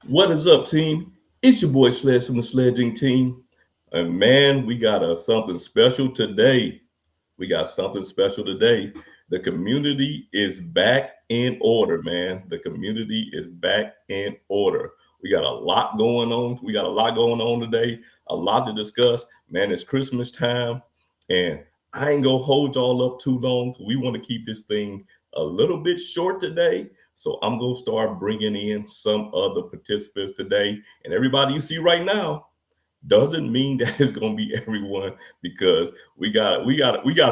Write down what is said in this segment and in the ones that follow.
What is up, team? It's your boy Sledge from the SledgeInc team. And man, we got something special today. We got something special today. The community is back in order, man. The community is back in order. We got a lot going on. We got a lot going on today, a lot to discuss. Man, it's Christmas time, and I ain't gonna hold y'all up too long. We want to keep this thing a little bit short today. So I'm gonna start bringing in some other participants today, and everybody you see right now doesn't mean that it's gonna be everyone because we got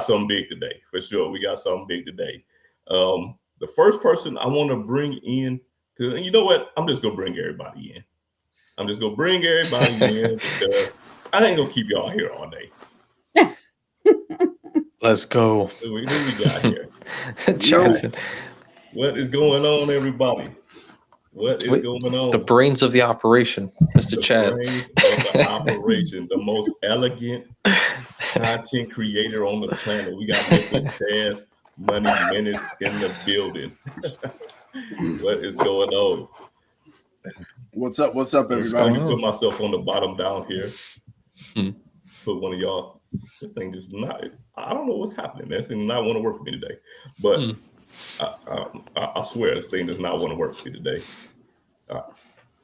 something big today for sure. We got something big today. The first person I want to bring in to, and you know what? I'm just gonna bring everybody in. I'm just gonna bring everybody in because I ain't gonna keep y'all here all day. Let's go. Who we got here? Johnson. What is going on, everybody? What is going on? The brains of the operation, Mr. The Chad. brains of the operation, the most elegant content creator on the planet. We got Mr. Chaz Money Menace in the building. What is going on? What's up, everybody? Let me put myself on the bottom down here. Put one of y'all. This thing just not. I don't know what's happening. This thing does not want to work for me today. But I swear this thing does not want to work for me today. All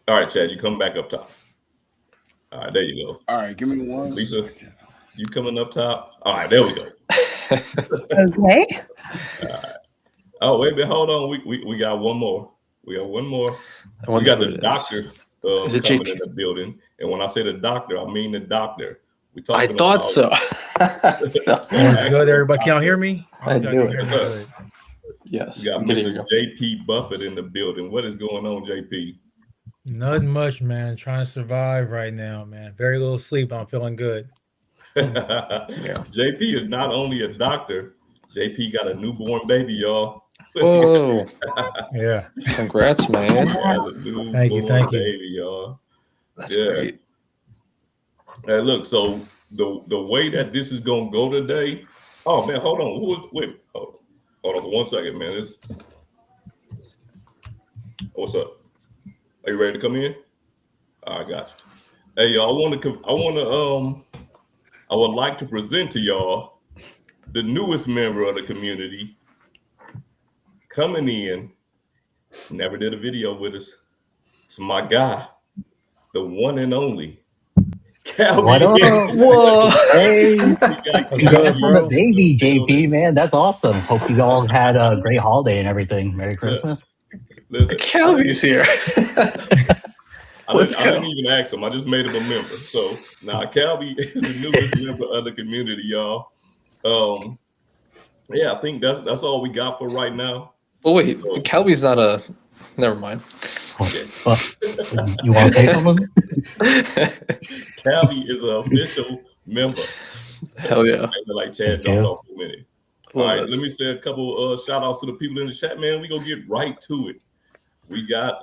right, Chad, you come back up top. All right, there you go. All right, give me one. Lisa, you coming up top. All right, there we go. Okay. All right. Oh, wait a minute. Hold on. We got one more. We got one more. We got the doctor coming in the building. And when I say the doctor, I mean the doctor. I thought so. It's good, everybody. Can y'all hear me? I knew it. Yes. We got Mr. JP Buffett in the building. What is going on, JP? Nothing much, man. Trying to survive right now, man. Very little sleep. I'm feeling good. JP is not only a doctor, JP got a newborn baby, y'all. Whoa. Yeah. Congrats, man. Thank you. Baby, y'all. That's great. Hey, look, so the way that this is gonna go today. Oh man, hold on. Wait, hold on for 1 second, man. What's up? Are you ready to come in? All right, got you. Hey, y'all, I would like to present to y'all the newest member of the community coming in. Never did a video with us. It's my guy, the one and only What up? Whoa! Hey, congrats on the baby, JP, man. That's awesome. Hope you all had a great holiday and everything. Merry Christmas. Listen, Calby's here. I didn't even ask him. I just made him a member. So now Calby is the newest member of the community, y'all. Yeah, I think that's all we got for right now. Oh wait, so, Calby's not a. Never mind. Okay. You want to say something? Calby is an official member. Hell yeah! Like Chad jumped off for a minute. All right, let me say a couple shout outs to the people in the chat, man. We gonna get right to it. We got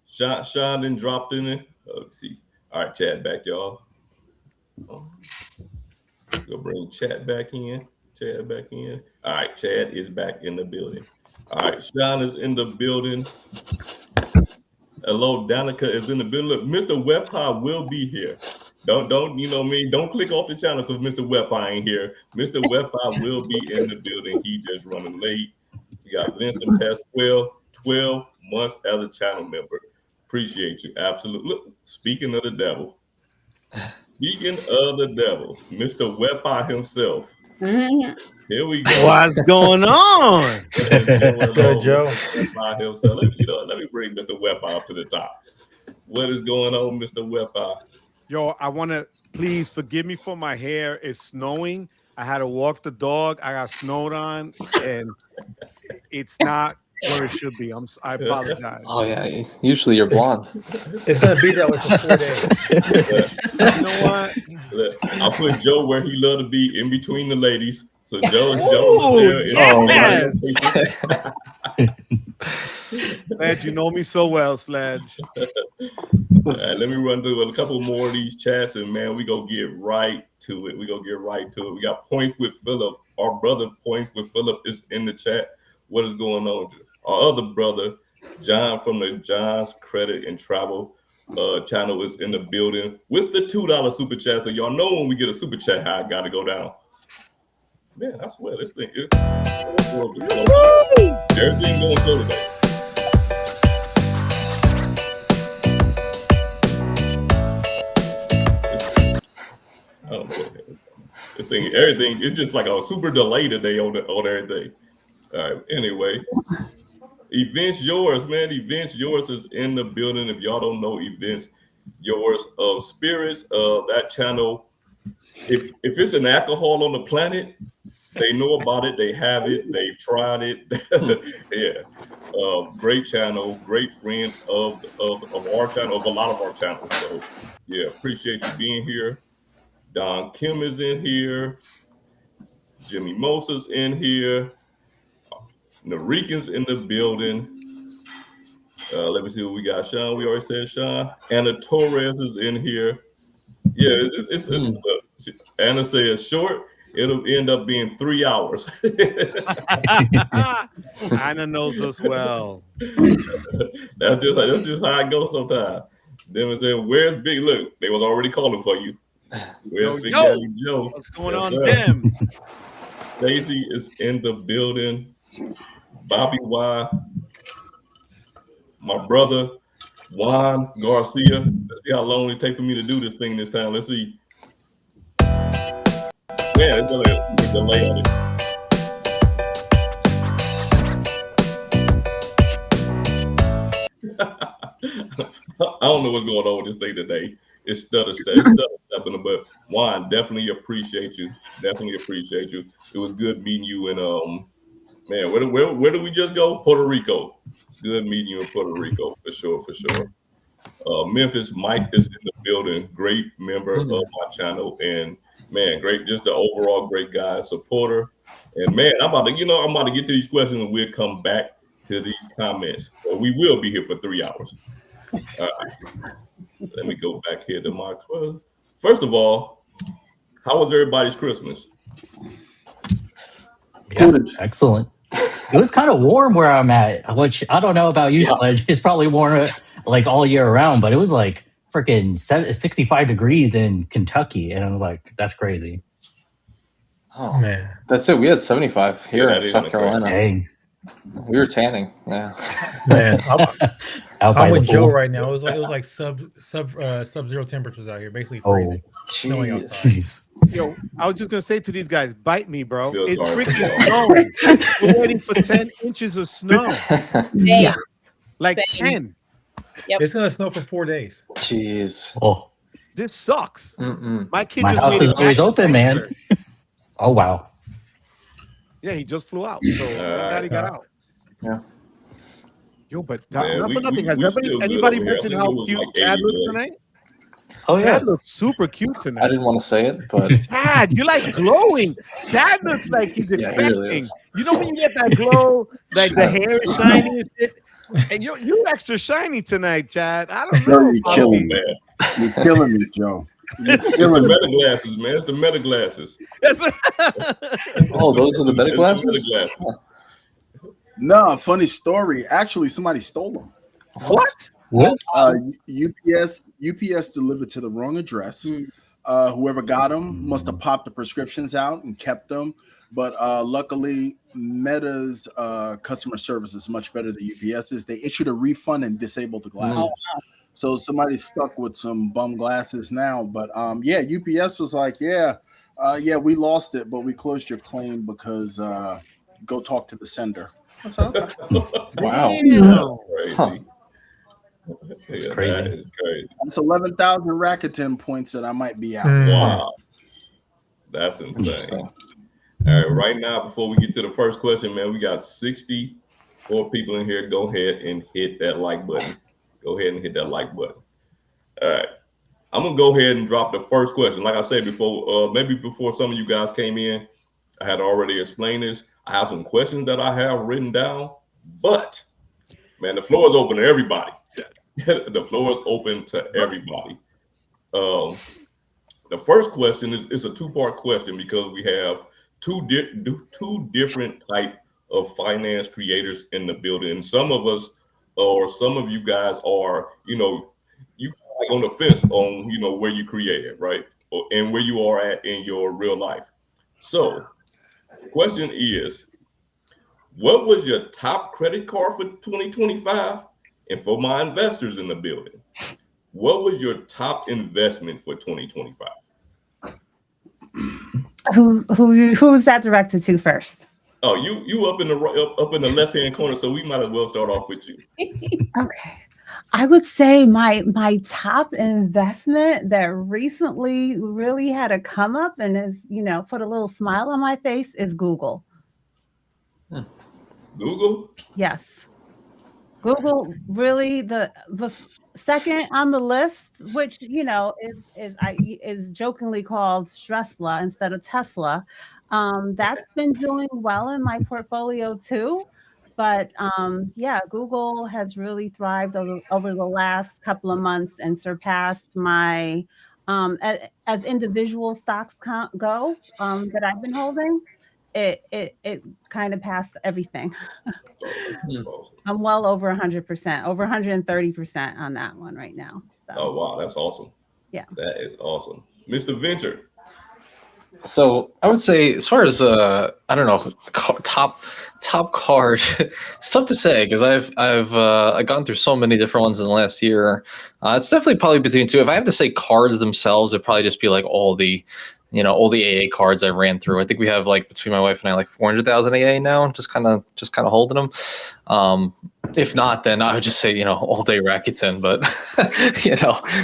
Sean then dropped in it. Let's see. All right, Chad back, y'all. Go bring Chad back in. All right, Chad is back in the building. All right, Sean is in the building. Hello, Danica is in the building. Look, Mr. Webpie will be here. Don't you know me? Don't click off the channel because Mr. Webpie ain't here. Mr. Webpie will be in the building. He just running late. We got Vincent past 12 months as a channel member. Appreciate you. Absolutely. Look, speaking of the devil, Mr. Webpie himself. Mm-hmm. Here we go. What's going on? Good, Joe. Let me bring Mr. Webpie up to the top. What is going on, Mr. Webpie? Yo, I want to please forgive me for my hair. It's snowing. I had to walk the dog. I got snowed on, and it's not where it should be. I apologize. Oh yeah, usually you're blonde. It's gonna be that way for 4 days. You know what? I put Joe where he loved to be, in between the ladies. So Joe yes. Sledge, you know me so well, Sledge. Let me run through a couple more of these chats, and man, we gonna get right to it. We got Points with Philip. Our brother Points with Philip is in the chat. What is going on? Our other brother, John from the John's Credit and Travel channel is in the building with the $2 super chat. So y'all know when we get a super chat, how I got to go down. Man, I swear this thing is everything going so today. I don't know. The thing, everything, it's just like a super delay today on everything. All right. Anyway, Events Yours, man. Events Yours is in the building. If y'all don't know Events Yours of Spirits, that channel. If it's an alcohol on the planet, they know about it. They have it. They've tried it. Yeah. Great channel. Great friend of our channel, of a lot of our channels. So yeah, appreciate you being here. Don Kim is in here. Jimmy Moses in here. Narikin's in the building. Let me see what we got. Sean, we already said Sean. Anna Torres is in here. Yeah, Anna says short. It'll end up being 3 hours. Anna knows us well. That's just how it goes sometimes. Then we said, "Where's Big Look?" They was already calling for you. Where's Big Daddy Joe? What's going on, Tim? Daisy is in the building. Bobby Y, my brother Juan Garcia. Let's see how long it takes for me to do this thing this time. Let's see. Yeah, it's a delay on it. I don't know what's going on with this thing today. It's stutter stepping, but Juan, definitely appreciate you. Definitely appreciate you. It was good meeting you in man, where did we just go? Puerto Rico. It's good meeting you in Puerto Rico for sure. Memphis Mike is in the building. Great member of my channel, and man, great, just the overall great guy, supporter. And man, I'm about to get to these questions, and we'll come back to these comments. We will be here for 3 hours. All right. Let me go back here to my question. First of all, how was everybody's Christmas? Yeah, excellent. It was kind of warm where I'm at, which I don't know about you, Sledge. It's probably warm like all year around, but it was like freaking 65 degrees in Kentucky, and I was like, that's crazy. Oh man, that's it. We had 75 here in South Carolina. Dang. We were tanning. Yeah, man. I'm with Joe pool. right now. It was like sub-zero temperatures out here, basically freezing. Snowing outside. Jeez. Yo, I was just gonna say to these guys, bite me, bro. Feel It's sorry. freaking snowing. We're waiting for 10 inches of snow. Yeah. Like Same. 10. It's gonna snow for 4 days. Jeez. Oh, This sucks. My kid my just house made is it always back in open, man. January. Oh, wow. Yeah, he just flew out. So glad he got out. Yeah. Yo, but Yeah, not for nothing. Has we still good anybody over here. I mentioned think how it was cute like Chad 80 looks today. tonight? Oh yeah. Chad looks super cute tonight. I didn't want to say it, but Chad, you're like glowing. Chad looks like he's Yeah, he expecting. really is. You know when you get that glow, like the hair is shiny and shit. And you're extra shiny tonight, Chad. I don't Joe, know. you're about killing you. me. Man, You're killing me, Joe. You're it's the killing me. meta glasses, man. It's the meta glasses. oh, those are the better It's glasses. the meta glasses. No, funny story. Actually, somebody stole them. What? What? UPS delivered to the wrong address. Whoever got them must have popped the prescriptions out and kept them. But luckily, Meta's customer service is much better than UPS's. They issued a refund and disabled the glasses. So somebody's stuck with some bum glasses now. But yeah, UPS was like, yeah, we lost it, but we closed your claim because go talk to the sender. I said, okay. Wow. Crazy. Huh. It's Yeah, crazy. that is crazy. That's 11,000 Rakuten points that I might be out. Wow. That's insane. Interesting. All right, right now, before we get to the first question, man, we got 64 people in here. Go ahead and hit that like button. Go ahead and hit that like button. All right. I'm going to go ahead and drop the first question. Like I said before, maybe before some of you guys came in, I had already explained this. I have some questions that I have written down, but, man, the floor is open to everybody. The floor is open to everybody. The first question is a two-part question because we have two different type of finance creators in the building. And some of us or some of you guys are, you like on the fence on, where you created, right? And where you are at in your real life. So the question is, what was your top credit card for 2025? And for my investors in the building, what was your top investment for 2025? Who's that directed to first? Oh, you up in the left hand corner, so we might as well start off with you. Okay. I would say my top investment that recently really had a come up and has, put a little smile on my face is Google. Google? Yes. Google really the second on the list, which is jokingly called Stresla instead of Tesla. That's been doing well in my portfolio too. But Google has really thrived over the last couple of months and surpassed my as individual stocks go that I've been holding. It kind of passed everything. I'm well over 100%, over 130% on that one right now. So. Oh, wow. That's awesome. Yeah. That is awesome. Mr. Venture. So I would say, as far as I don't know, top card, it's tough to say because I've gone through so many different ones in the last year. It's definitely probably between two. If I have to say cards themselves, it'd probably just be like all the AA cards I ran through. I think we have between my wife and I 400,000 AA now, just kind of holding them. If not, then I would just say all day Rakuten. But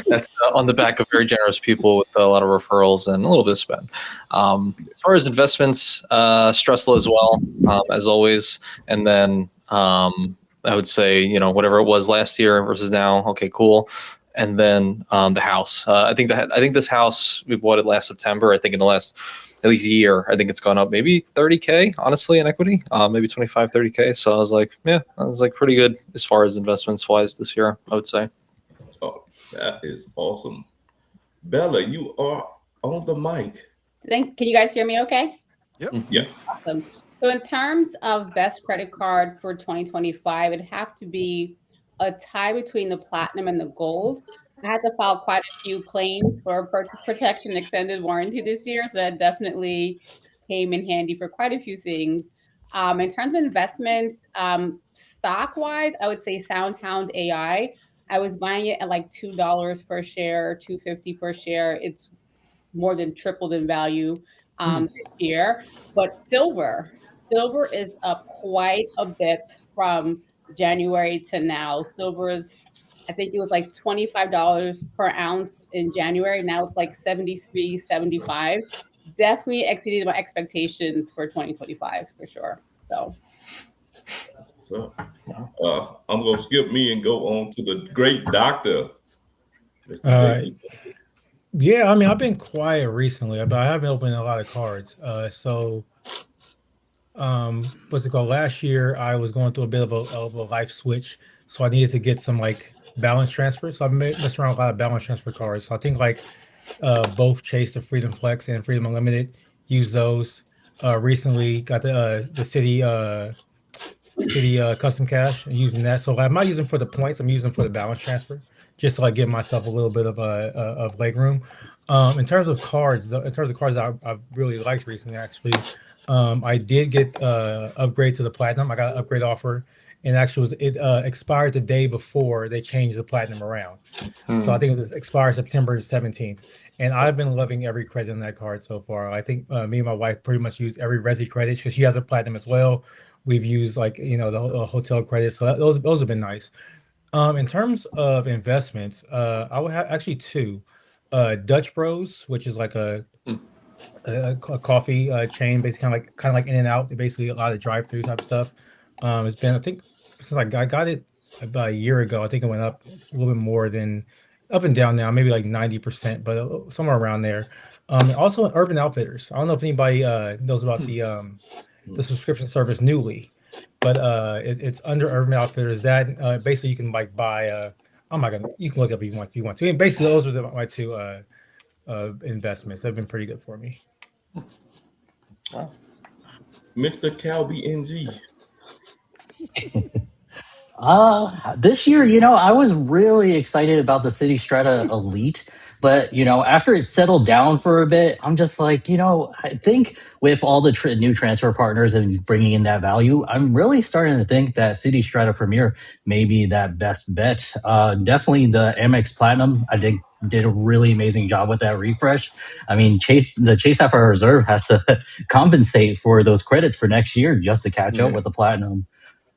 that's on the back of very generous people with a lot of referrals and a little bit of spend. As far as investments, Stresla as well, as always, and then I would say whatever it was last year versus now. Okay, cool. And then the house. I think this house, we bought it last September. I think in the last at least year, I think it's gone up maybe 30K, honestly, in equity, maybe 25, 30K. So I was like, pretty good as far as investments wise this year, I would say. Oh, that is awesome. Bella, you are on the mic. Can you guys hear me okay? Yep. Yes. Awesome. So in terms of best credit card for 2025, it'd have to be a tie between the platinum and the gold. I had to file quite a few claims for purchase protection extended warranty this year, so that definitely came in handy for quite a few things. In terms of investments, stock-wise, I would say SoundHound AI. I was buying it at like $2 per share, $2.50 per share. It's more than tripled in value this year. But silver is up quite a bit from January to now. Silver is, I think it was like $25 per ounce in January. Now it's like $73, $75. Definitely exceeded my expectations for 2025 for sure. So I'm going to skip me and go on to the great doctor, Mr. Yeah, I mean, I've been quiet recently, but I have been opening a lot of cards. What's it called? Last year, I was going through a bit of a life switch, so I needed to get some balance transfer. So I've messed around with a lot of balance transfer cards. So I think both Chase the Freedom Flex and Freedom Unlimited, use those. Recently got the city custom cash and using that. So I'm not using for the points. I'm using for the balance transfer, just to give myself a little bit of leg room. In terms of cards I've really liked recently, actually, I did get upgrade to the platinum. I got an upgrade offer, and actually it expired the day before they changed the platinum around. So I think it expired September 17th. And I've been loving every credit on that card so far. I think me and my wife pretty much use every Resi credit because she has a platinum as well. We've used the hotel credits, so those have been nice. In terms of investments, I would have actually two. Dutch Bros, which is like a coffee chain, basically kind of like In and Out, basically a lot of drive-through type of stuff. It's been, I think, since I got it about a year ago. I think it went up a little bit more than up and down now, maybe like 90%, but somewhere around there. Also, Urban Outfitters. I don't know if anybody knows about the subscription service Newly, but it's under Urban Outfitters. That basically you can buy. You can look up if you want to. And basically, those are my two investments. They've been pretty good for me. Mr. Calby NG. This year, I was really excited about the City Strata Elite, but after it settled down for a bit, I'm just like, I think with all the new transfer partners and bringing in that value, I'm really starting to think that City Strata Premier may be that best bet. Definitely the Amex Platinum, I think did a really amazing job with that refresh. I mean, the Chase Sapphire Reserve has to compensate for those credits for next year just to catch up with the Platinum.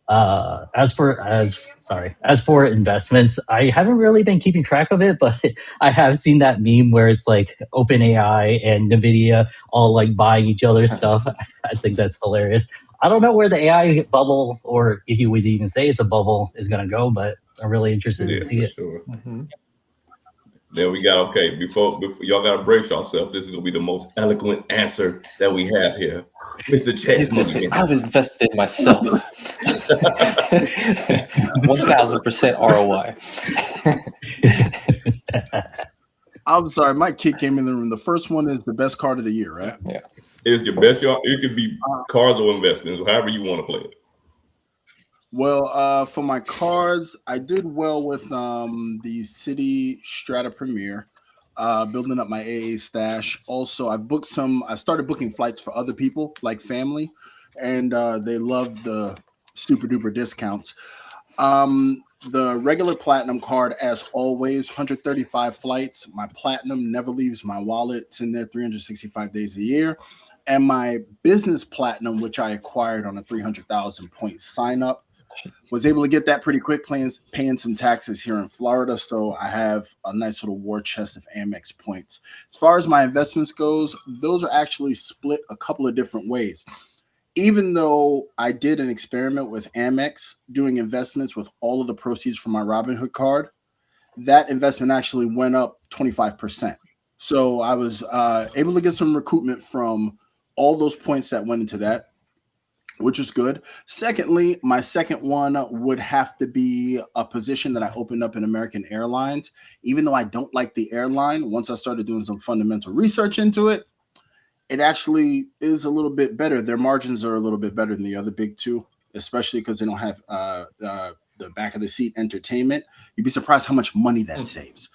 As for investments, I haven't really been keeping track of it, but I have seen that meme where it's like OpenAI and Nvidia all like buying each other's stuff. I think that's hilarious. I don't know where the AI bubble, or if you would even say it's a bubble, is going to go, but I'm really interested to see it. Sure. Then we got, okay, before y'all got to brace yourself. This is going to be the most eloquent answer that we have here. Mr. Chase. I was invested in myself. 1000% ROI. I'm sorry, my kid came in the room. The first one is the best card of the year, right? Yeah. It's your best. It could be cards or investments, however you want to play it. Well, for my cards, I did well with the City Strata Premier, building up my AA stash. Also, I started booking flights for other people, like family, and they love the super duper discounts. The regular platinum card, as always, 135 flights. My platinum never leaves my wallet. It's in there 365 days a year. And my business platinum, which I acquired on a 300,000 point sign up, was able to get that pretty quick, paying some taxes here in Florida. So I have a nice little war chest of Amex points. As far as my investments goes, those are actually split a couple of different ways. Even though I did an experiment with Amex doing investments with all of the proceeds from my Robinhood card, that investment actually went up 25%. So I was able to get some recoupment from all those points that went into that, which is good. Secondly, my second one would have to be a position that I opened up in American Airlines. Even though I don't like the airline, once I started doing some fundamental research into it, it actually is a little bit better. Their margins are a little bit better than the other big two, especially because they don't have the back of the seat entertainment. You'd be surprised how much money that saves.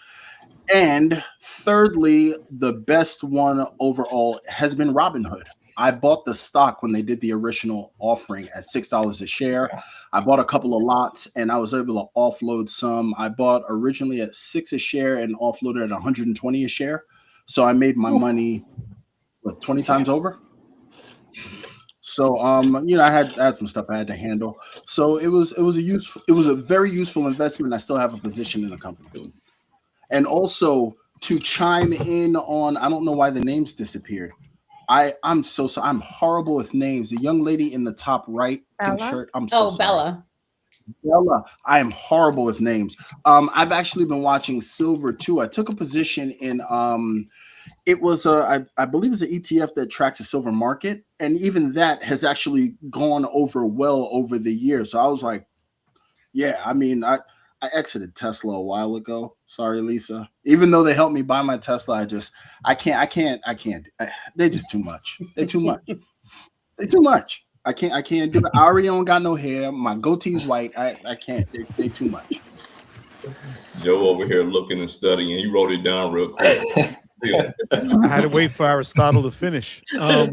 And thirdly, the best one overall has been Robinhood. I bought the stock when they did the original offering at $6 a share. I bought a couple of lots and I was able to offload some. I bought originally at $6 a share and offloaded at 120 a share. So I made my money 20 times over. So I had some stuff I had to handle. So it was a very useful investment. I still have a position in the company. And also to chime in on, I don't know why the names disappeared. I'm horrible with names. The young lady in the top right, pink shirt. I'm so sorry. Bella. Bella. I am horrible with names. I've actually been watching silver too. I took a position in it was I believe it's an ETF that tracks the silver market, and even that has actually gone over well over the years. So I was like, yeah, I mean, I exited Tesla a while ago. Sorry, Lisa. Even though they helped me buy my Tesla, I can't. They're just too much. They're too much. They're too much. I can't do it. I already don't got no hair. My goatee's white. I can't. They're too much. Joe over here looking and studying. He wrote it down real quick. I had to wait for Aristotle to finish. I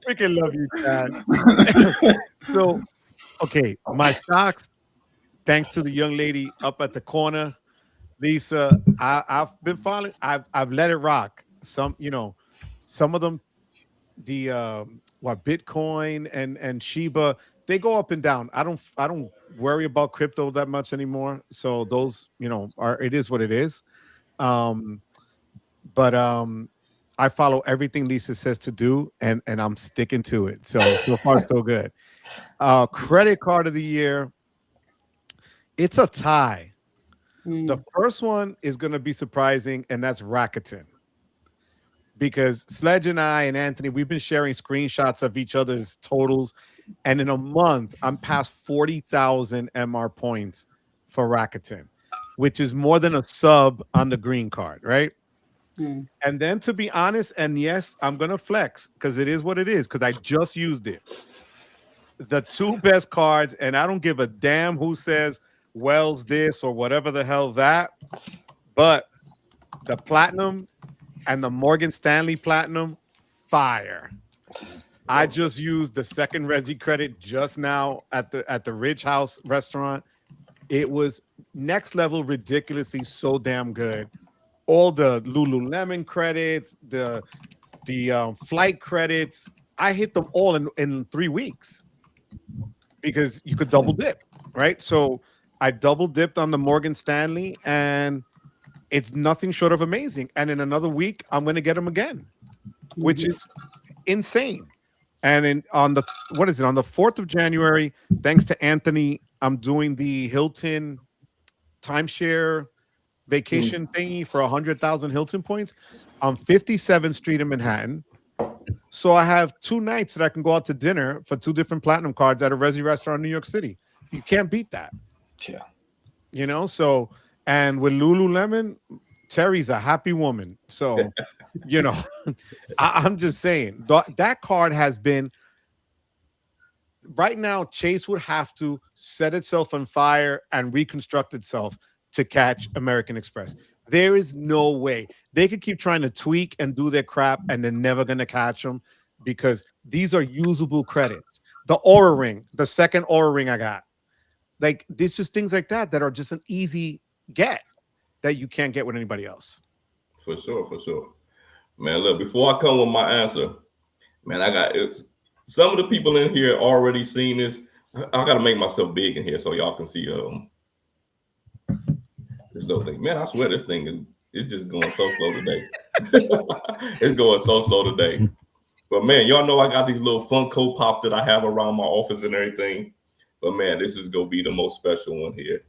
freaking love you, Chad. So, okay, my stocks, thanks to the young lady up at the corner, Lisa, I've been following. I've let it rock. Some of them, the Bitcoin and Shiba, they go up and down. I don't worry about crypto that much anymore. So those, it is what it is. But I follow everything Lisa says to do, and I'm sticking to it. So far, so good. Credit card of the year, it's a tie. The first one is going to be surprising, and that's Rakuten. Because Sledge and I and Anthony, we've been sharing screenshots of each other's totals. And in a month, I'm past 40,000 MR points for Rakuten, which is more than a sub on the green card, right? And then, to be honest, and yes, I'm gonna flex because it is what it is, because I just used it. The two best cards, and I don't give a damn who says Wells this or whatever the hell that, but the Platinum and the Morgan Stanley Platinum, fire. I just used the second Resi credit just now at the Ridge House restaurant. It was next level, ridiculously so damn good. All the Lululemon credits, the flight credits, I hit them all in 3 weeks because you could double dip, right? So I double dipped on the Morgan Stanley, and it's nothing short of amazing. And in another week, I'm going to get them again, which is insane. And on the 4th of January, thanks to Anthony, I'm doing the Hilton timeshare vacation thingy for 100,000 Hilton points on 57th Street in Manhattan. So I have 2 nights that I can go out to dinner for 2 different platinum cards at a Resi restaurant in New York City. You can't beat that. Yeah. You know, so, and with Lululemon, Terry's a happy woman. So, you know, I'm just saying that card has been, right now, Chase would have to set itself on fire and reconstruct itself to catch American Express. There is no way. They could keep trying to tweak and do their crap, and they're never going to catch them because these are usable credits. The Aura Ring, the second Aura Ring I got, like, there's just things like that are just an easy get that you can't get with anybody else. For sure. Man, look, before I come with my answer, man, some of the people in here already seen this. I got to make myself big in here so y'all can see this little thing. Man, I swear this thing is just going so slow today. It's going so slow today. But man, y'all know I got these little Funko Pops that I have around my office and everything. But man, this is going to be the most special one here.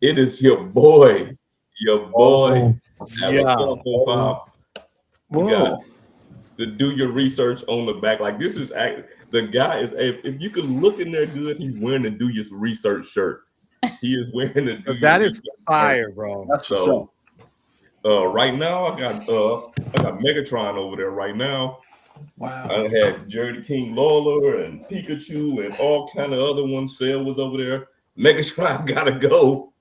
It is your boy. Funko Pop. You got to do your research on the back. Like, this is the guy is, if you can look in there good, he's wearing the Do Your Research shirt. He is wearing the That is fire, bro. That's so. Right now, I got Megatron over there right now. Wow. I had Jerry King Lawler and Pikachu and all kind of other ones. Sale was over there. Megatron gotta go.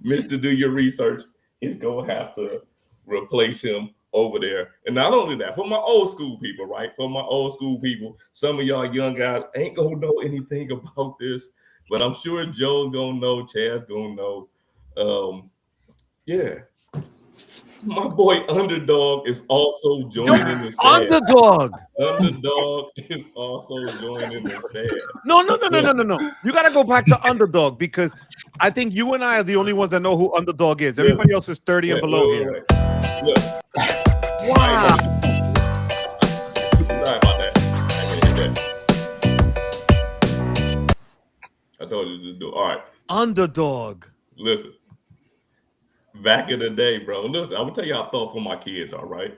Mr. Do Your Research is gonna have to replace him over there. And not only that, for my old school people, right? For my old school people, some of y'all young guys ain't gonna know anything about this, but I'm sure Joe's gonna know, Chad's gonna know. Yeah. My boy Underdog is also joining the stand. Underdog is also joining the stand. No. You got to go back to Underdog because I think you and I are the only ones that know who Underdog is. Everybody else is 30 and below here. Look. Wow. Sorry about that. I told you to just do it. All right. Underdog. Listen. Back in the day, bro. Listen, I'm gonna tell you how thoughtful my kids are, right?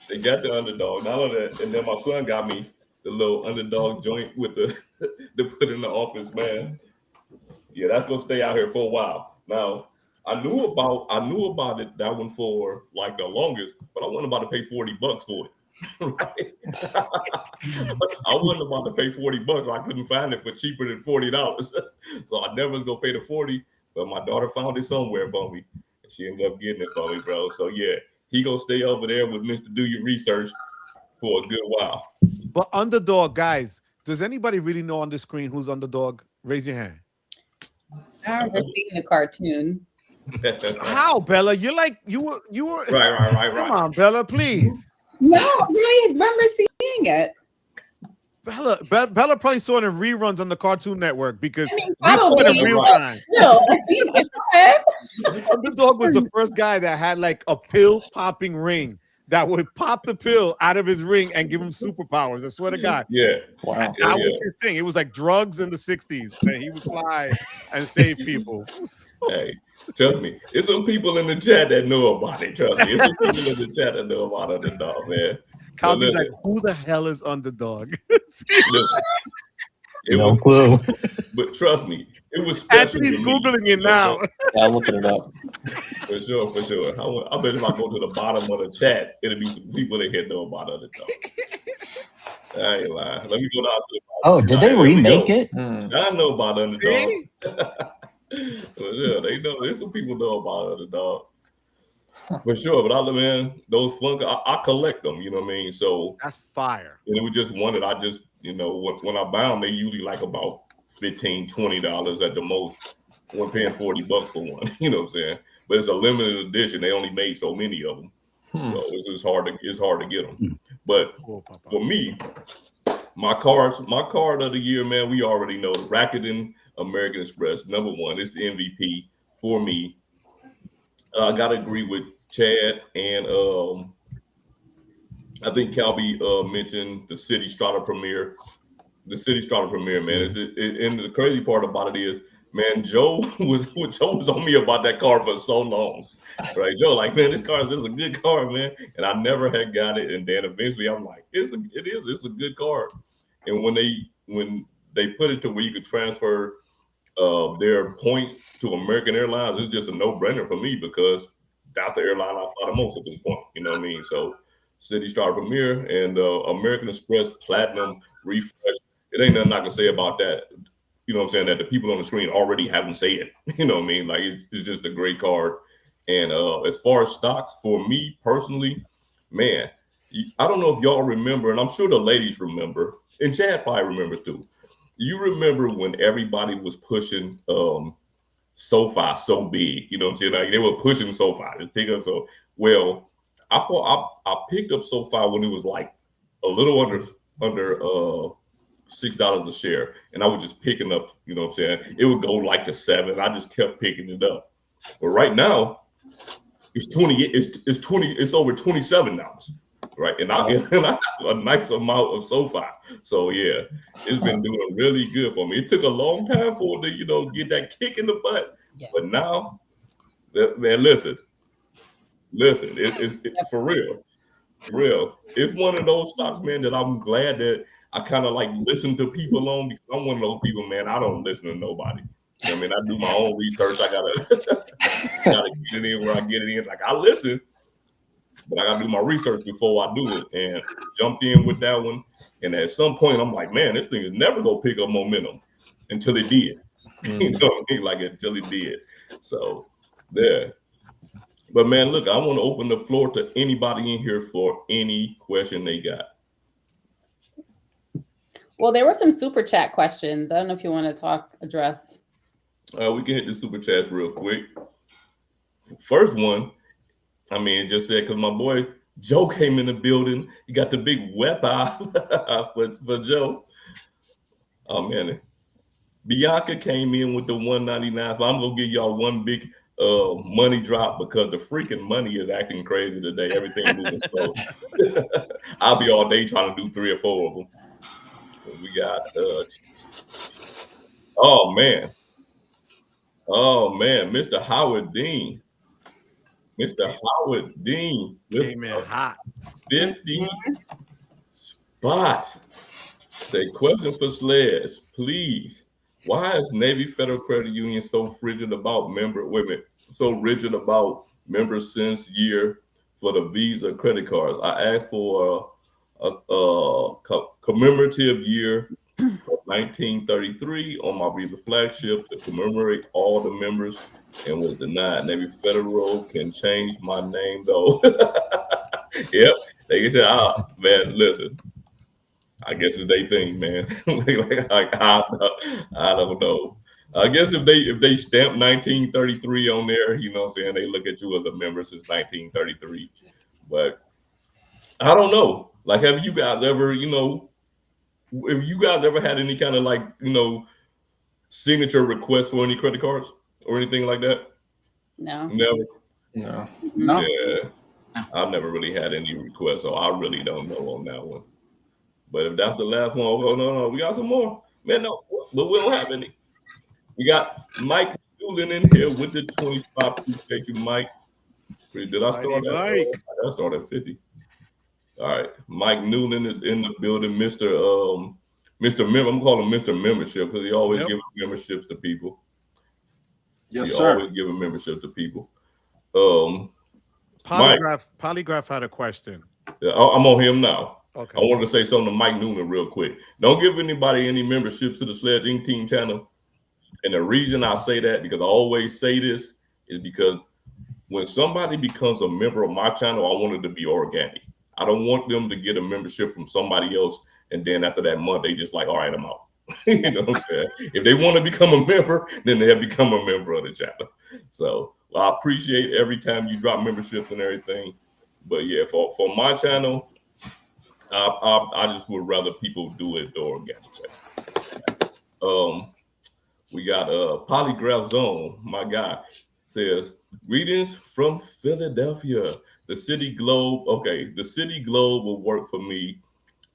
They got the Underdog. Not only that, and then my son got me the little Underdog joint with the put in the office, man. Yeah, that's gonna stay out here for a while. Now, I knew about it, that one for like the longest, but I wasn't about to pay $40 for it. Right? I wasn't about to pay $40. I couldn't find it for cheaper than $40. So I never was gonna pay the $40. But my daughter found it somewhere for me, and she ended up getting it for me, bro. So yeah, he gonna stay over there with Mr. Do Your Research for a good while. But Underdog, guys, does anybody really know on the screen who's Underdog? Raise your hand. I remember seeing the cartoon. How, Bella? You're like you were right. Come on, Bella, please. No, I really remember seeing it. Bella probably saw it in reruns on the Cartoon Network because we probably. saw it in real time. No, I saw it. Underdog was the first guy that had like a pill popping ring that would pop the pill out of his ring and give him superpowers. I swear to God. Yeah. Wow. That was his thing. It was like drugs in the 60s. And he would fly and save people. Hey, trust me. There's some people in the chat that know about it. Trust me. There's some people in the chat that know about Underdog, man. Calvin's like, who the hell is Underdog? No clue. But trust me, it was special. Anthony's Googling it now. Yeah, I'm looking it up. For sure. I bet if I go to the bottom of the chat, it'll be some people that hit know about it. I ain't lying. Let me go down to the bottom. Oh, did they remake it? I know about Underdog. For sure, they know. There's some people know about Underdog. For sure, but those Funko, I collect them. You know what I mean? So that's fire. And it was just one that I just, when I buy them, they usually like about $15, $20 at the most. When paying $40 for one, you know what I'm saying? But it's a limited edition. They only made so many of them, so it's hard to get them. But for me, my card of the year, man, we already know Rakuten American Express #1. It's the MVP for me. I gotta agree with Chad and I think Calby mentioned the City Strata Premier. The City Strata Premier, man. And the crazy part about it is, man, Joe was on me about that car for so long. Right, Joe, like, man, this car is just a good car, man. And I never had got it. And then eventually I'm like, it's a good car. And when they put it to where you could transfer their point to American Airlines, it's just a no-brainer for me because that's the airline I fly the most at this point. You know what I mean? So City Star Premier and American Express Platinum Refresh. It ain't nothing I can say about that. You know what I'm saying? That the people on the screen already haven't said it. You know what I mean? Like, it's just a great card. And as far as stocks, for me personally, man, I don't know if y'all remember, and I'm sure the ladies remember, and Chad probably remembers too. You remember when everybody was pushing SoFi so big? You know what I'm saying? Like, they were pushing SoFi to pick up. So, well, I picked up SoFi when it was like a little under $6 a share, and I was just picking up. You know what I'm saying? It would go like to $7. I just kept picking it up. But right now, it's it's over $27, right? And I get a nice amount of SoFi. So yeah, it's been doing really good for me. It took a long time for it to, get that kick in the butt. Yeah. But now, man, listen, it's for real. It's one of those stocks, man, that I'm glad that I kind of like listen to people on, because I'm one of those people, man, I don't listen to nobody. I mean, I do my own research. I gotta get it in where I get it in. Like, I listen, but I gotta do my research before I do it. And jumped in with that one. And at some point, I'm like, man, this thing is never gonna pick up momentum until it did. You know what I mean? Like, until it did. So there. But man, look, I want to open the floor to anybody in here for any question they got. Well, there were some super chat questions. I don't know if you want to address. We can hit the super chats real quick. First one, I mean, just said, because my boy Joe came in the building. He got the big weapon for Joe. Oh, man. Bianca came in with the 199. But I'm going to give y'all one big money drop because the freaking money is acting crazy today. Everything moving slow. I'll be all day trying to do 3 or 4 of them. We got, oh man, Mr. Howard Dean. Mr. Howard Dean came in hot. 50 spot. Say, question for Sledge, please. Why is Navy Federal Credit Union so rigid about member since year for the Visa credit cards? I asked for a commemorative year of 1933 on my Visa flagship to commemorate all the members and was denied. Navy Federal can change my name though. Yep, they can tell. Man, listen. I guess it's their thing, man. I don't know. I guess if they stamp 1933 on there, you know what I'm saying, they look at you as a member since 1933. But I don't know. Like, have you guys ever, if you guys ever had any kind of like, signature requests for any credit cards or anything like that? No. Never? No. Yeah. I've never really had any requests, so I really don't know on that one. But if that's the last one, oh no, we got some more. Man, no, but we don't have any. We got Mike Doolin in here with the 20 spot. Appreciate you, Mike. Did I start at I started at 50. All right. Mike Newland is in the building. Mr. Member, I'm calling him Mr. Membership because he always gives memberships to people. Yes, sir. Always giving membership to people. Mike, Polygraph had a question. I'm on him now. Okay. I wanted to say something to Mike Newman real quick. Don't give anybody any memberships to the SledgeInc team channel. And the reason I say that, because I always say this, is because when somebody becomes a member of my channel, I want it to be organic. I don't want them to get a membership from somebody else, and then after that month, they just like, all right, I'm out. You know what I'm saying? If they want to become a member, then they have become a member of the channel. So I appreciate every time you drop memberships and everything. But yeah, for my channel, I just would rather people do it the organic way. We got Polygraph Zone, my guy, says, greetings from Philadelphia. The City Globe, okay, the City Globe will work for me,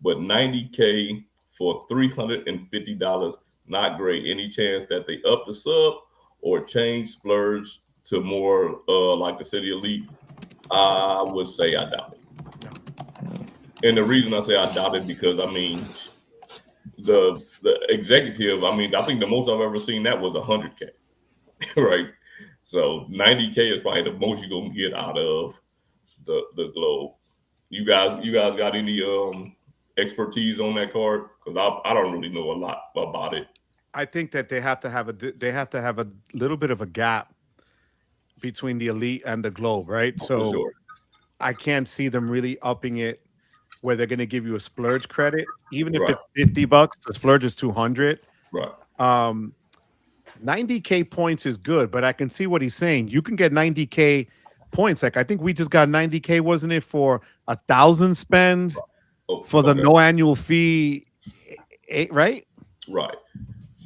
but $90K for $350, not great. Any chance that they up the sub or change splurge to more like the City Elite? I would say I doubt it. And the reason I say I doubt it, because I mean, the executive, I mean, I think the most I've ever seen that was 100K, right? So 90K is probably the most you're gonna get out of the Globe. You guys got any expertise on that card? Because I don't really know a lot about it. I think that they have to have a little bit of a gap between the Elite and the Globe, right? So sure. I can't see them really upping it where they're going to give you a splurge credit, even if it's $50. The splurge is $200. Right. 90K points is good, but I can see what he's saying. You can get 90K points. Like I think we just got 90K, wasn't it, for 1,000 spend for the no annual fee, right? Right.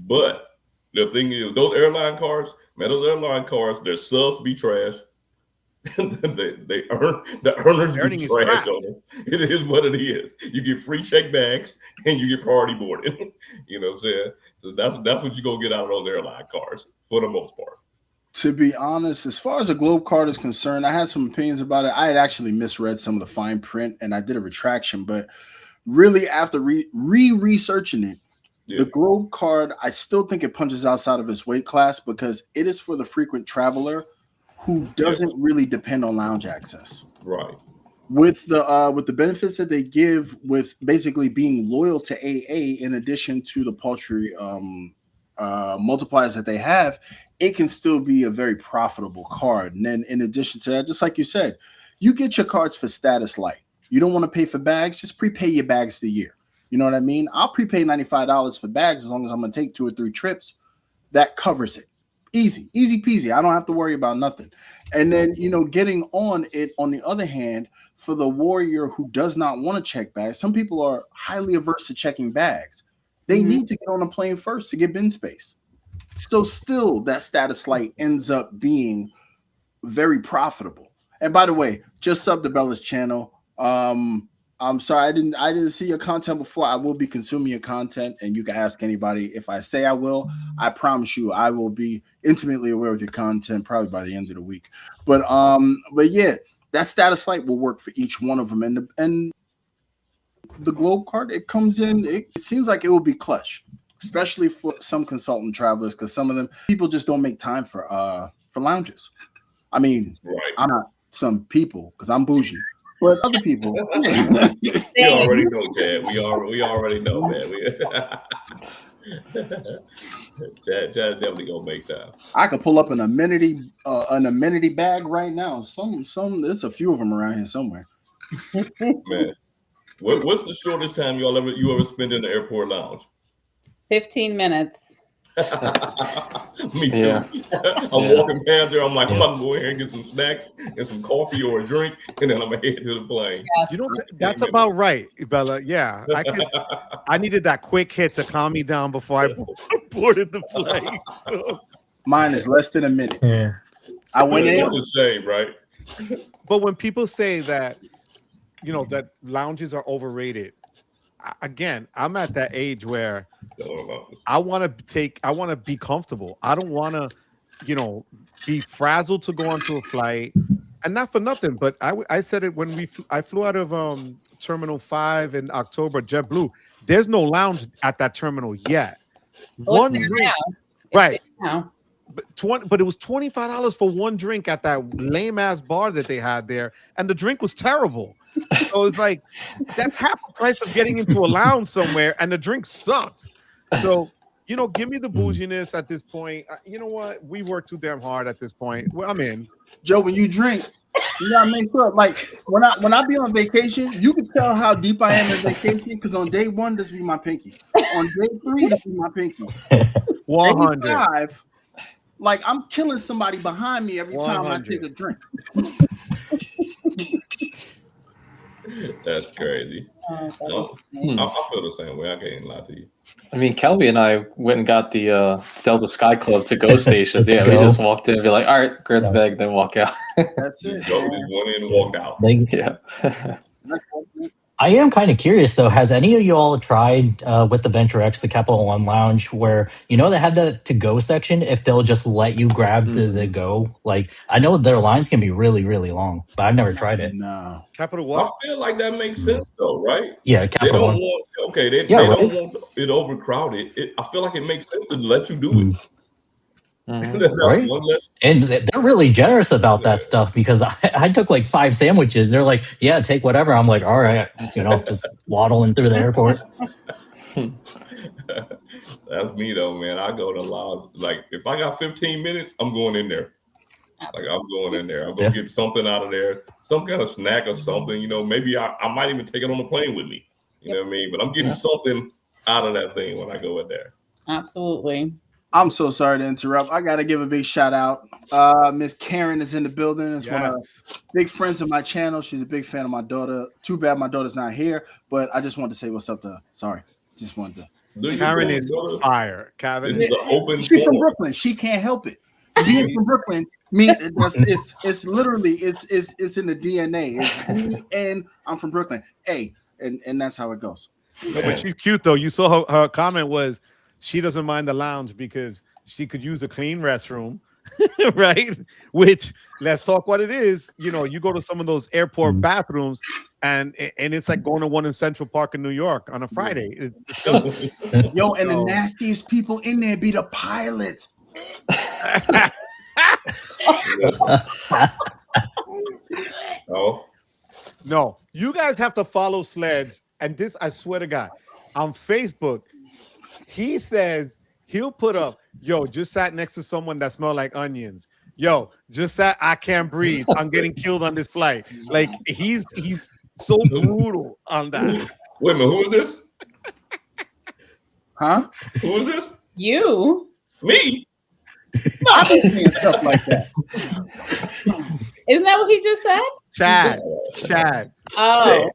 But the thing is, those airline cards, their subs be trash. they earn, the earners be trash on them. It is what it is. You get free check bags and you get priority boarding. You know what I'm saying? So that's what you go get out of those airline cards for the most part. To be honest, as far as the Globe card is concerned, I had some opinions about it. I had actually misread some of the fine print and I did a retraction, but really after researching it, the Globe card, I still think it punches outside of its weight class because it is for the frequent traveler who doesn't really depend on lounge access. Right. With the benefits that they give with basically being loyal to AA, in addition to the paltry multipliers that they have, it can still be a very profitable card. And then in addition to that, just like you said, you get your cards for status light. You don't want to pay for bags, just prepay your bags the year. You know what I mean? I'll prepay $95 for bags as long as I'm going to take 2 or 3 trips. That covers it. Easy peasy. I don't have to worry about nothing. And then, getting on it, on the other hand, for the warrior who does not want to check bags, some people are highly averse to checking bags. They need to get on a plane first to get bin space. So still, that status light ends up being very profitable. And by the way, just sub to Bella's channel. I'm sorry, I didn't see your content before. I will be consuming your content, and you can ask anybody. If I say I will, I promise you I will be intimately aware of your content probably by the end of the week. But yeah, that status light will work for each one of them. And the Globe card, it comes in, it seems like it will be clutch, especially for some consultant travelers, because some of them people just don't make time for lounges. I mean, I'm not some people because I'm bougie. But other people, we already know, Chad. We already know, man. Chad definitely gonna make time. I could pull up an amenity bag right now. There's a few of them around here somewhere. Man, what's the shortest time you ever spend in the airport lounge? 15 minutes. Me too. Yeah. I'm walking past there. I'm like, I'm about to go in here and get some snacks and some coffee or a drink, and then I'm gonna head to the plane. Yes. That's about right, Bella. Yeah, I needed that quick hit to calm me down before I boarded the flight. So. Mine is less than a minute. Yeah, I went in. It's a shame, right? But when people say that, that lounges are overrated, again, I'm at that age where I want to be comfortable. I don't want to, be frazzled to go onto a flight, and not for nothing. But I said it when I flew out of Terminal 5 in October, JetBlue. There's no lounge at that terminal yet. Well, it's there now. Right. Now. but it was $25 for one drink at that lame ass bar that they had there, and the drink was terrible. So it's like that's half the price of getting into a lounge somewhere, and the drink sucked. So give me the bouginess at this point. You know what? We work too damn hard at this point. Well, I'm in. Joe, when you drink, you gotta make sure. Like when I be on vacation, you can tell how deep I am in vacation because on day 1, this be my pinky. On day 3, this be my pinky. 100. Day 5, like I'm killing somebody behind me every time 100. I take a drink. That's crazy. I feel the same way. I can't lie to you. I mean, Kelby and I went and got the Delta Sky Club to go stations. Yeah, we just walked in and be like, all right, grab the bag, then walk out. That's it. Just went in and walked out. Yeah. I am kind of curious though. Has any of you all tried with the Venture X, the Capital One Lounge, where they have the to go section? If they'll just let you grab the go, like I know their lines can be really, really long, but I've never tried it. No. Capital I what? feel like that makes sense though, right? Yeah, They Capital don't One. want they Yeah, right. don't want it overcrowded. I feel like it makes sense to let you do it. That's Right. one less. And they're really generous about that stuff because I took like 5 sandwiches. They're like, yeah, take whatever. I'm like, all right, just waddling through the airport. That's me though, man. I go to lounge. Like if I got 15 minutes, I'm going in there. Like I'm going in there. I'm gonna get something out of there, some kind of snack or something. Maybe I might even take it on the plane with me. You know what I mean? But I'm getting something out of that thing when I go in there. Absolutely. I'm so sorry to interrupt. I gotta give a big shout out. Miss Karen is in the building. It's one of big friends of my channel. She's a big fan of my daughter. Too bad my daughter's not here, but I just wanted to say what's up to her. Sorry. Just wanted to. Karen is fire. Karen This is an open She's from forum. Brooklyn. She can't help it. Being from Brooklyn, it's literally it's in the DNA. It's me and I'm from Brooklyn. Hey, and that's how it goes. No, but she's cute though. You saw her comment was she doesn't mind the lounge because she could use a clean restroom, right? Which let's talk what it is. You go to some of those airport bathrooms, and it's like going to one in Central Park in New York on a Friday. It's disgusting. Yo, and the nastiest people in there be the pilots. Oh, no, you guys have to follow Sledge, and this I swear to God, on Facebook, he says he'll put up, yo, just sat next to someone that smelled like onions. Yo, just sat, I can't breathe. I'm getting killed on this flight. Like he's so brutal on that. wait a minute, who is this? Huh? Who is this? You. Me? I've been saying stuff like that. Isn't that what he just said? Chad. Oh.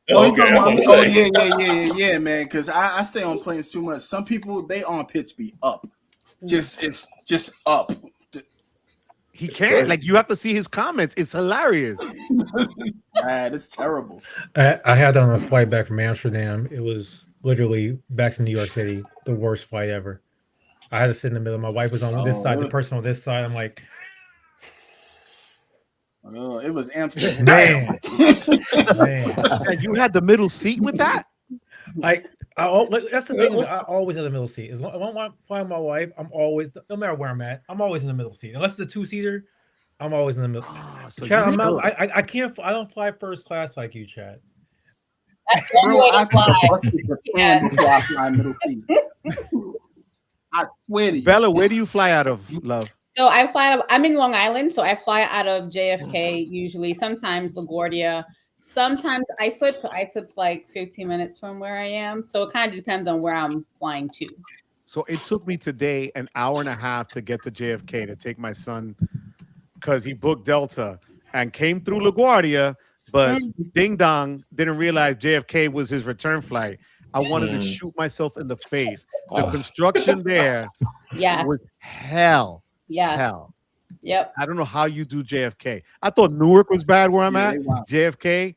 Yeah, man. Because I stay on planes too much. Some people they on pits be up. It's just up. He can't. Like you have to see his comments. It's hilarious. It's terrible. I had on a flight back from Amsterdam. It was literally back to New York City, the worst flight ever. I had to sit in the middle. My wife was on this side, the person on this side. I'm like, oh, it was Amsterdam. man. And you had the middle seat with that? That's the thing. I always have the middle seat. As long as I'm flying my wife, I'm always, no matter where I'm at, I'm always in the middle seat. Unless it's a 2-seater, I'm always in the middle. Chad, I can't. I don't fly first class like you, Chad. That's the only way to fly. Before I fly middle seat. I swear to you. Bella, where do you fly out of, love? So I fly out of, I'm in Long Island, so I fly out of JFK usually, sometimes LaGuardia. Sometimes iSlip. So iSlip's like 15 minutes from where I am. So it kind of depends on where I'm flying to. So it took me today an hour and a half to get to JFK to take my son because he booked Delta and came through LaGuardia, but ding dong didn't realize JFK was his return flight. I wanted to shoot myself in the face. The construction there was hell. Yes. Hell. Yep. I don't know how you do JFK. I thought Newark was bad where I'm at. JFK,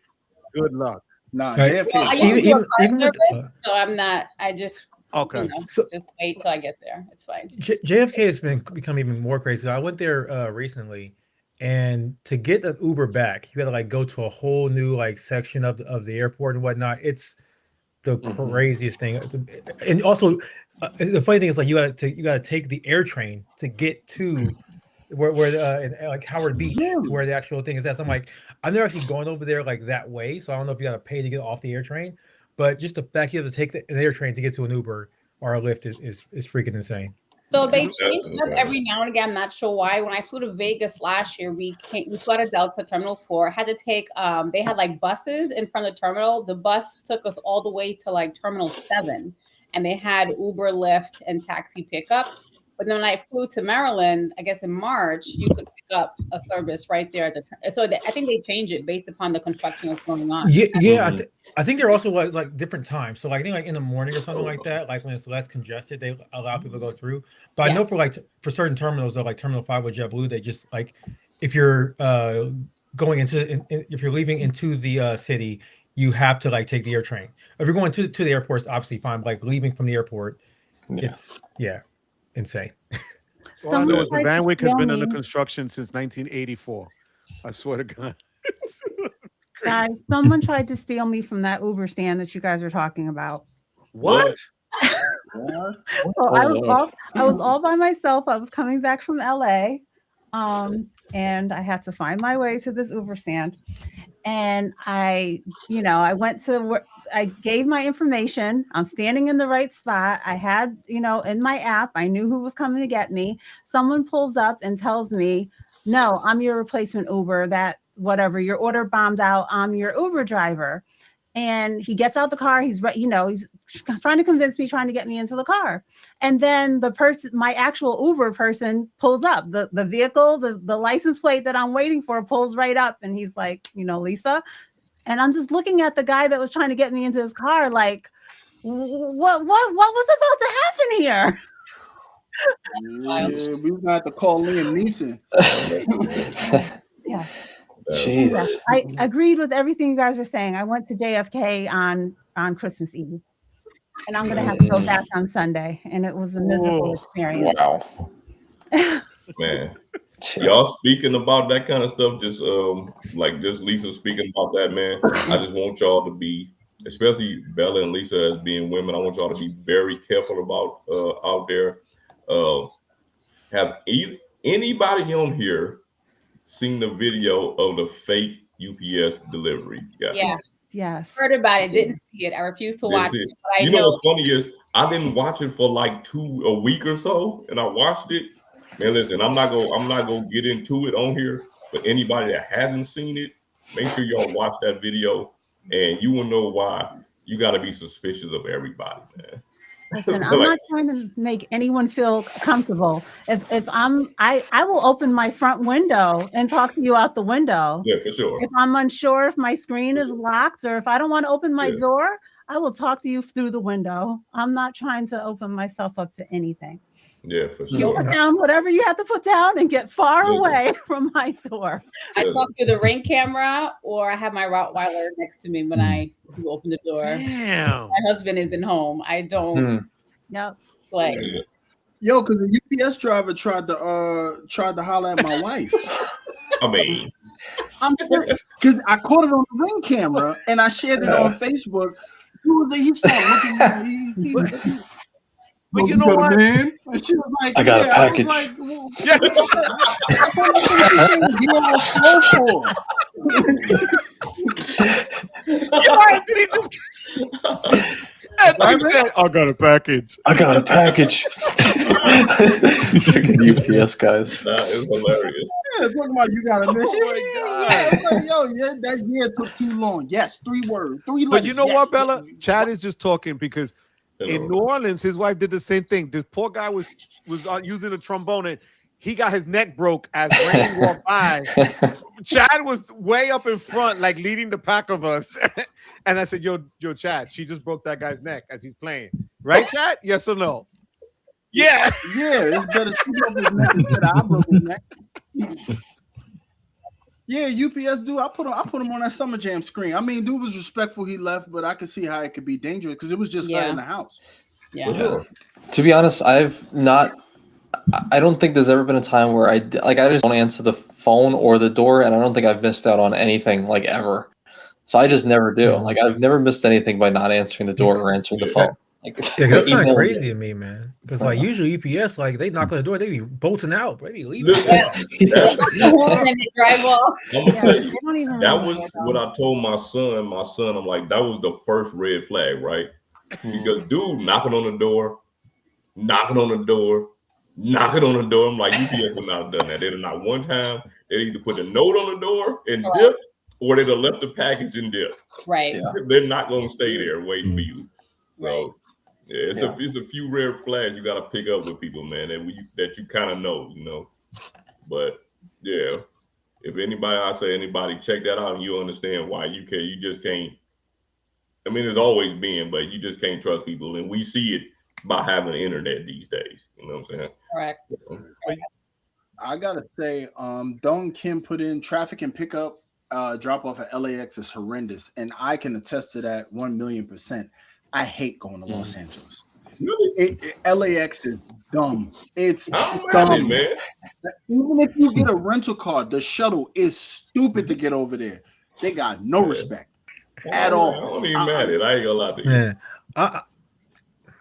good luck. Nah, Right. JFK. Well, I usually do a car even with service, so I'm not. I just just wait till I get there. It's fine. JFK has become even more crazy. I went there recently, and to get an Uber back, you had to go to a whole new section of the airport and whatnot. It's the craziest thing. And also, the funny thing is you got to take the air train to get to like Howard Beach, where the actual thing is at. So I'm like, I've never actually gone over there like that way, so I don't know if you got to pay to get off the air train, but just the fact you have to take an air train to get to an Uber or a Lyft is freaking insane. So they change it up every now and again. I'm not sure why. When I flew to Vegas last year, we flew out of Delta Terminal 4. Had to take they had like buses in front of the terminal. The bus took us all the way to like Terminal 7, and they had Uber, Lyft, and taxi pickups. But then when I flew to Maryland, I guess in March, you could pick up a service right there at the. I think they change it based upon the construction that's going on. Yeah. I think they're also like different times. So like I think like in the morning or something like that, like when it's less congested, they allow people to go through. But I know for for certain terminals, like Terminal 5 with JetBlue, they just like if you're if you're leaving into the city, you have to like take the air train. If you're going to the airport, it's obviously fine. But, like leaving from the airport, it's insane. All I know is the Van Wyck has been under construction since 1984. I swear to God. Guys, someone tried to steal me from that Uber stand that you guys were talking about. What? So I was all by myself. I was coming back from LA, and I had to find my way to this Uber stand. And I went to I gave my information. I'm standing in the right spot. I had, in my app, I knew who was coming to get me. Someone pulls up and tells me, "No, I'm your replacement Uber. That whatever, your order bombed out. I'm your Uber driver." And he gets out the car. He's he's trying to convince me, trying to get me into the car. And then my actual Uber person pulls up. The vehicle, the license plate that I'm waiting for pulls right up. And he's like, "Lisa." And I'm just looking at the guy that was trying to get me into his car, like, what was about to happen here? Yeah, we gonna have to call Liam Neeson. Yeah. Jeez. Yeah, I agreed with everything you guys were saying. I went to JFK on Christmas Eve, and I'm gonna have to go back on Sunday, and it was a miserable experience. Wow. Man, y'all speaking about that kind of stuff, just Lisa speaking about that, man. I just want y'all to be, especially Bella and Lisa as being women, I want y'all to be very careful about out there. Have anybody on here seen the video of the fake UPS delivery? Yes. Heard about it, didn't see it. I refuse to watch it. But you know what's funny is I didn't watch it for like a week or so, and I watched it. Man, listen, I'm not gonna get into it on here, but anybody that hasn't seen it, make sure y'all watch that video, and you will know why you got to be suspicious of everybody, man. Listen, I'm not trying to make anyone feel comfortable. If I will open my front window and talk to you out the window. Yeah, for sure. If I'm unsure if my screen is locked or if I don't want to open my door, I will talk to you through the window. I'm not trying to open myself up to anything. Yeah, for sure. You put down whatever you have to put down and get far away from my door. I talk through the Ring camera, or I have my Rottweiler next to me when I open the door. Damn. My husband isn't home. I don't. Yep. Like. Yo, because the UPS driver tried to holler at my wife. I mean, because I caught it on the Ring camera and I shared it on Facebook. He started looking at me. But you know what? Man? And she was like, I got a package. I got a package. I got a package. Freaking UPS guys. That is hilarious. Yeah, talking about you got a mission. That year took too long. Yes, 3 words, 3 letters. But you know what, Bella? Yes. Chad is just talking because in New Orleans, his wife did the same thing. This poor guy was using a trombone and he got his neck broke as Randy walked by. Chad was way up in front, like leading the pack of us. And I said, yo, Chad, she just broke that guy's neck as he's playing. Right, Chad? Yes or no? Yeah. Yeah, it's better she broke his neck than I broke his neck. Yeah, UPS dude, I put him on that Summer Jam screen. I mean, dude was respectful. He left, but I could see how it could be dangerous because it was just her in the house. Yeah. To be honest, I don't think there's ever been a time where I just don't answer the phone or the door, and I don't think I've missed out on anything like ever. So I just never do. Like I've never missed anything by not answering the door or answering the phone. Like, Yeah, that's kind of emails crazy it. to me, man. Because like usually UPS, like they knock on the door, they be bolting out, they be leaving. Listen, They knock the horn and they drive off. I'm gonna Yeah, tell they you, don't even that ring the was doorbell. what I told my son. My son, I'm like, that was the first red flag, right? Because dude knocking on the door, knocking on the door, knocking on the door. I'm like, UPS would not have done that. They'd have not one time. They'd either put a note on the door and dip, or they'd have left the package and dip. Right. Yeah. They're not going to stay there waiting for you. So Right. yeah, it's a few rare flags you got to pick up with people, man, that you kind of know, you know. But yeah, if anybody check that out and you understand why you just can't. I mean, there's always been, but you just can't trust people, and we see it by having the internet these days. You know what I'm saying? Correct. I gotta say, Don Kim put in traffic and pickup drop off at LAX is horrendous, and I can attest to that 1,000,000%. I hate going to Los Angeles. Really? LAX is dumb. It's I'm dumb, man. Even if you get a rental car, the shuttle is stupid to get over there. They got no respect at all. I don't even mad at it. I ain't gonna lie to you. Man,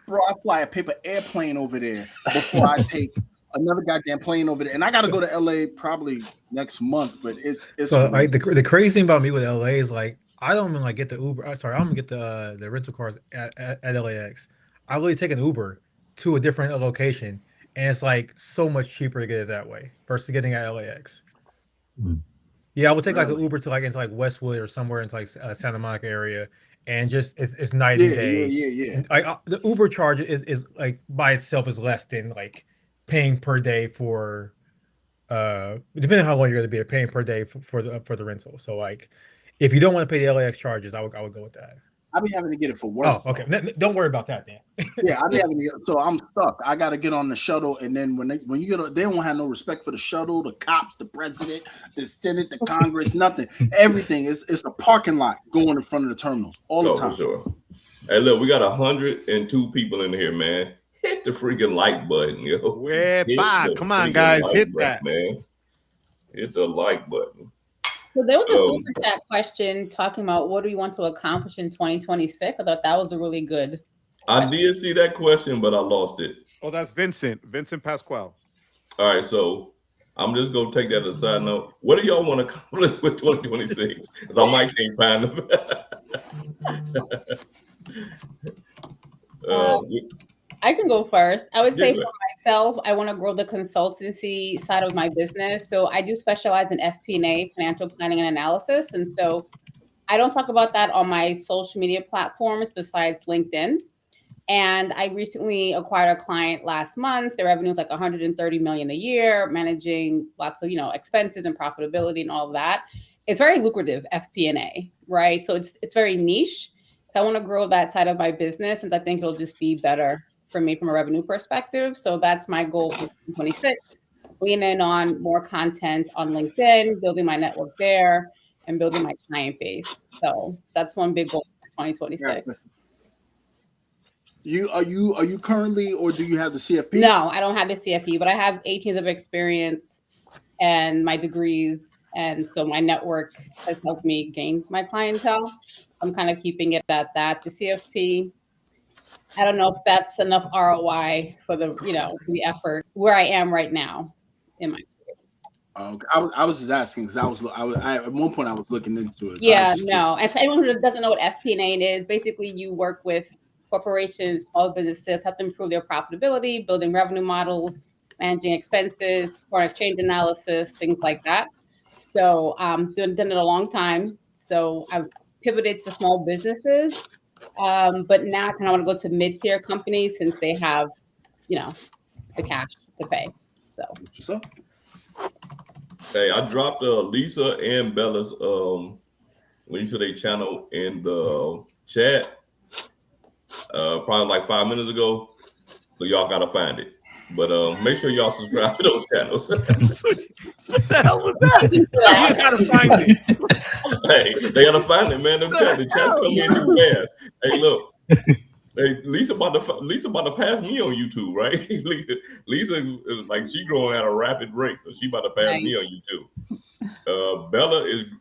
Bro, I fly a paper airplane over there before I take another goddamn plane over there, and I got to go to LA probably next month. But it's so like the crazy thing about me with LA is like I don't even like get the Uber. Sorry, I don't even get the rental cars at LAX. I really take an Uber to a different location, and it's like so much cheaper to get it that way versus getting at LAX. Yeah, I would take like an Uber to like into like Westwood or somewhere into like Santa Monica area, and just it's night and day. Yeah. And, like the Uber charge is like by itself is less than like paying per day for depending on how long you're going to be paying per day for the rental. So like if you don't want to pay the LAX charges, I would go with that. I'll be having to get it for work. Oh, okay. Don't worry about that then. Yeah, I'll be having to get, so I'm stuck. I got to get on the shuttle, and then when you get, they don't have no respect for the shuttle, the cops, the president, the Senate, the Congress, nothing. Everything is it's a parking lot going in front of the terminals all the time. For sure. Hey, look, we got 102 people in here, man. Hit the freaking like button, yo. Come on, guys, hit that, man. Hit the like button. So there was a super chat question talking about what do we want to accomplish in 2026. I thought that was a really good question. I did see that question, but I lost it. Oh, that's Vincent Pasquale. All right, so I'm just gonna take that as a side note. What do y'all want to accomplish with 2026? Because I might can't find them. I can go first. I would say for myself, I want to grow the consultancy side of my business. So I do specialize in FP&A, financial planning and analysis. And so I don't talk about that on my social media platforms besides LinkedIn. And I recently acquired a client last month. Their revenue is like 130 million a year, managing lots of, expenses and profitability and all of that. It's very lucrative FP&A, right? So it's very niche. So I want to grow that side of my business, and I think it'll just be better for me from a revenue perspective. So that's my goal for 2026. Lean in on more content on LinkedIn, building my network there, and building my client base. So that's one big goal for 2026. Are you currently, or do you have the CFP? No, I don't have the CFP, but I have 18 years of experience and my degrees. And so my network has helped me gain my clientele. I'm kind of keeping it at that. The CFP, I don't know if that's enough ROI for the effort where I am right now in my career. I was just asking because I at one point I was looking into it. So yeah, no. And for anyone who doesn't know what FP&A is, basically you work with corporations, small businesses, help them improve their profitability, building revenue models, managing expenses, foreign exchange analysis, things like that. So done it a long time. So I've pivoted to small businesses. But now I kind of want to go to mid-tier companies since they have, the cash to pay. So. Hey, I dropped Lisa and Bella's their channel in the chat probably like 5 minutes ago. So y'all gotta find it. But make sure y'all subscribe to those channels. What the hell was that? You gotta find it. Hey, they gotta find it, man. The chat come in too fast. Hey, look. Hey, Lisa about to pass me on YouTube, right? Lisa is like she growing at a rapid rate, so she about to pass me on YouTube.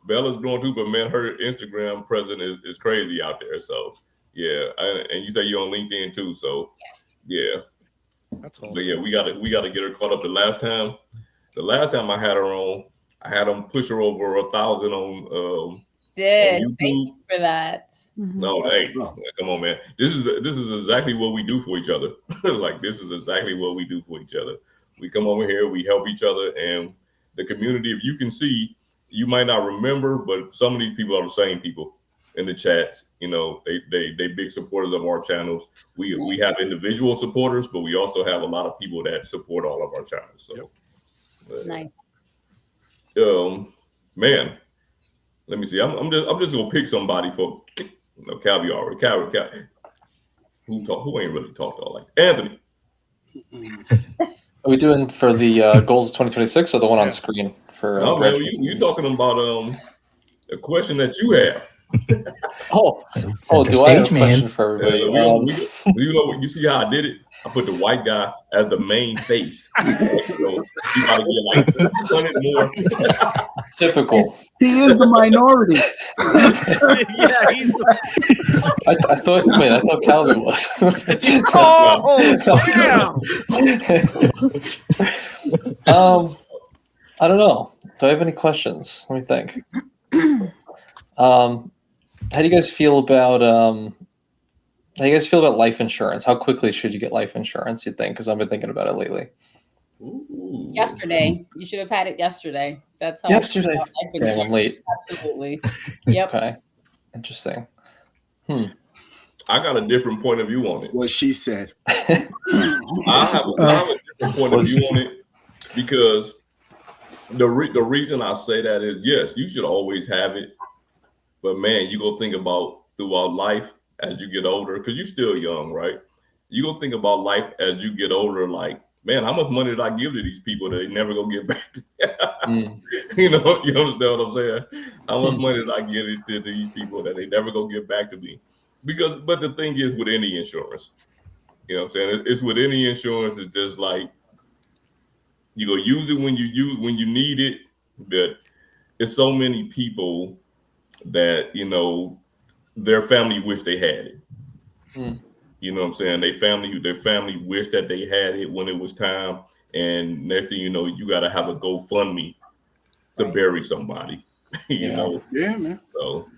Bella's growing too, but man, her Instagram presence is crazy out there. So Yeah, and you say you're on LinkedIn too, so Yes. yeah. That's awesome. But yeah, we got to get her caught up. The last time I had her on, I had them push her over 1,000 on Thank YouTube. you for that. No, hey, come on, man. This is exactly what we do for each other. Like, this is exactly what we do for each other. We come over here, we help each other, and the community. If you can see, you might not remember, but some of these people are the same people in the chats. You know, they big supporters of our channels. We have individual supporters, but we also have a lot of people that support all of our channels. So, Nice. Man, let me see. I'm just gonna pick somebody for. No, Calvi already. Calvi. Who ain't really talked all like Anthony? Are we doing for the goals of 2026 or the one on screen for? No, man, you talking about a question that you have. Do I have a question for everybody? You see how I did it? I put the white guy as the main face. So you gotta get like 200 more. Typical. He is the minority. Yeah, he's. I thought Calvin was. I don't know. Do I have any questions? Let me think. How do you guys feel about life insurance? How quickly should you get life insurance, you think? Because I've been thinking about it lately. Ooh. Yesterday. You should have had it yesterday. That's how. Yesterday. Dang, I'm late. Absolutely. Yep. Okay. Interesting. I got a different point of view on it. What she said. I have a different point of view on it because the reason I say that is, yes, you should always have it. But man, you go think about throughout life as you get older, because you're still young, right? You go think about life as you get older, like, man, how much money did I give to these people that they never gonna get back to? You understand what I'm saying? How much money did I give to these people that they never gonna get back to me? But the thing is with any insurance, you know what I'm saying? It's with any insurance, it's just like you go use it when you need it, but it's so many people that, you know, their family wish they had it. You know what I'm saying? Their family wish that they had it when it was time. And next thing you know, you got to have a GoFundMe to bury somebody. you know? Yeah, man. So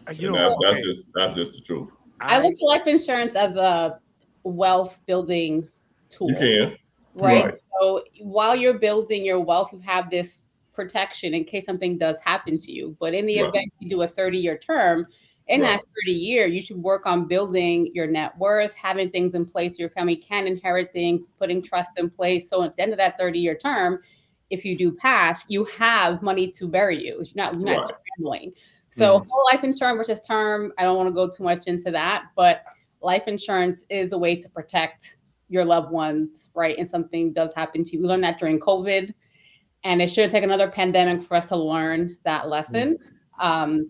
That's just the truth. I look at life insurance as a wealth building tool. You can. Right. So while you're building your wealth, you have this protection in case something does happen to you. But in the event you do a 30-year term, in that 30-year, you should work on building your net worth, having things in place so your family can inherit things, putting trust in place. So at the end of that 30-year term, if you do pass, you have money to bury you. You're not scrambling. So whole life insurance versus term, I don't want to go too much into that, but life insurance is a way to protect your loved ones, right? And something does happen to you. We learned that during COVID, and it should take another pandemic for us to learn that lesson.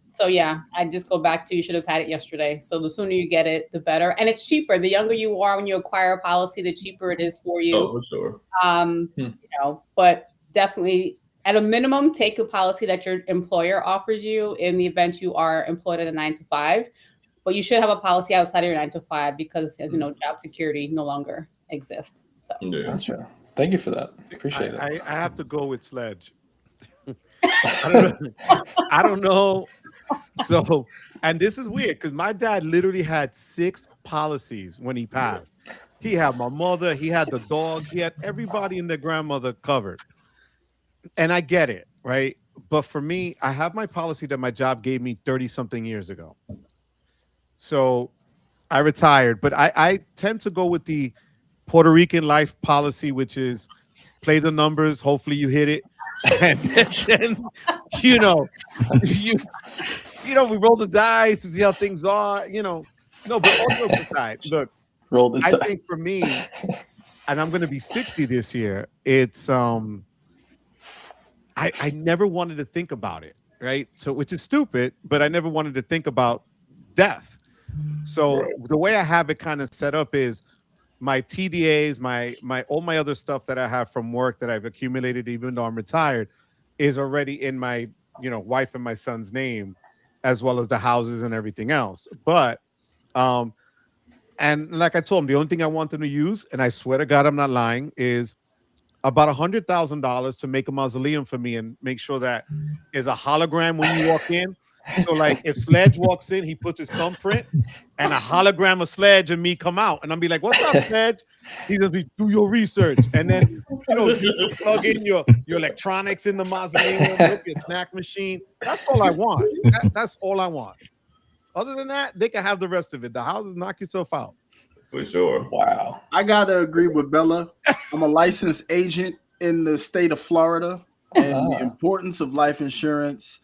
So yeah, I just go back to you should have had it yesterday. So the sooner you get it, the better. And it's cheaper. The younger you are when you acquire a policy, the cheaper it is for you. Oh, for sure. You know, but definitely at a minimum, take a policy that your employer offers you in the event you are employed at a 9-to-5. But you should have a policy outside of your 9-to-5 because, as you know, job security no longer exists. So. Yeah. Gotcha. Thank you for that. Appreciate it. I have to go with Sledge. I don't know. So, and this is weird because my dad literally had 6 policies when he passed. He had my mother, he had the dog, he had everybody and their grandmother covered. And I get it, right? But for me, I have my policy that my job gave me 30-something years ago. So I retired, but I tend to go with the Puerto Rican life policy, which is play the numbers. Hopefully you hit it. And then, we roll the dice to see how things are, No, but also aside, look, roll the dice. I think for me, and I'm going to be 60 this year, it's, I never wanted to think about it, right? So, which is stupid, but I never wanted to think about death. So the way I have it kind of set up is my TDAs, my all my other stuff that I have from work that I've accumulated, even though I'm retired, is already in my, wife and my son's name, as well as the houses and everything else. But And like I told him, the only thing I want them to use, and I swear to God, I'm not lying, is about $100,000 to make a mausoleum for me and make sure that is a hologram when you walk in. So like if Sledge walks in, he puts his thumbprint and a hologram of Sledge and me come out. And I'm be like, what's up, Sledge? He's gonna be, do your research. And then, you plug in your electronics in the mausoleum, your snack machine. That's all I want. That's all I want. Other than that, they can have the rest of it. The houses, knock yourself out. For sure. Wow. I gotta agree with Bella. I'm a licensed agent in the state of Florida, and the importance of life insurance.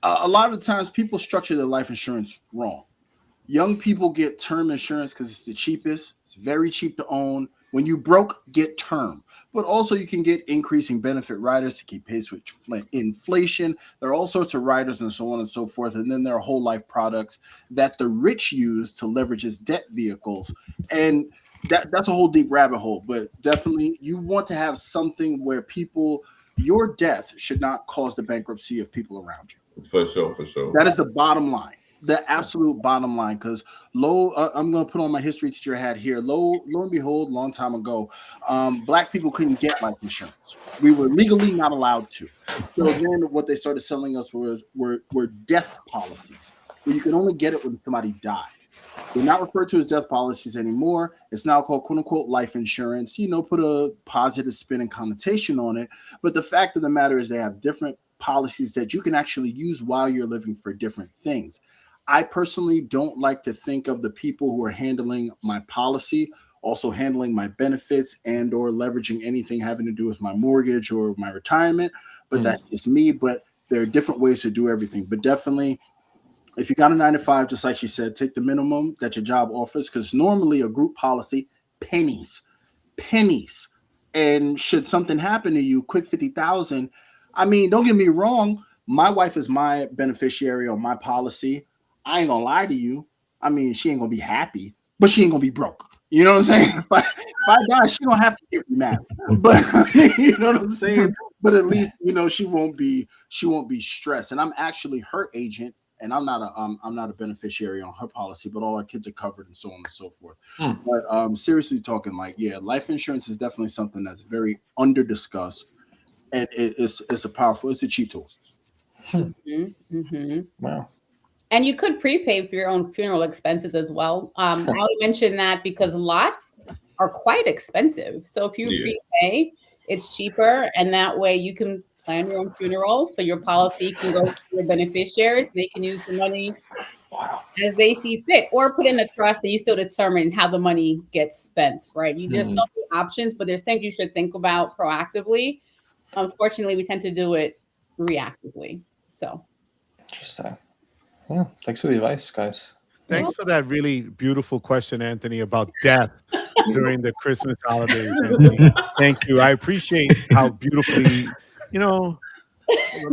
A lot of times, people structure their life insurance wrong. Young people get term insurance because it's the cheapest. It's very cheap to own. When you broke, get term. But also you can get increasing benefit riders to keep pace with inflation. There are all sorts of riders and so on and so forth. And then there are whole life products that the rich use to leverage as debt vehicles. And that's a whole deep rabbit hole. But definitely you want to have something where your death should not cause the bankruptcy of people around you. For sure, for sure. That is the bottom line. The absolute bottom line, because I'm going to put on my history teacher hat here. Lo and behold, long time ago, Black people couldn't get life insurance. We were legally not allowed to. So then what they started selling us were death policies, where you can only get it when somebody died. They're not referred to as death policies anymore. It's now called quote unquote life insurance. Put a positive spin and connotation on it. But the fact of the matter is they have different policies that you can actually use while you're living for different things. I personally don't like to think of the people who are handling my policy also handling my benefits and or leveraging anything having to do with my mortgage or my retirement. But that's just me. But there are different ways to do everything. But definitely, if you got a 9 to 5, just like she said, take the minimum that your job offers, because normally a group policy, pennies. And should something happen to you, quick 50,000. I mean, don't get me wrong. My wife is my beneficiary on my policy. I ain't gonna lie to you. I mean, she ain't gonna be happy, but she ain't gonna be broke. You know what I'm saying? If I die, she don't have to get married. But you know what I'm saying? But at least she won't be stressed. And I'm actually her agent, and I'm not a beneficiary on her policy, but all our kids are covered and so on and so forth. But seriously talking, life insurance is definitely something that's very under discussed, and it's a cheap tool. Wow. And you could prepay for your own funeral expenses as well. I would mention that because lots are quite expensive. So if you prepay, it's cheaper, and that way you can plan your own funeral. So your policy can go to your beneficiaries. They can use the money as they see fit, or put in a trust, and you still determine how the money gets spent, right? There's so many options, but there's things you should think about proactively. Unfortunately, we tend to do it reactively. So interesting. Yeah, thanks for the advice, guys. Thanks for that really beautiful question, Anthony, about death during the Christmas holidays, Anthony. Thank you. I appreciate how beautifully, All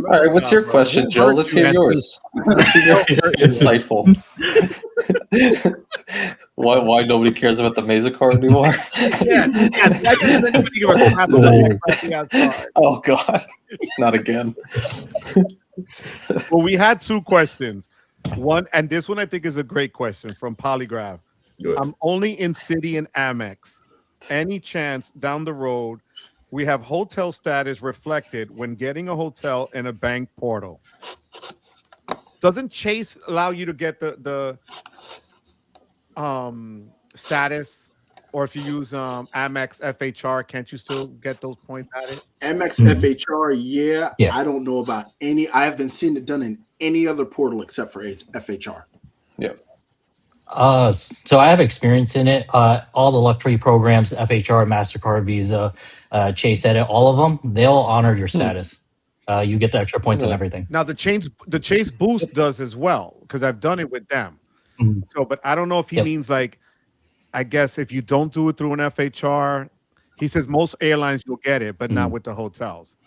right, what's your question, Joe? Let's hear yours. Let's see your insightful. Why nobody cares about the Mesa card anymore? Oh God, not again. Well, we had 2 questions. One, and this one I think is a great question from Polygraph. Good. I'm only in Citi and Amex. Any chance down the road we have hotel status reflected when getting a hotel in a bank portal? Doesn't Chase allow you to get the status? Or if you use Amex FHR, can't you still get those points at it? Amex FHR, yeah. I don't know about any. I haven't seen it done in any other portal except for FHR. Yeah. So I have experience in it. All the luxury programs, FHR, MasterCard, Visa, Chase Edit, all of them, they'll honor your status. You get the extra points and everything. Now the Chase Boost does as well, because I've done it with them. So, but I don't know if he means I guess if you don't do it through an FHR, he says most airlines you'll get it, but not with the hotels.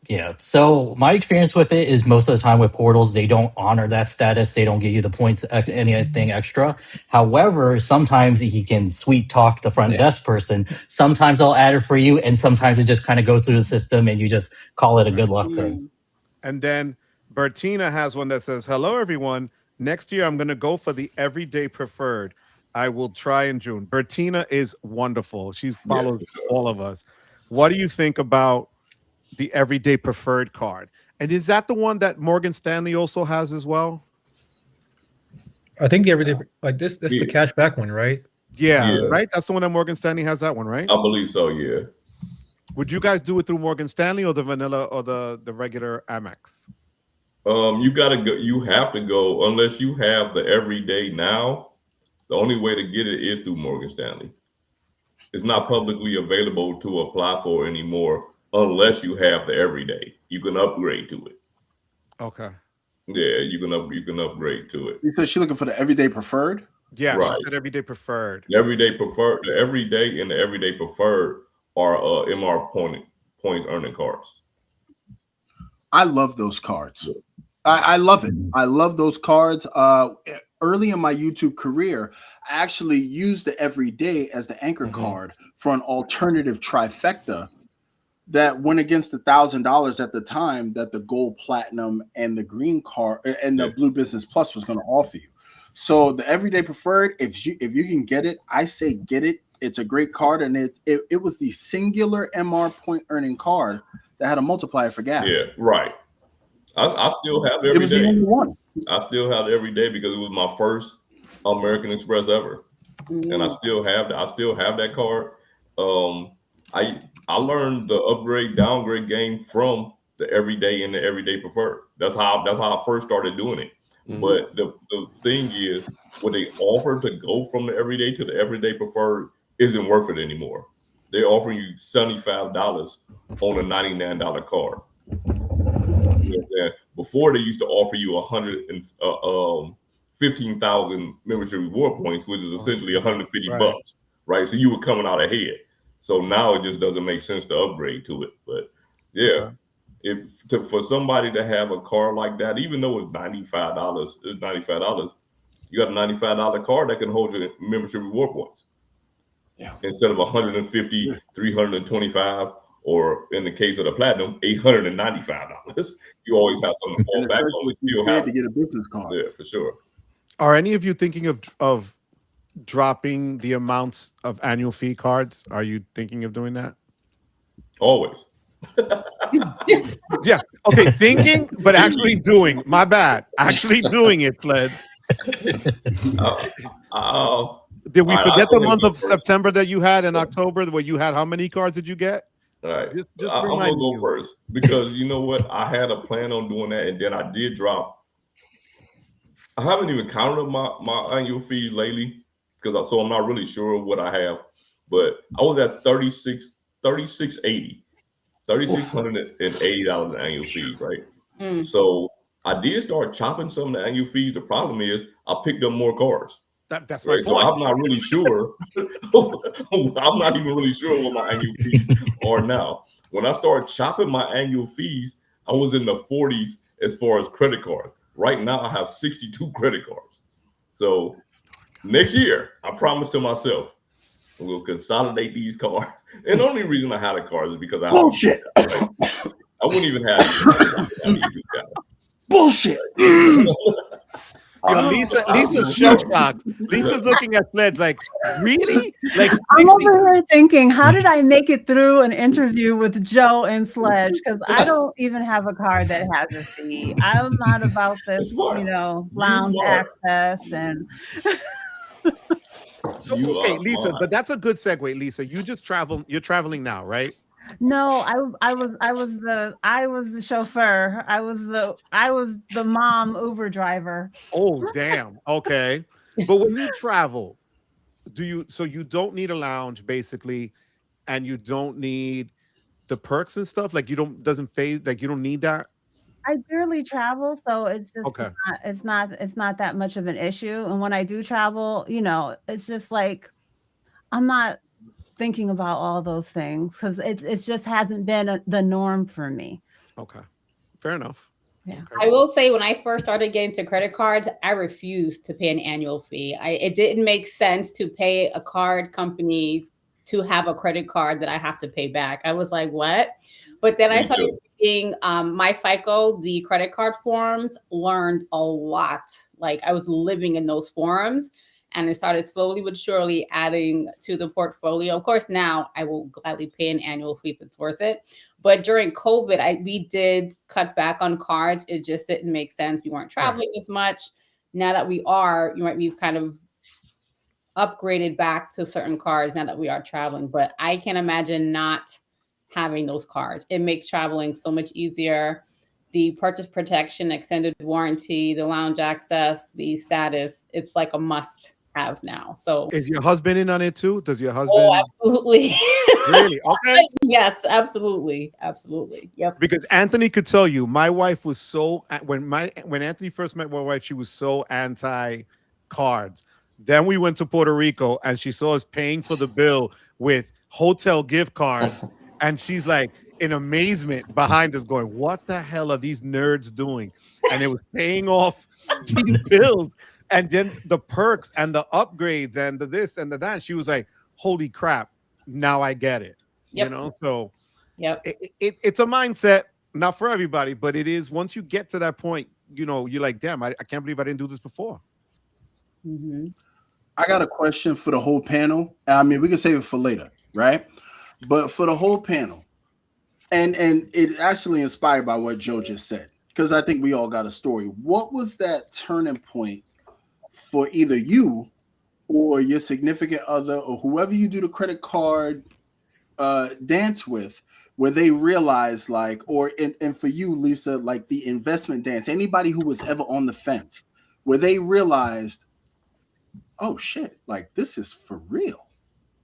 Yeah. So my experience with it is most of the time with portals, they don't honor that status. They don't give you the points, anything extra. However, sometimes he can sweet talk the front desk person. Sometimes I'll add it for you, and sometimes it just kind of goes through the system, and you just call it a good luck thing. And then Bertina has one that says, "Hello, everyone. Next year, I'm going to go for the everyday preferred. I will try in June. Bertina is wonderful. She follows all of us. What do you think about the everyday preferred card? And is that the one that Morgan Stanley also has as well? I think the everyday like this. That's the cash back one, right? Yeah, right. That's the one that Morgan Stanley has. That one, right? I believe so. Yeah. Would you guys do it through Morgan Stanley or the vanilla or the regular Amex? You gotta go. You have to go unless you have the everyday now. The only way to get it is through Morgan Stanley. It's not publicly available to apply for anymore unless you have the everyday. You can upgrade to it. Okay. Yeah, you can upgrade to it. You said she's looking for the everyday preferred? Yeah, right. She said everyday preferred. The everyday preferred, the everyday and the everyday preferred are MR points earning cards. I love those cards. I love it. I love those cards. Early in my YouTube career, I actually used the everyday as the anchor card for an alternative trifecta that went against $1,000 at the time that the gold, platinum, and the green card and the blue business plus was going to offer you. So the everyday preferred, if you can get it, I say get it. It's a great card, and it was the singular MR point earning card that had a multiplier for gas. Yeah, right. I still have every it was day. The only one. I still have it every day because it was my first American Express ever, and I still have that card. I learned the upgrade downgrade game from the everyday and the everyday preferred. That's how I first started doing it. But the thing is, what they offer to go from the everyday to the everyday preferred isn't worth it anymore. They're offering you $75 on a $99 card. You know, before they used to offer you 15,000 membership reward points, which is essentially 150 bucks, right? So you were coming out ahead. So now it just doesn't make sense to upgrade to it. But yeah, for somebody to have a card like that, even though it's $95, you got a $95 card that can hold your membership reward points. Yeah. Instead of 150, 325. Or in the case of the platinum, $895. You always have something to fall back on. You had to get a business card. Yeah, for sure. Are any of you thinking of dropping the amounts of annual fee cards? Are you thinking of doing that? Always. Yeah. Okay. Thinking, but actually doing. My bad. Actually doing it, Sled. Did we forget the month of September that you had in October, where you had how many cards did you get? All right, just I'm gonna go first because you know what? I had a plan on doing that, and then I did drop. I haven't even counted my annual fees lately because so I'm not really sure what I have. But I was at $3680 in annual fees, right? So I did start chopping some of the annual fees. The problem is I picked up more cards. That's right. So I'm not really sure. I'm not even really sure what my annual fees are now. When I started chopping my annual fees, I was in the 40s as far as credit cards. Right now, I have 62 credit cards. So next year, I promised to myself, we'll consolidate these cards. And the only reason I had a card is because I bullshit. I wouldn't even have bullshit. Yo, Lisa's shell shocked. Lisa's looking at Sledge like, really? Like, I'm over here thinking, how did I make it through an interview with Joe and Sledge? Because I don't even have a card that has a fee. I'm not about this, lounge access and. So, okay, Lisa, but that's a good segue, Lisa. You just travel. You're traveling now, right? No, I was the chauffeur. I was the mom Uber driver. Oh, damn. Okay. But when you travel, so you don't need a lounge basically, and you don't need the perks and stuff? Like you don't need that? I barely travel, so it's just it's not that much of an issue. And when I do travel, it's just like I'm not thinking about all those things because it just hasn't been the norm for me. Okay, fair enough. Yeah, I will say when I first started getting to credit cards, I refused to pay an annual fee. It didn't make sense to pay a card company to have a credit card that I have to pay back. I was like, what? But then I started reading my FICO, the credit card forums, learned a lot. Like I was living in those forums, and I started slowly but surely adding to the portfolio. Of course, now I will gladly pay an annual fee if it's worth it. But during COVID, we did cut back on cards. It just didn't make sense. We weren't traveling as much. Now that we are, we've kind of upgraded back to certain cards now that we are traveling. But I can't imagine not having those cards. It makes traveling so much easier. The purchase protection, extended warranty, the lounge access, the status, it's like a must have now. So is your husband in on it too? Does your husband? Oh, absolutely. Really? Okay. Yes, absolutely. Absolutely. Yep. Because Anthony could tell you, my wife was so when Anthony first met my wife, she was so anti cards. Then we went to Puerto Rico and she saw us paying for the bill with hotel gift cards. And she's like in amazement behind us going, what the hell are these nerds doing? And it was paying off these bills. And then the perks and the upgrades and the this and the that. She was like, holy crap, now I get it. Yep. You know, so yep. It's a mindset, not for everybody, but it is. Once you get to that point, you know, you're like, damn, I can't believe I didn't do this before. Mm-hmm. I got a question for the whole panel. I mean, we can save it for later, right? But for the whole panel, and it actually inspired by what Joe just said, because I think we all got a story. What was that turning point for either you or your significant other or whoever you do the credit card dance with, where they realized like, and for you, Lisa, like the investment dance, anybody who was ever on the fence, where they realized, oh shit, like this is for real.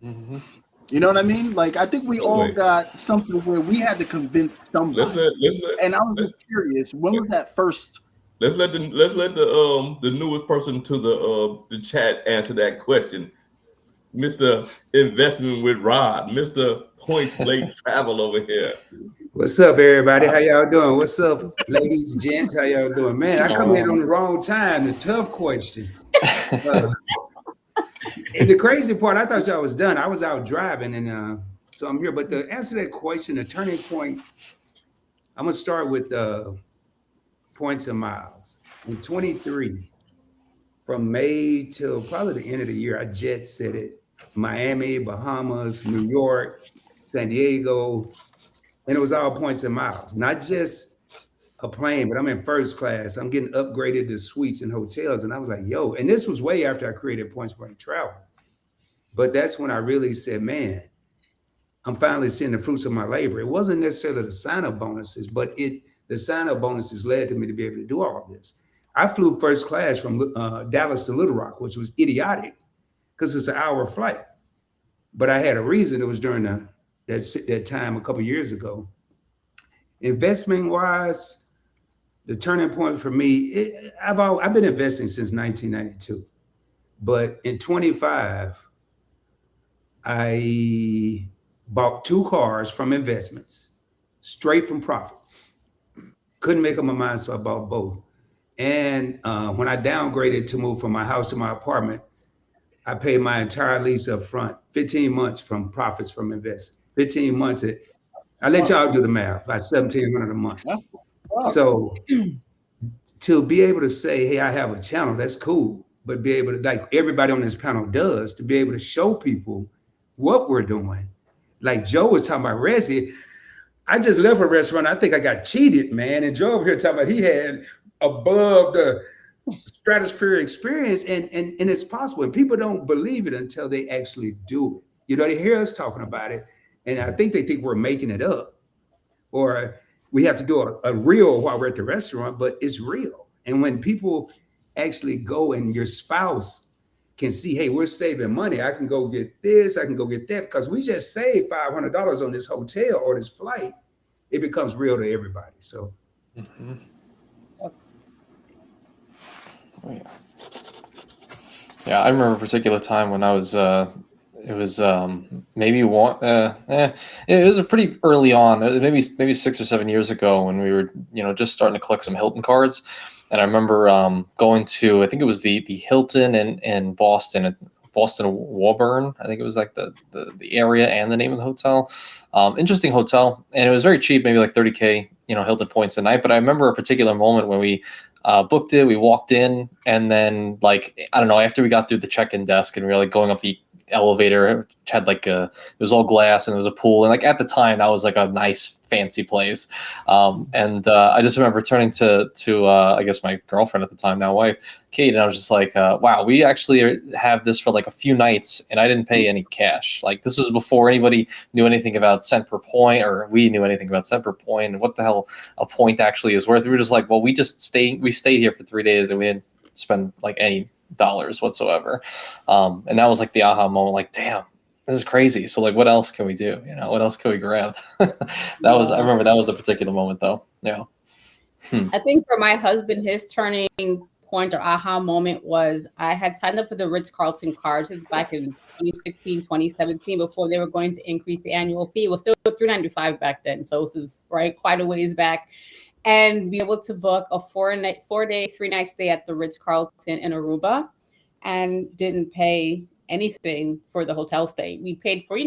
Mm-hmm. You know what I mean? Like I think we all got something where we had to convince somebody. And I was just curious, when was that first? Let's let the newest person to the chat answer that question. Mr. Investment with Rod, Mr. Points Blank Travel over here. What's up, everybody? How y'all doing? What's up, ladies, gents? How y'all doing? Man, I come in on the wrong time. The tough question. And the crazy part, I thought y'all was done. I was out driving, and so I'm here. But to answer that question, the turning point, I'm gonna start with points and miles. In 23, from May till probably the end of the year, I jet set it. Miami, Bahamas, New York, San Diego, and it was all points and miles. Not just a plane, but I'm in first class. I'm getting upgraded to suites and hotels. And I was like, yo, and this was way after I created Points Blank Travel. But that's when I really said, man, I'm finally seeing the fruits of my labor. It wasn't necessarily the sign-up bonuses, but the sign-up bonuses led to me to be able to do all of this. I flew first class from Dallas to Little Rock, which was idiotic because it's an hour flight. But I had a reason. It was during that time a couple of years ago. Investment-wise, the turning point for me, I've been investing since 1992. But in 25, I bought 2 cars from investments, straight from profit. Couldn't make up my mind, so I bought both. And when I downgraded to move from my house to my apartment, I paid my entire lease up front, 15 months from profits from investing. 15 months, I let y'all do the math, about $1,700 a month. So to be able to say, hey, I have a channel, that's cool. But be able to, like everybody on this panel does, to be able to show people what we're doing. Like Joe was talking about Resi. I just left a restaurant. I think I got cheated, man. And Joe over here talking about he had above the stratosphere experience. And it's possible. And people don't believe it until they actually do it. You know, they hear us talking about it. And I think they think we're making it up. Or we have to do a reel while we're at the restaurant, but it's real. And when people actually go and your spouse can see, hey, we're saving money. I can go get this, I can go get that, because we just saved $500 on this hotel or this flight. It becomes real to everybody. So. Mm-hmm. Yeah, I remember a particular time when I was, it was maybe one, it was a pretty early on, maybe 6 or 7 years ago when we were, just starting to collect some Hilton cards. And I remember going to, I think it was the Hilton in Boston Boston Woburn. I think it was like the area and the name of the hotel. Interesting hotel, and it was very cheap, maybe like $30K, Hilton points a night. But I remember a particular moment when we booked it. We walked in, and then like I don't know, after we got through the check-in desk and we were like going up the elevator, it had like it was all glass and there was a pool, and like at the time that was like a nice fancy place. And I just remember turning to I guess my girlfriend at the time, now wife, Kate, and I was just like, wow, we actually have this for like a few nights and I didn't pay any cash. Like this was before anybody knew anything about cent per point, or we knew anything about cent per point and what the hell a point actually is worth. We were just like, well, we stayed here for 3 days and we didn't spend like any dollars whatsoever. And that was like the aha moment, like, damn, this is crazy. So like, what else can we do? What else can we grab? I remember that was the particular moment though. Yeah. I think for my husband, his turning point or aha moment was I had signed up for the Ritz-Carlton cards back in 2016, 2017, before they were going to increase the annual fee. It was still $395 back then. So this is quite a ways back. And be able to book a 4-day, 3-night stay at the Ritz-Carlton in Aruba, and didn't pay anything for the hotel stay. We paid for,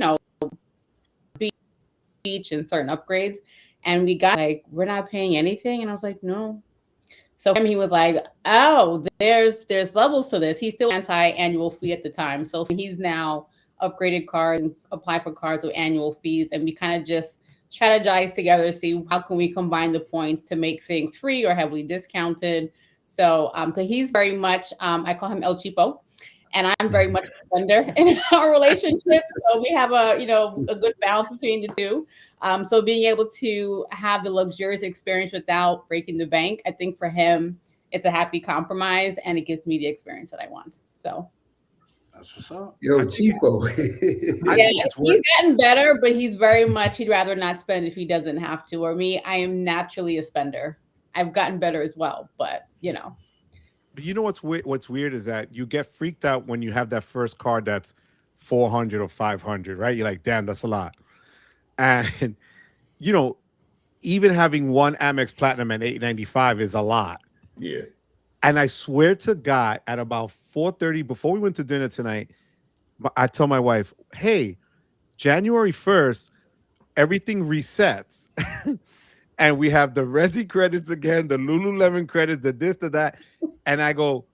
beach and certain upgrades, and we got like, we're not paying anything. And I was like, no. So he was like, oh, there's levels to this. He's still anti-annual fee at the time. So he's now upgraded cards and applied for cards with annual fees. And we kind of just strategize together to see how can we combine the points to make things free or heavily discounted. So because he's very much, I call him El Cheapo, and I'm very much a spender in our relationship. So we have a good balance between the two. So being able to have the luxurious experience without breaking the bank, I think for him, it's a happy compromise, and it gives me the experience that I want. So that's what's up. Yo, Chico. Yeah, he's gotten better, but he'd rather not spend if he doesn't have to. Or me, I am naturally a spender. I've gotten better as well, but But you know what's weird is that you get freaked out when you have that first card that's 400 or 500, right? You're like, damn, that's a lot. And even having one Amex Platinum at $895 is a lot. Yeah. And I swear to God, at about 4:30, before we went to dinner tonight, I told my wife, hey, January 1st, everything resets. And we have the Resi credits again, the Lululemon credits, the this, the that. And I go,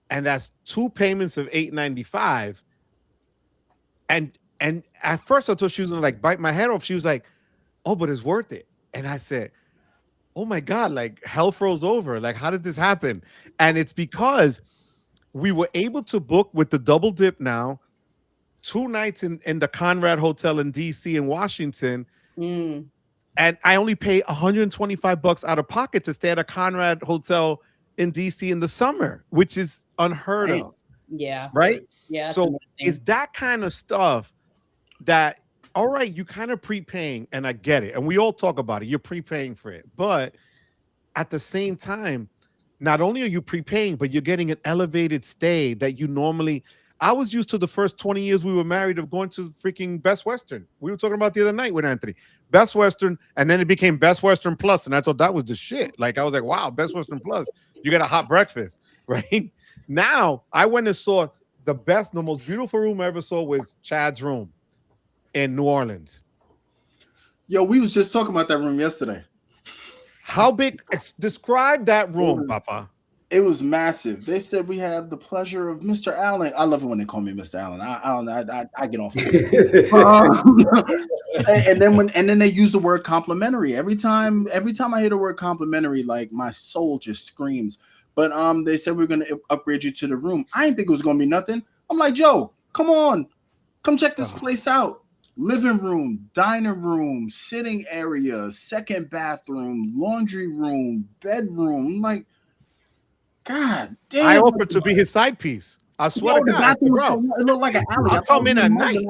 and that's 2 payments of $895. And at first I thought she was gonna like bite my head off. She was like, oh, but it's worth it. And I said, oh my God, like hell froze over. Like, how did this happen? And it's because we were able to book with the double dip now 2 nights in the Conrad Hotel in DC and Washington. And I only pay $125 out of pocket to stay at a Conrad Hotel in DC in the summer, which is unheard of. Yeah. Right? Yeah. So it's that kind of stuff that, all right, you kind of prepaying, and I get it. And we all talk about it. You're prepaying for it. But at the same time, not only are you prepaying, but you're getting an elevated stay that you normally. I was used to the first 20 years we were married of going to freaking Best Western. We were talking about the other night with Anthony. Best Western, and then it became Best Western Plus, and I thought that was the shit. Like, I was like, wow, Best Western Plus, you get a hot breakfast, right? Now, I went and saw the most beautiful room I ever saw was Chad's room in New Orleans. Yo, we was just talking about that room yesterday. How big? Describe that room, Papa. It was massive. They said we have the pleasure of Mr. Allen. I love it when they call me Mr. Allen. I get off. and then they use the word complimentary. Every time I hear the word complimentary, like my soul just screams. But they said we're gonna upgrade you to the room. I didn't think it was gonna be nothing. I'm like, Joe, come on, come check this place out. Living room, dining room, sitting area, second bathroom, laundry room, bedroom. I'm like, God damn. I offered to be his side piece. I swear to God. It looked like an alley. I'll come in at night.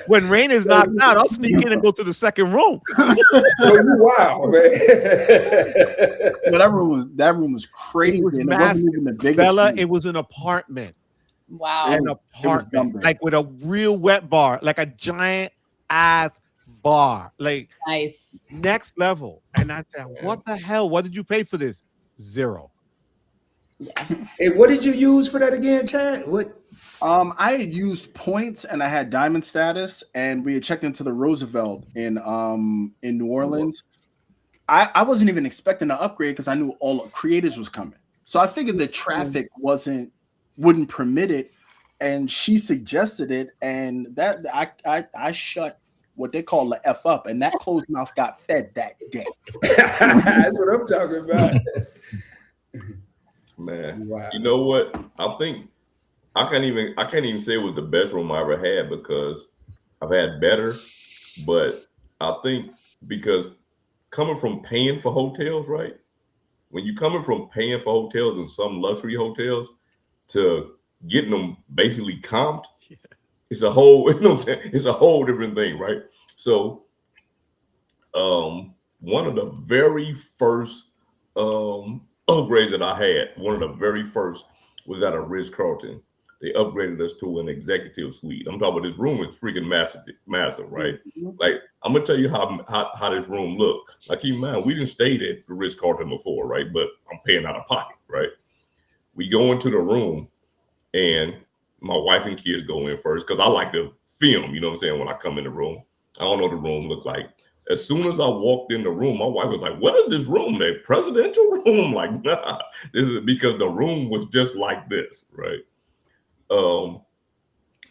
When rain is knocked out, I'll sneak in and go to the second room. Wow, man. Yeah, that room was crazy. It was massive. Bella, it was an apartment. Wow. An apartment. Like with a real wet bar, like a giant ass bar. Like nice. Next level. And I said, what the hell? What did you pay for this? $0. And what did you use for that again, Chad? What? I had used points and I had diamond status, and we had checked into the Roosevelt in New Orleans. I wasn't even expecting to upgrade because I knew all creators was coming. So I figured the traffic wouldn't permit it, and she suggested it, and that I shut what they call the F up, and that closed mouth got fed that day. That's what I'm talking about. Man, Wow. you know what? I think I can't even say it was the best room I ever had because I've had better, but I think because coming from paying for hotels, right? When you coming from paying for hotels and some luxury hotels to getting them basically comped, it's a whole, you know what I'm saying? It's a whole different thing, right? So one of the very first upgrades that I had, one of the very first was at a Ritz-Carlton. They upgraded us to an executive suite. I'm talking about this room is freaking massive, right? Like, I'm gonna tell you how this room looked. Like, keep in mind, we didn't stay at the Ritz-Carlton before, right? But I'm paying out of pocket, right? We go into the room, and my wife and kids go in first because I like to film, you know what I'm saying, when I come in the room. I don't know what the room look like. As soon as I walked in the room, my wife was like, "What is this room? A presidential room?" Like, nah, this is because the room was just like this, right? And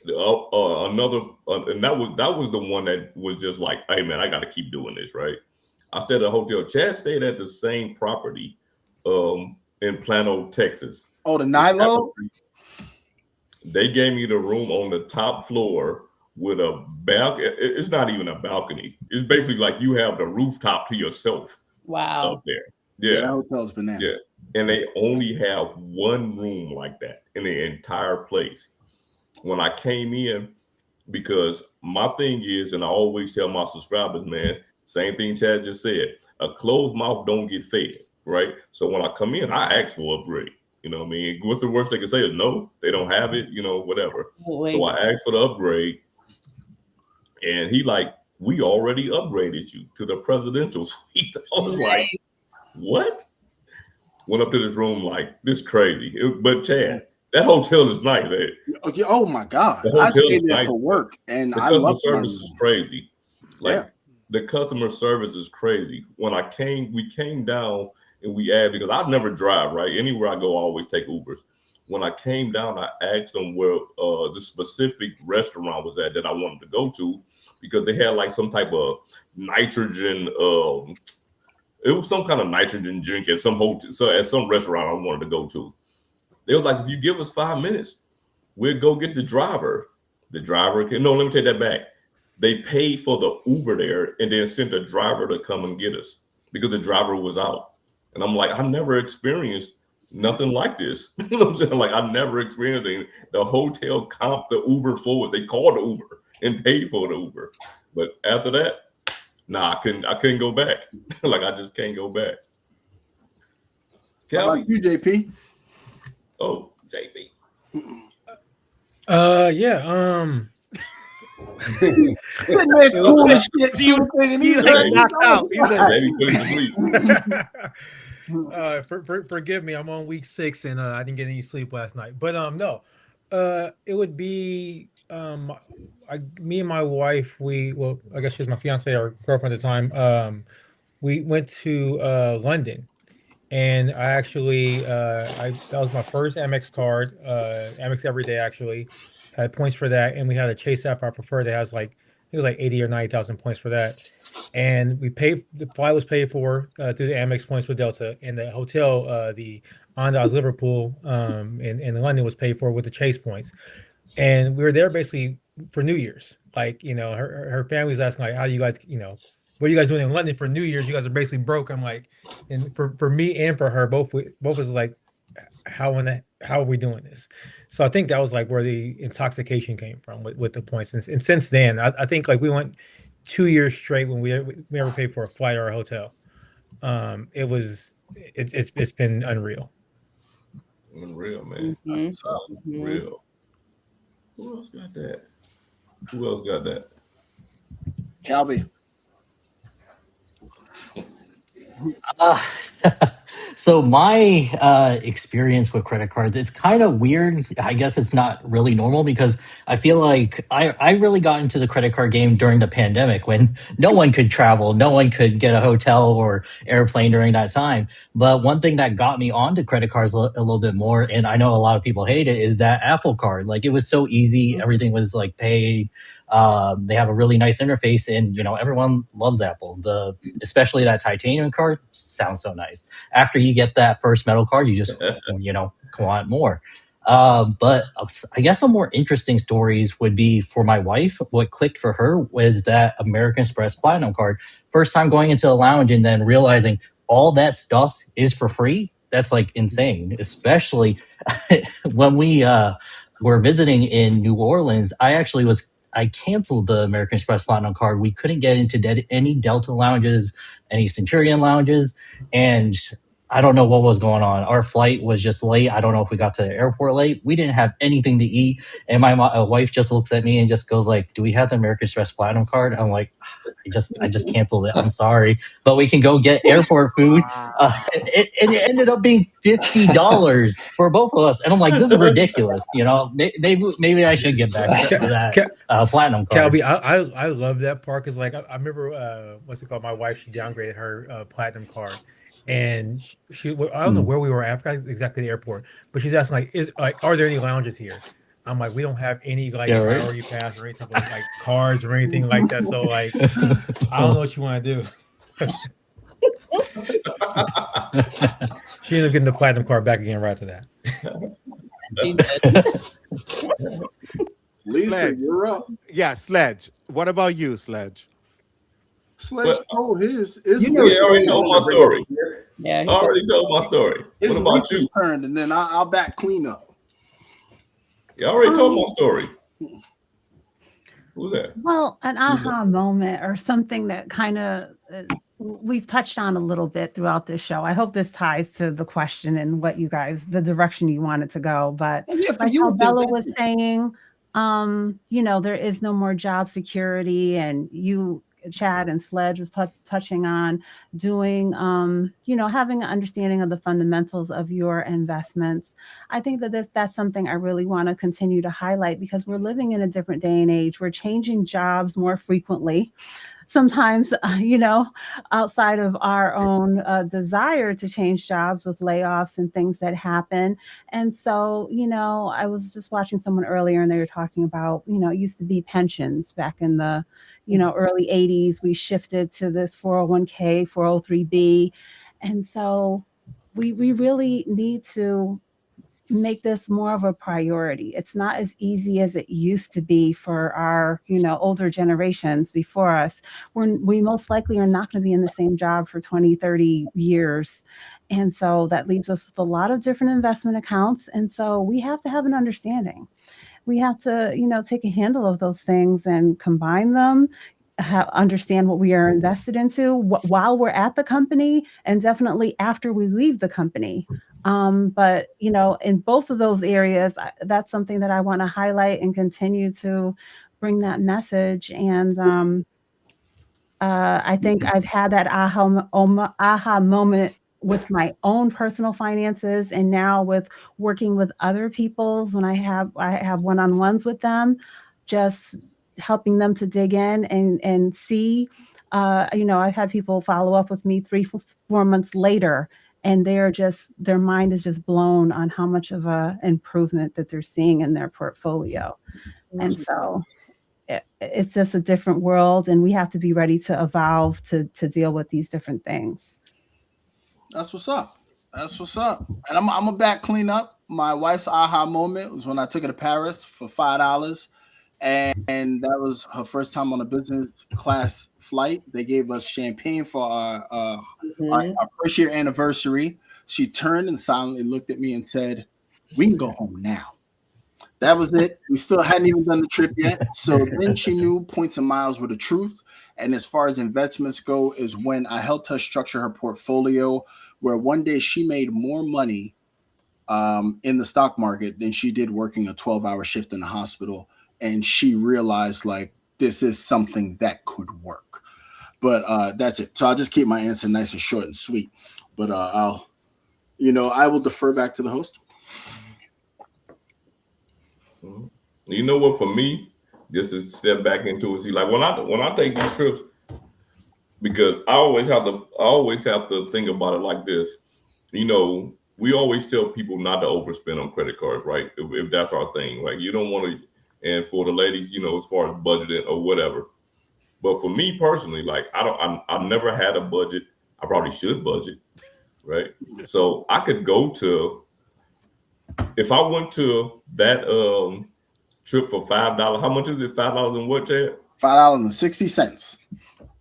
that was the one that was just like, "Hey man, I got to keep doing this," right? I stayed at a hotel. Chad stayed at the same property in Plano, Texas. Oh, the Nilo? They gave me the room on the top floor with a balcony. It's not even a balcony. It's basically like you have the rooftop to yourself. Wow. Up there. Yeah. That hotel's bananas. Yeah. And they only have one room like that in the entire place. When I came in, because my thing is, and I always tell my subscribers, man, same thing Chad just said, a closed mouth don't get fed, right? So when I come in, I ask for upgrade. You know what I mean? What's the worst they can say is no, they don't have it, you know, whatever. So I asked for the upgrade, and he like, we already upgraded you to the presidential suite. I was like, what? Went up to this room like, this crazy. But Chad, that hotel is nice. Okay. Oh my God. I stayed there for work, and the I customer love service is crazy. Like the customer service is crazy. When we came down and we asked, because I never drive, right? Anywhere I go, I always take Ubers. When I came down, I asked them where the specific restaurant was at that I wanted to go to, because they had like some type of nitrogen. It was some kind of nitrogen drink at some hotel, so at some restaurant I wanted to go to. They was like, if you give us 5 minutes, we'll go get the driver. The driver let me take that back. They paid for the Uber there and then sent a driver to come and get us because the driver was out. And I'm like, I never experienced nothing like this. You know what I'm saying? Like, I never experienced anything. The hotel comped the Uber forward. They called the Uber and paid for the Uber. But after that, nah, I couldn't go back. Like, I just can't go back. How about you, JP? Oh, JP. Yeah. Forgive me, I'm on week 6 and I didn't get any sleep last night. But no, it would be me and my wife. I guess she's my fiance or girlfriend at the time. We went to London, and I actually that was my first Amex card, Amex Everyday actually. Had points for that, and we had a Chase app I preferred that has like, I think it was like 80 or 90,000 points for that. And we paid, the flight was paid for through the Amex points with Delta, and the hotel, the Andaz Liverpool in London was paid for with the Chase points. And we were there basically for New Year's. Like, you know, her family was asking like, how do you guys, you know, what are you guys doing in London for New Year's? You guys are basically broke. I'm like, and for me and for her, both was like, how are we doing this? So I think that was like where the intoxication came from with the points. And since then, I think like we went 2 years straight when we never paid for a flight or a hotel. It's been unreal. Unreal, man. Unreal. Who else got that? Calby. So my experience with credit cards, it's kind of weird. I guess it's not really normal because I feel like I really got into the credit card game during the pandemic when no one could travel, no one could get a hotel or airplane during that time. But one thing that got me onto credit cards a little bit more, and I know a lot of people hate it, is that Apple Card. Like it was so easy, everything was like paid. They have a really nice interface, and everyone loves Apple. Especially that titanium card sounds so nice. After you get that first metal card, you just want more. But I guess some more interesting stories would be for my wife. What clicked for her was that American Express Platinum card. First time going into a lounge and then realizing all that stuff is for free. That's like insane, especially when we were visiting in New Orleans. I canceled the American Express Platinum card. We couldn't get into any Delta lounges, any Centurion lounges, and I don't know what was going on. Our flight was just late. I don't know if we got to the airport late. We didn't have anything to eat, and my wife just looks at me and just goes like, "Do we have the American Express Platinum card?" I'm like, I just canceled it. I'm sorry, but we can go get airport food. It ended up being $50 for both of us, and I'm like, this is ridiculous. Maybe I should get back to that platinum card. Calby, I love that part because like I remember what's it called? My wife, she downgraded her platinum card, and she I don't know where we were at, I forgot exactly the airport, but she's asking like, are there any lounges here? I'm like, we don't have any priority pass or anything like cards or anything like that. So like, I don't know what you want to do. She ended up getting the platinum card back again right after that. Lisa, Sledge. you're up. Yeah, Sledge. What about you, Sledge? Sledge told his. You already told my story. Yeah, I already told my story. It's What about you? turn, and then I'll back clean up. You already told my story. Who's that? Well, an aha moment or something that kind of we've touched on a little bit throughout this show. I hope this ties to the question and what you guys, the direction you wanted to go. But like how Bella was saying, there is no more job security, and you, Chad and Sledge was touching on doing, having an understanding of the fundamentals of your investments. I think that that's something I really want to continue to highlight because we're living in a different day and age. We're changing jobs more frequently. Sometimes, outside of our own desire to change jobs with layoffs and things that happen. And so, I was just watching someone earlier and they were talking about, it used to be pensions back in the, early 80s. We shifted to this 401k, 403b. And so we really need to make this more of a priority. It's not as easy as it used to be for our, older generations before us. We most likely are not going to be in the same job for 20, 30 years. And so that leaves us with a lot of different investment accounts. And so we have to have an understanding. We have to, take a handle of those things and combine them, understand what we are invested into while we're at the company and definitely after we leave the company. But, in both of those areas, that's something that I want to highlight and continue to bring that message. And I think I've had that aha moment with my own personal finances, and now with working with other people's when I have one-on-ones with them, just helping them to dig in and see. I've had people follow up with me 3-4 months later, and their mind is just blown on how much of a improvement that they're seeing in their portfolio. And so it's just a different world, and we have to be ready to evolve to deal with these different things. That's what's up. And I'm gonna back clean up. My wife's aha moment was when I took her to Paris for $5. And that was her first time on a business class flight. They gave us champagne for our first year anniversary. She turned and silently looked at me and said, "We can go home now." That was it. We still hadn't even done the trip yet. So then she knew points and miles were the truth. And as far as investments go, is when I helped her structure her portfolio, where one day she made more money in the stock market than she did working a 12-hour shift in the hospital. And she realized, like, this is something that could work. But that's it. So I'll just keep my answer nice and short and sweet. But I'll I will defer back to the host. You know what? For me, just to step back into it, see, like when I take these trips, because I always have to think about it like this. We always tell people not to overspend on credit cards, right? If that's our thing, like you don't want to. And for the ladies, as far as budgeting or whatever. But for me personally, like I've never had a budget. I probably should budget, right? So I could go to, if I went to that trip for $5. How much is it? $5 and what, Chad? $5.60.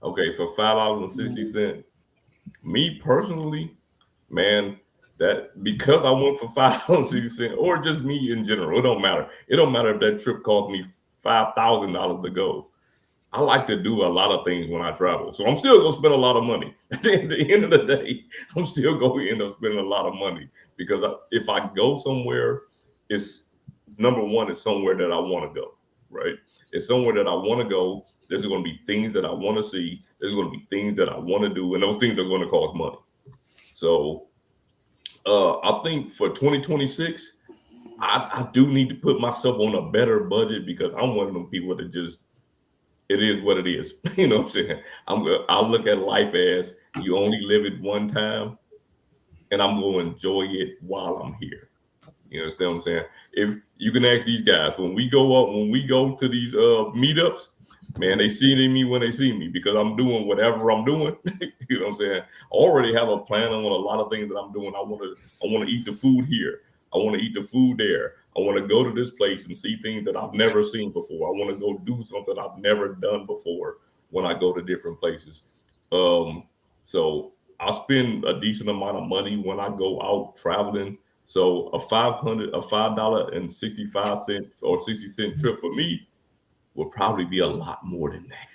Okay, for $5.60. Me personally, man, that because I went for $5.60, or just me in general, it don't matter. It don't matter if that trip cost me $5,000 to go. I like to do a lot of things when I travel, so I'm still gonna spend a lot of money. At the end of the day, I'm still gonna end up spending a lot of money because if I go somewhere, it's number one, it's somewhere that I want to go. Right? It's somewhere that I want to go. There's going to be things that I want to see. There's going to be things that I want to do, and those things are going to cost money. So I think for 2026, I do need to put myself on a better budget because I'm one of them people that just, it is what it is. You know what I'm saying? I look at life as you only live it one time, and I'm going to enjoy it while I'm here. You understand what I'm saying? If you can ask these guys, when we go to these meetups, man, they see me when they see me because I'm doing whatever I'm doing. You know what I'm saying? I already have a plan on a lot of things that I'm doing. I want to eat the food here. I want to eat the food there. I want to go to this place and see things that I've never seen before. I want to go do something I've never done before when I go to different places. So I spend a decent amount of money when I go out traveling. So a $5.65 or 60-cent trip for me will probably be a lot more than that.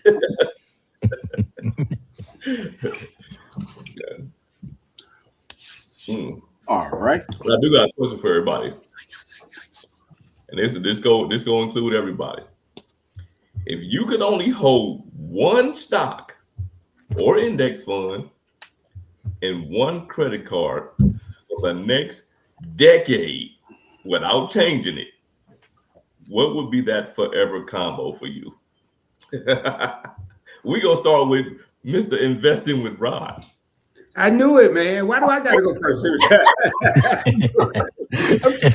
All right. But I do got a question for everybody. And this go include everybody. If you could only hold one stock or index fund and one credit card for the next decade without changing it, what would be that forever combo for you? We're going to start with Mr. Investing with Rod. I knew it, man. Why do I got to go first every time?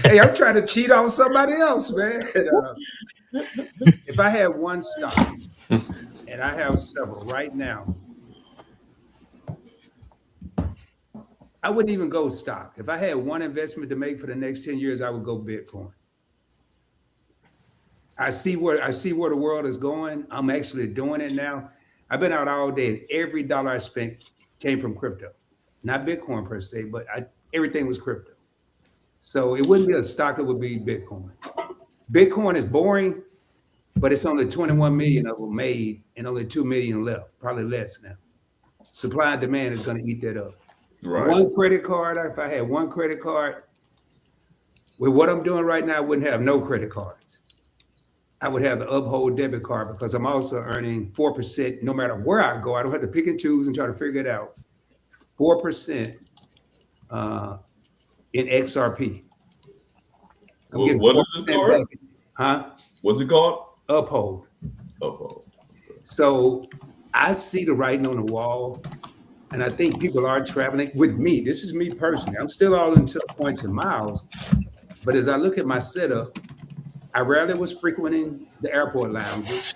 Hey, I'm trying to cheat on somebody else, man. If I had one stock, and I have several right now, I wouldn't even go stock. If I had one investment to make for the next 10 years, I would go Bitcoin. I see where the world is going. I'm actually doing it now. I've been out all day, and every dollar I spent came from crypto. Not Bitcoin per se, but everything was crypto. So it wouldn't be a stock, it would be Bitcoin. Bitcoin is boring, but it's only 21 million of them made and only 2 million left, probably less now. Supply and demand is going to eat that up. Right. One credit card, if I had one credit card, with what I'm doing right now, I wouldn't have no credit cards. I would have the Uphold debit card because I'm also earning 4% no matter where I go. I don't have to pick and choose and try to figure it out. 4% in XRP. What is it called? Huh? What's it called? Uphold. Uphold. So I see the writing on the wall, and I think people are traveling with me. This is me personally. I'm still all into points and miles, but as I look at my setup, I rarely was frequenting the airport lounges.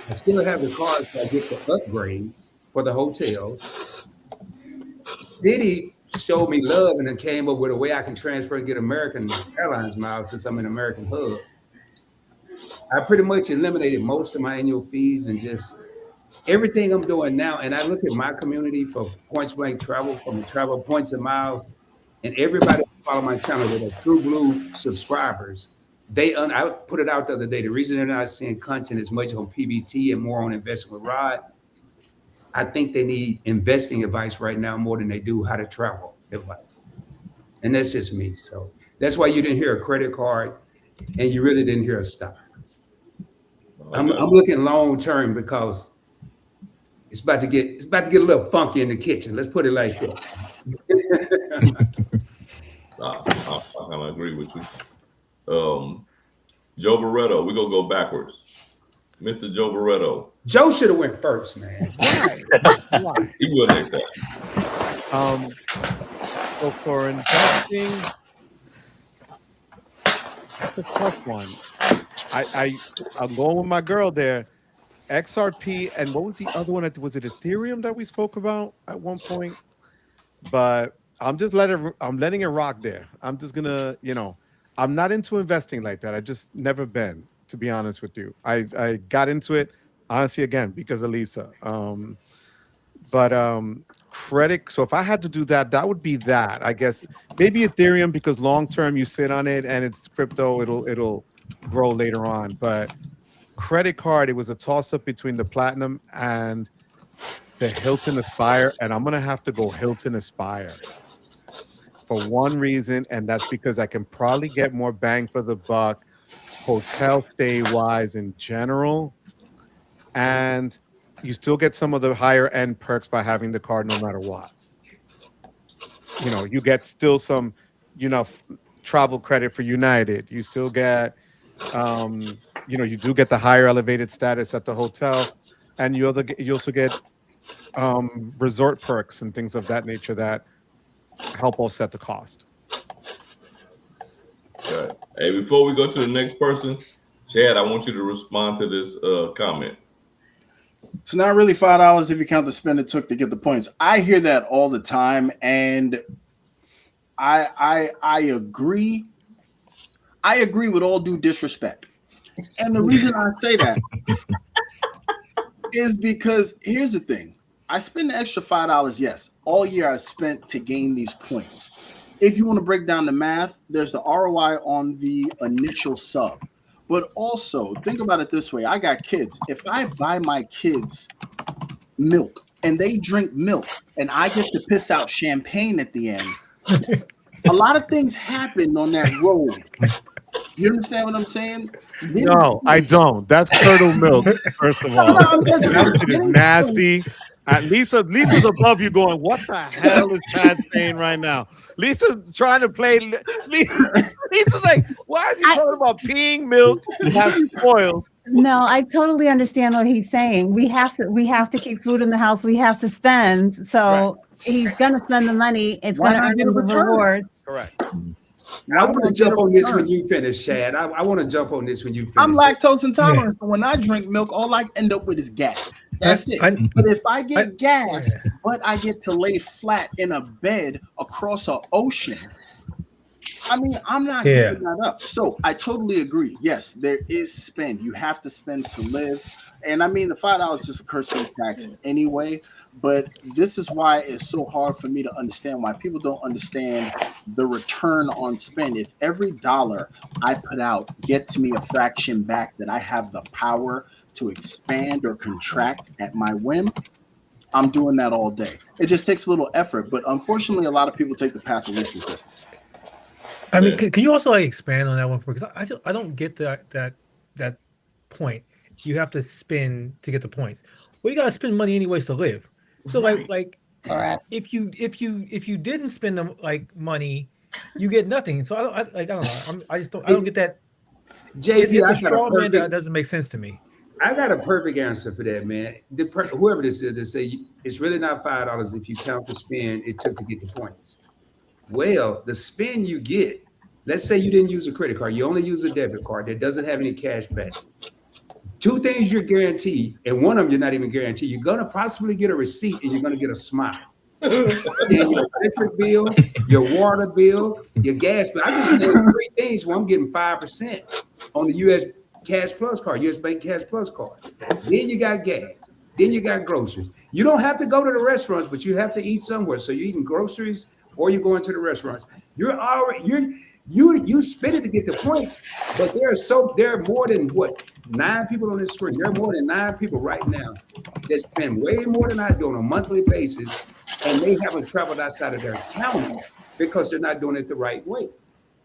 I still have the cards that I get the upgrades for the hotels. Citi showed me love and then came up with a way I can transfer and get American Airlines miles since I'm an American hub. I pretty much eliminated most of my annual fees and just everything I'm doing now. And I look at my community for Points Blank Travel, from the travel points and miles, and everybody who follow my channel that are true blue subscribers. I put it out the other day. The reason they're not seeing content as much on PBT and more on Investing with Rod, I think they need investing advice right now more than they do how to travel advice. And that's just me. So that's why you didn't hear a credit card and you really didn't hear a stock. I'm looking long term because it's about to get a little funky in the kitchen. Let's put it like that. I kind of agree with you. Joe Barreto, we're going to go backwards. Mr. Joe Barreto. Joe should have went first, man. Why? He will next time. So for investing, that's a tough one. I'm going with my girl there. XRP, and what was the other one? Was it Ethereum that we spoke about at one point? But I'm letting it rock there. I'm just gonna, I'm not into investing like that. I just never been, to be honest with you. I got into it honestly again because of Lisa. But credit. So if I had to do that, that would be that. I guess maybe Ethereum because long term you sit on it and it's crypto. It'll grow later on. But credit card, it was a toss up between the Platinum and the Hilton Aspire, and I'm gonna have to go Hilton Aspire for one reason, and that's because I can probably get more bang for the buck, hotel stay wise in general, and you still get some of the higher end perks by having the card no matter what. You get still some, travel credit for United. You still get, you do get the higher elevated status at the hotel, and you also get resort perks and things of that nature that help offset the cost. Okay. Hey, before we go to the next person, Chad, I want you to respond to this comment. It's not really $5 if you count the spend it took to get the points. I hear that all the time, and I agree. I agree with all due disrespect. And the reason I say that is because here's the thing. I spend the extra $5, yes. All year I spent to gain these points. If you want to break down the math, there's the ROI on the initial sub. But also, think about it this way. I got kids. If I buy my kids milk and they drink milk and I get to piss out champagne at the end, a lot of things happen on that road. You understand what I'm saying? No, I don't. That's curdled milk, first of all. That shit is nasty. Lisa's above you going, what the hell is Chad saying right now? Lisa's trying to play. Lisa's like, why is he talking about peeing milk that's spoiled? No, I totally understand what he's saying. We have to keep food in the house. We have to spend. So he's going to spend the money. It's going to earn him the rewards. Correct. I want to jump on this when you finish, Chad. I want to jump on this when you finish. I'm lactose intolerant. So when I drink milk, all I end up with is gas. That's it. But if I get gas, but I get to lay flat in a bed across an ocean, I mean, I'm not giving that up. So I totally agree. Yes, there is spend. You have to spend to live. And I mean, the $5 is just a cursory tax anyway. But this is why it's so hard for me to understand why people don't understand the return on spend. If every dollar I put out gets me a fraction back that I have the power to expand or contract at my whim, I'm doing that all day. It just takes a little effort. But unfortunately, a lot of people take the path of least resistance. I mean, can you also expand on that one? Because I don't get that point. You have to spend to get the points. Well, you gotta spend money anyways to live. So like if you didn't spend the money, you get nothing. So I don't know. I don't get that. JP, it's a straw man that doesn't make sense to me. I got a perfect answer for that, man. Whoever this is, they say it's really not $5 if you count the spend it took to get the points. Well, the spend you get, let's say you didn't use a credit card, you only use a debit card that doesn't have any cash back. Two things you're guaranteed, and one of them you're not even guaranteed. You're gonna possibly get a receipt and you're gonna get a smile. And your electric bill, your water bill, your gas bill. I just named 3 things where I'm getting 5% on the US Cash Plus card, US Bank Cash Plus card. Then you got gas. Then you got groceries. You don't have to go to the restaurants, but you have to eat somewhere. So you're eating groceries or you're going to the restaurants. You spend it to get the points, but there are more than 9 people on this screen. There are more than 9 people right now that spend way more than I do on a monthly basis, and they haven't traveled outside of their county because they're not doing it the right way.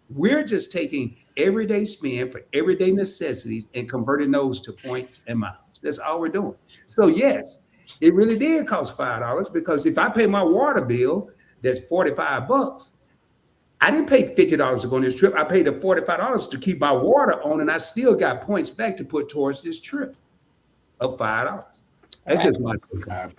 We're just taking everyday spend for everyday necessities and converting those to points and miles. That's all we're doing. So yes, it really did cost $5 because if I pay my water bill, that's $45. I didn't pay $50 to go on this trip. I paid the $45 to keep my water on, and I still got points back to put towards this trip of $5. That's just my take on it.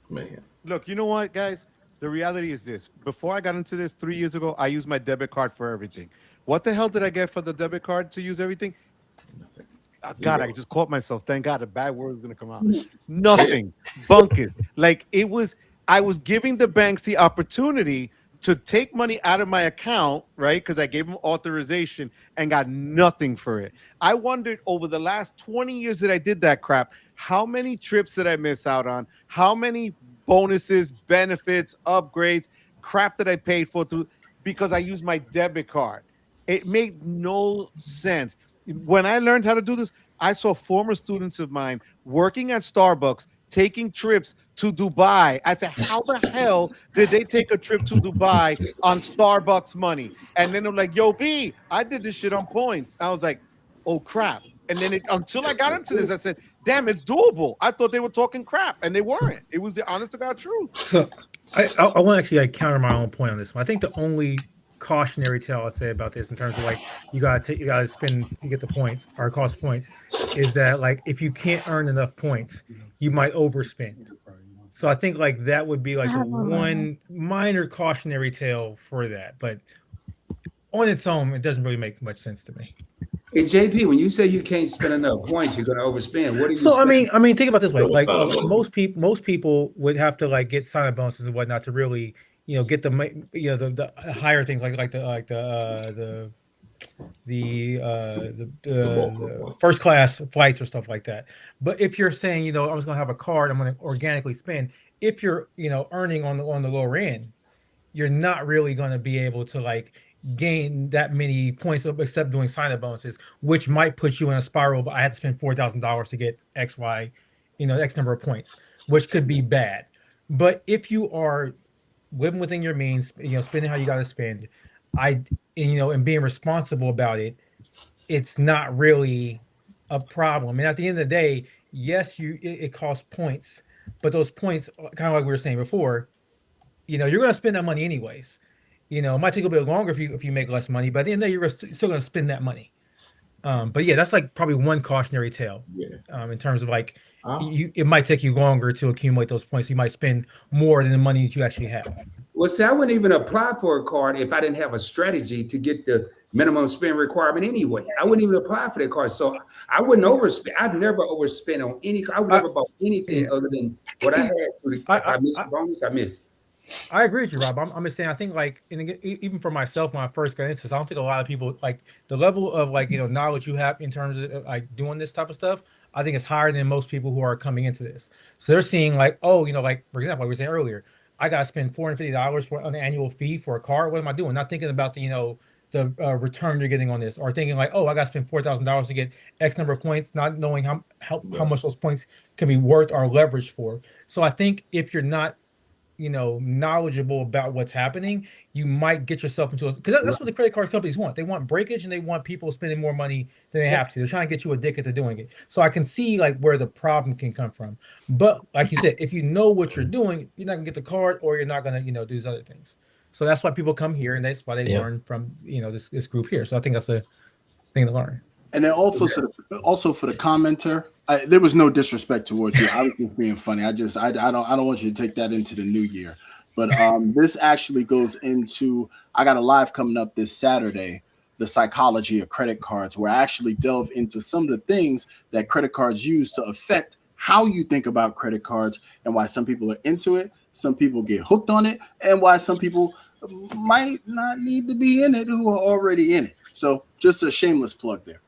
Man. Look, you know what, guys? The reality is this. Before I got into this 3 years ago, I used my debit card for everything. What the hell did I get for the debit card to use everything? Oh, God, I just caught myself. Thank God, a bad word was going to come out. Nothing. Bunking. Like, I was giving the banks the opportunity to take money out of my account, right? Because I gave them authorization and got nothing for it. I wondered over the last 20 years that I did that crap, how many trips did I miss out on? How many bonuses, benefits, upgrades, crap that I paid for because I used my debit card? It made no sense. When I learned how to do this, I saw former students of mine working at Starbucks, taking trips to Dubai. I said, how the hell did they take a trip to Dubai on Starbucks money? And then they're like, yo, B, I did this shit on points. I was like, oh, crap. And then until I got into this, I said, damn, it's doable. I thought they were talking crap, and they weren't. It was the honest to God truth. So I want to actually counter my own point on this one. I think the only cautionary tale I'd say about this in terms of like you gotta spend to get the points or cost points is that like if you can't earn enough points, you might overspend. So I think like that would be like the one minor cautionary tale for that, but on its own, it doesn't really make much sense to me. Hey JP, when you say you can't spend enough points, you're going to overspend. What do you? So I mean, think about it this way. Like most people would have to like get sign-up bonuses and whatnot to really, get the the higher things like the first class flights or stuff like that. But if you're saying, I was going to have a card, I'm going to organically spend. If you're earning on the lower end, you're not really going to be able to like gain that many points except doing sign-up bonuses, which might put you in a spiral. But I had to spend $4,000 to get X, Y, X number of points, which could be bad. But if you are living within your means, spending how you got to spend, and being responsible about it, it's not really a problem. And at the end of the day, yes, it costs points, but those points, kind of like we were saying before, you're going to spend that money anyways. It might take a bit longer if you make less money, but at the end of the day, you're still going to spend that money. But yeah, that's like probably one cautionary tale. Yeah. In terms of like, it might take you longer to accumulate those points. You might spend more than the money that you actually have. Well, see, I wouldn't even apply for a card if I didn't have a strategy to get the minimum spend requirement anyway. I wouldn't even apply for that card. So I wouldn't overspend. I've never overspent on any. I would never bought anything other than what I had. If I missed the bonus, I missed. I agree with you, Rob. I'm just saying, I think like, even for myself, when I first got into this, I don't think a lot of people like the level of like, knowledge you have in terms of like doing this type of stuff. I think it's higher than most people who are coming into this. So they're seeing like, oh, like, for example, like we were saying earlier, I got to spend $450 for an annual fee for a card. What am I doing? Not thinking about the return you're getting on this, or thinking like, oh, I got to spend $4,000 to get X number of points, not knowing how much those points can be worth or leveraged for. So I think if you're not knowledgeable about what's happening, you might get yourself into because that's what the credit card companies want. They want breakage and they want people spending more money than they have to. They're trying to get you addicted to doing it. So I can see like where the problem can come from. But like you said, if you know what you're doing, you're not gonna get the card, or you're not gonna do these other things. So that's why people come here, and that's why they learn from this group here. So I think that's a thing to learn. And then also for the commenter, there was no disrespect towards you. I was just being funny. I don't want you to take that into the new year. But this actually goes into, I got a live coming up this Saturday, the psychology of credit cards, where I actually delve into some of the things that credit cards use to affect how you think about credit cards, and why some people are into it, some people get hooked on it, and why some people might not need to be in it who are already in it. So just a shameless plug there.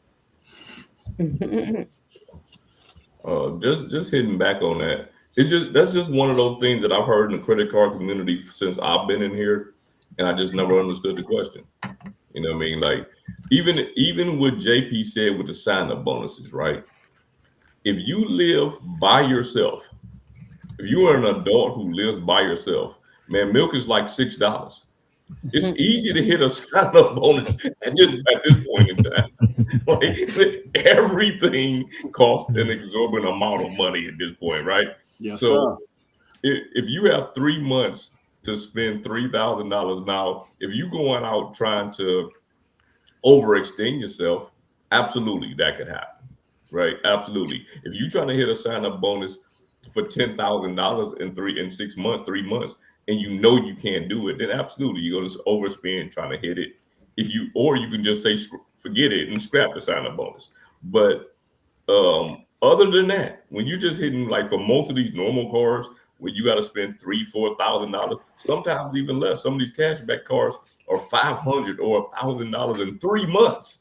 Just hitting back on that. That's just one of those things that I've heard in the credit card community since I've been in here, and I just never understood the question. You know what I mean? Like even what JP said with the sign-up bonuses, right? If you live by yourself, if you are an adult who lives by yourself, man, milk is like $6. It's easy to hit a sign-up bonus at this point in time. Like, everything costs an exorbitant amount of money at this point, right? Yes, so if you have 3 months to spend $3,000. Now, if you're going out trying to overextend yourself, absolutely that could happen, right? Absolutely. If you're trying to hit a sign-up bonus for $10,000 in 6 months, 3 months, and you know you can't do it, then absolutely you're gonna overspend trying to hit it. Or you can just say forget it and scrap the sign-up bonus. But other than that, when you're just hitting, like for most of these normal cards, where you got to spend $3,000-$4,000, sometimes even less. Some of these cashback cards are $500 or $1,000 in 3 months.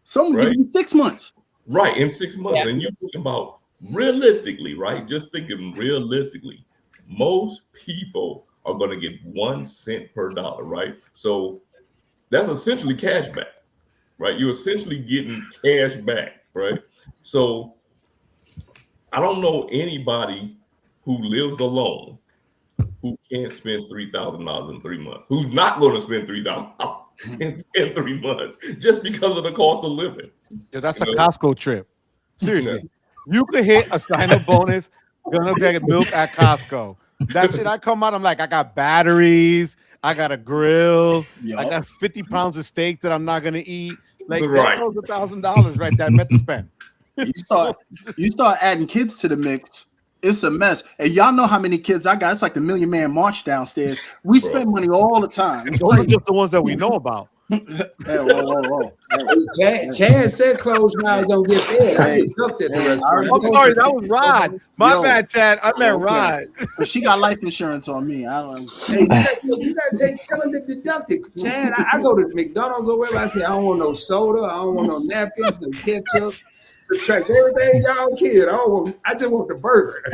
Some give you 6 months. Right, in 6 months. Yeah. And you think about realistically, right? Just thinking realistically, most people are going to get 1 cent per dollar, right? So that's essentially cash back, right? You're essentially getting cash back, right? So I don't know anybody who lives alone who can't spend $3,000 in 3 months, who's not going to spend $3,000 in 3 months just because of the cost of living. Yeah, that's a Costco trip. Seriously. You could hit a sign-up bonus, gonna get milk at Costco. That shit, I come out, I'm like, I got batteries, I got a grill, I got 50 pounds of steak that I'm not gonna eat. Like, that goes $1,000 right there, meant to spend. You start adding kids to the mix, it's a mess. And y'all know how many kids I got. It's like the Million Man March downstairs. We spend money all the time. Those are just the ones that we know about. Whoa. Chad said closed mouths don't get fed. I looked at the restaurant. I'm sorry, that was Rod. My bad, Chad. I meant Rod. But she got life insurance on me. I don't. Hey, you gotta tell him to deduct it, Chad. I go to McDonald's or wherever. I say I don't want no soda. I don't want no napkins, no ketchup. Subtract everything y'all kid. I just want the burger.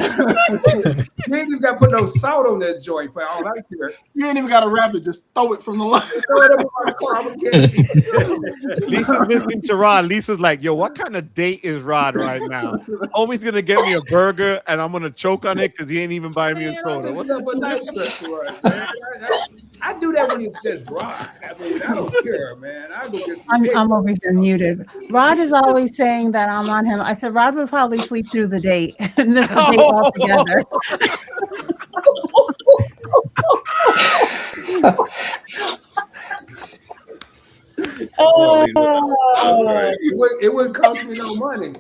You ain't even got to put no salt on that joint for all I care. You ain't even got to wrap it. Just throw it from the line. Throw it up in my car. I'm gonna catch it. Lisa's listening to Rod. Lisa's like, yo, what kind of date is Rod right now? Homie's going to get me a burger and I'm going to choke on it because he ain't even buying me a soda. What's up for nice restaurant, man? I do that when it's just Rod. I mean, I don't care, man. I go get some I'm over here muted. Rod is always saying that I'm on him. I said Rod would probably sleep through the date and miss the date altogether. It wouldn't cost me no money.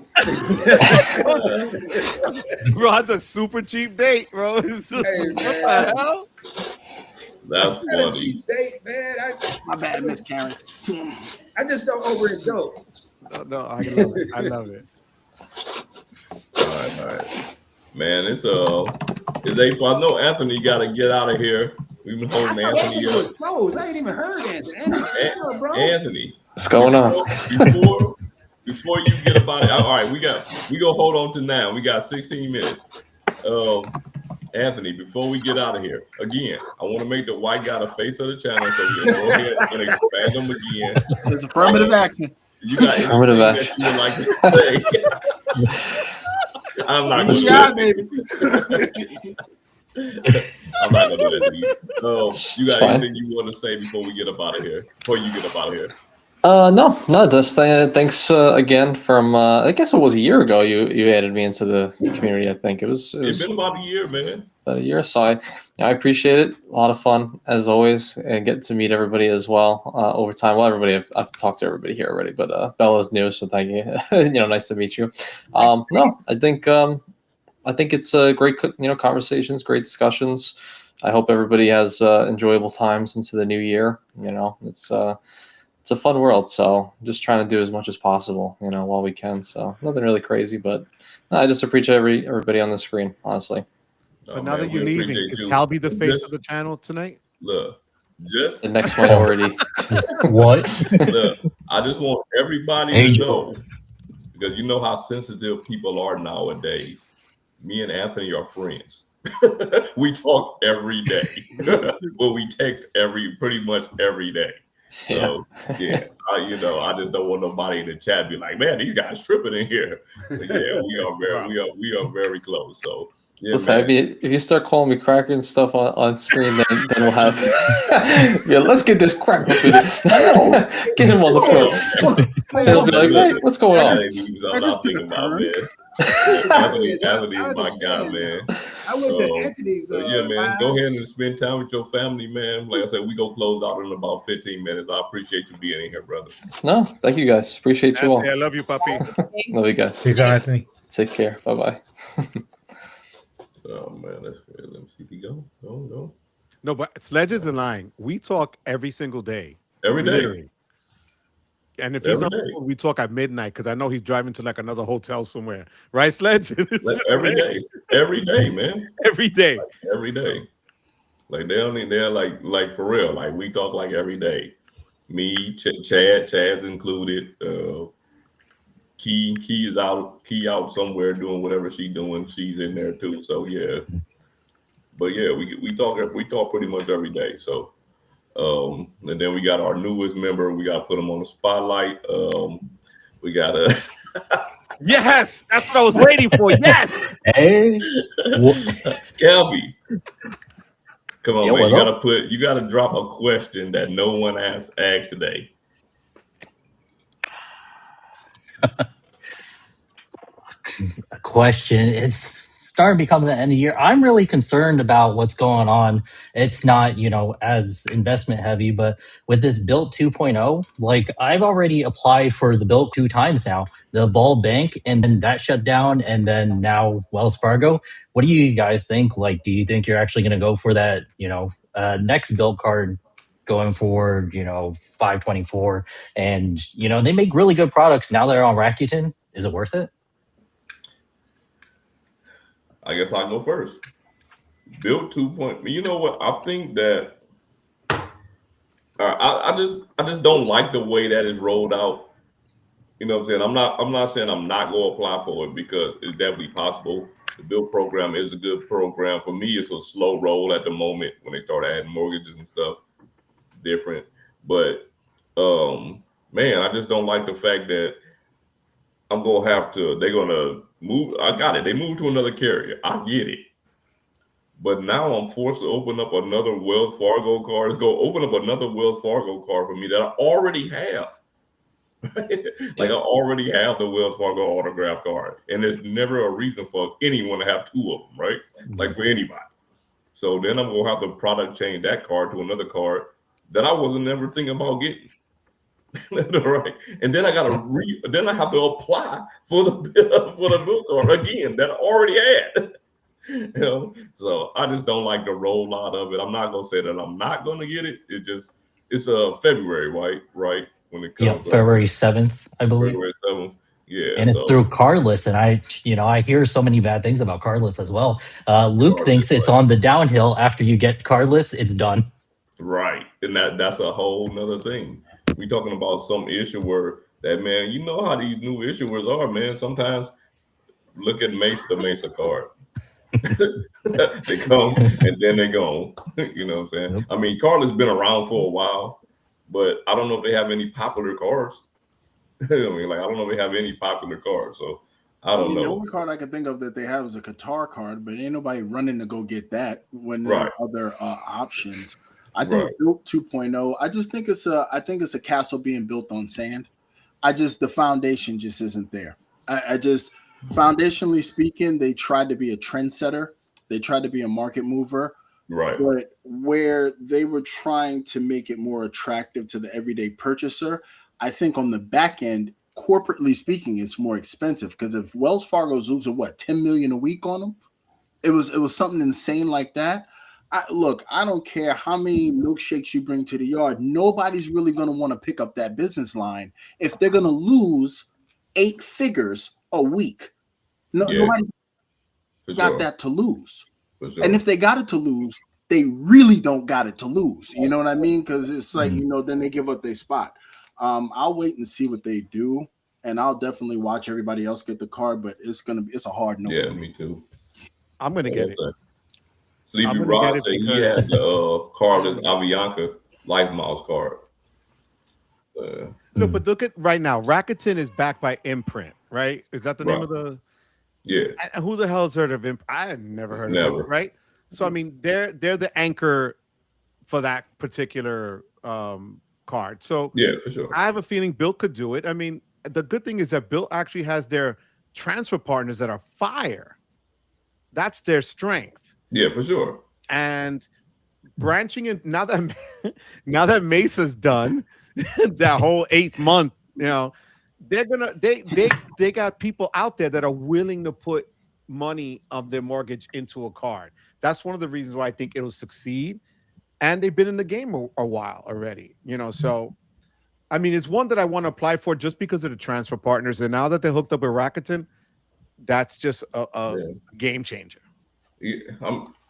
Rod's a super cheap date, bro. What the hell? That's funny. A cheap date, man. My bad, Miss Karen. I just don't overindulge. No, I love it. I love it. All right. Man, it's 8. I know Anthony got to get out of here. We've been holding Anthony up. I ain't even heard Anthony. What's up, bro? Anthony, what's going on? Before you get about it, all right. We gonna hold on to now. We got 16 minutes. Anthony, before we get out of here, again, I want to make the white guy the face of the channel, so we can go ahead and expand them again. There's affirmative action. You got anything that you would like to say? I'm not going to do that. I'm not going to do that. You got anything you want to say before we get up out of here? Before you get up out of here? No, just thanks again from I guess it was a year ago you added me into the community. I think it's been about a year, man. About a year, so I appreciate it. A lot of fun as always, and get to meet everybody as well over time. Well, everybody I've talked to everybody here already, but Bella's new, so thank you. Nice to meet you. No, I think it's a great conversations, great discussions. I hope everybody has enjoyable times into the new year. It's a fun world, so just trying to do as much as possible, while we can. So nothing really crazy, but I just appreciate everybody on the screen, honestly. But now that you're leaving, is Calby the face of the channel tonight? Look, just the next minority. What? Look, I just want everybody to know, because you know how sensitive people are nowadays. Me and Anthony are friends. We talk every day. Well, we text pretty much every day. So I just don't want nobody in the chat be like, man, these guys tripping in here. But we are very close. So listen, if you start calling me cracker and stuff on screen, then we'll have let's get this crack up with it. Get him on the phone. They'll be like, what's going on? I'm not thinking about this. Anthony is my guy, man. I went to Anthony's. So yeah, man, go ahead and spend time with your family, man. Like I said, we go close out in about 15 minutes. I appreciate you being in here, brother. No, thank you guys. Appreciate you all. I love you, puppy. Love you guys. Peace out, Anthony. Take care. Bye bye. Oh man, that's great. Let me see if he go. No. No, but Sledge isn't lying. We talk every single day. Every day. Literally. And if he's on, we talk at midnight because I know he's driving to like another hotel somewhere. Right, Sledge? Every day. Every day, man. Every day. Like, every day. Like they're like for real. Like we talk like every day. Me, Chad's included. Key is out. Key out somewhere doing whatever she's doing. She's in there too. So yeah. But yeah, we talk pretty much every day. So and then we got our newest member. We got to put him on the spotlight. We got to. Yes, that's what I was waiting for. Yes. Hey, Kelby. Come on, Yo, man. You gotta drop a question that no one asked today. a question. It's starting to become the end of the year. I'm really concerned about what's going on. It's not, as investment heavy, but with this Bilt 2.0, like I've already applied for the Bilt 2 times now, the Ball Bank, and then that shut down, and then now Wells Fargo. What do you guys think? Like, do you think you're actually going to go for that, next Bilt card going for, 524? And, they make really good products. Now they're on Rakuten. Is it worth it? I guess I'll go first. Bilt 2.0. You know what? I think that I just don't like the way that is rolled out. You know what I'm saying? I'm not saying I'm not going to apply for it because it's definitely possible. The Bilt program is a good program. For me, it's a slow roll at the moment when they start adding mortgages and stuff different. But man, I just don't like the fact that they're going to move. I got it. They moved to another carrier. I get it. But now I'm forced to open up another Wells Fargo card. It's going to open up another Wells Fargo card for me that I already have. Like I already have the Wells Fargo autograph card. And there's never a reason for anyone to have two of them, right? Like for anybody. So then I'm going to have to product change that card to another card that I wasn't ever thinking about getting. Right, and then I have to apply for the Bilt card again that I already had. So I just don't like the rollout of it. I'm not gonna say that I'm not gonna get it. It's February, right? When it comes, February 7th, I believe. February 7th, yeah. And it's through cardless, and I hear so many bad things about cardless as well. Luke thinks it's on the downhill after you get cardless. It's done. Right, and that's a whole nother thing. We talking about some issuer that, man, you know how these new issuers are, man. Sometimes look at the Mesa card. They come and then they go. You know what I'm saying? Yep. I mean, card has been around for a while, but I don't know if they have any popular cards. I mean, like I don't know if they have any popular cards. So I don't know. The only card I can think of that they have is a Qatar card, but ain't nobody running to go get that when there are other options. I think Bilt 2.0. I just think it's a castle being built on sand. The foundation just isn't there. Foundationally speaking, they tried to be a trendsetter. They tried to be a market mover. Right. But where they were trying to make it more attractive to the everyday purchaser, I think on the back end, corporately speaking, it's more expensive because if Wells Fargo's losing $10 million a week on them, it was something insane like that. I don't care how many milkshakes you bring to the yard. Nobody's really going to want to pick up that business line if they're going to lose 8 figures a week. Nobody got that to lose. Sure. And if they got it to lose, they really don't got it to lose. You know what I mean? Because it's like, then they give up their spot. I'll wait and see what they do. And I'll definitely watch everybody else get the card, but it's a hard no. Yeah, for me too. I'm going to get it. Sleepy Rob said he had the Carlos Avianca Life Miles card. No, but look at right now. Rakuten is backed by Imprint, right? Is that the name of the? Yeah. And who the hell has heard of Imprint? I had never heard of it, right? So I mean, they're the anchor for that particular card. So yeah, for sure. I have a feeling Bilt could do it. I mean, the good thing is that Bilt actually has their transfer partners that are fire. That's their strength. Yeah, for sure. And branching in now that Mesa's done that whole 8th month, they got people out there that are willing to put money of their mortgage into a card. That's one of the reasons why I think it'll succeed. And they've been in the game a while already, so I mean, it's one that I want to apply for just because of the transfer partners. And now that they're hooked up with Rakuten, that's just a game changer. Yeah,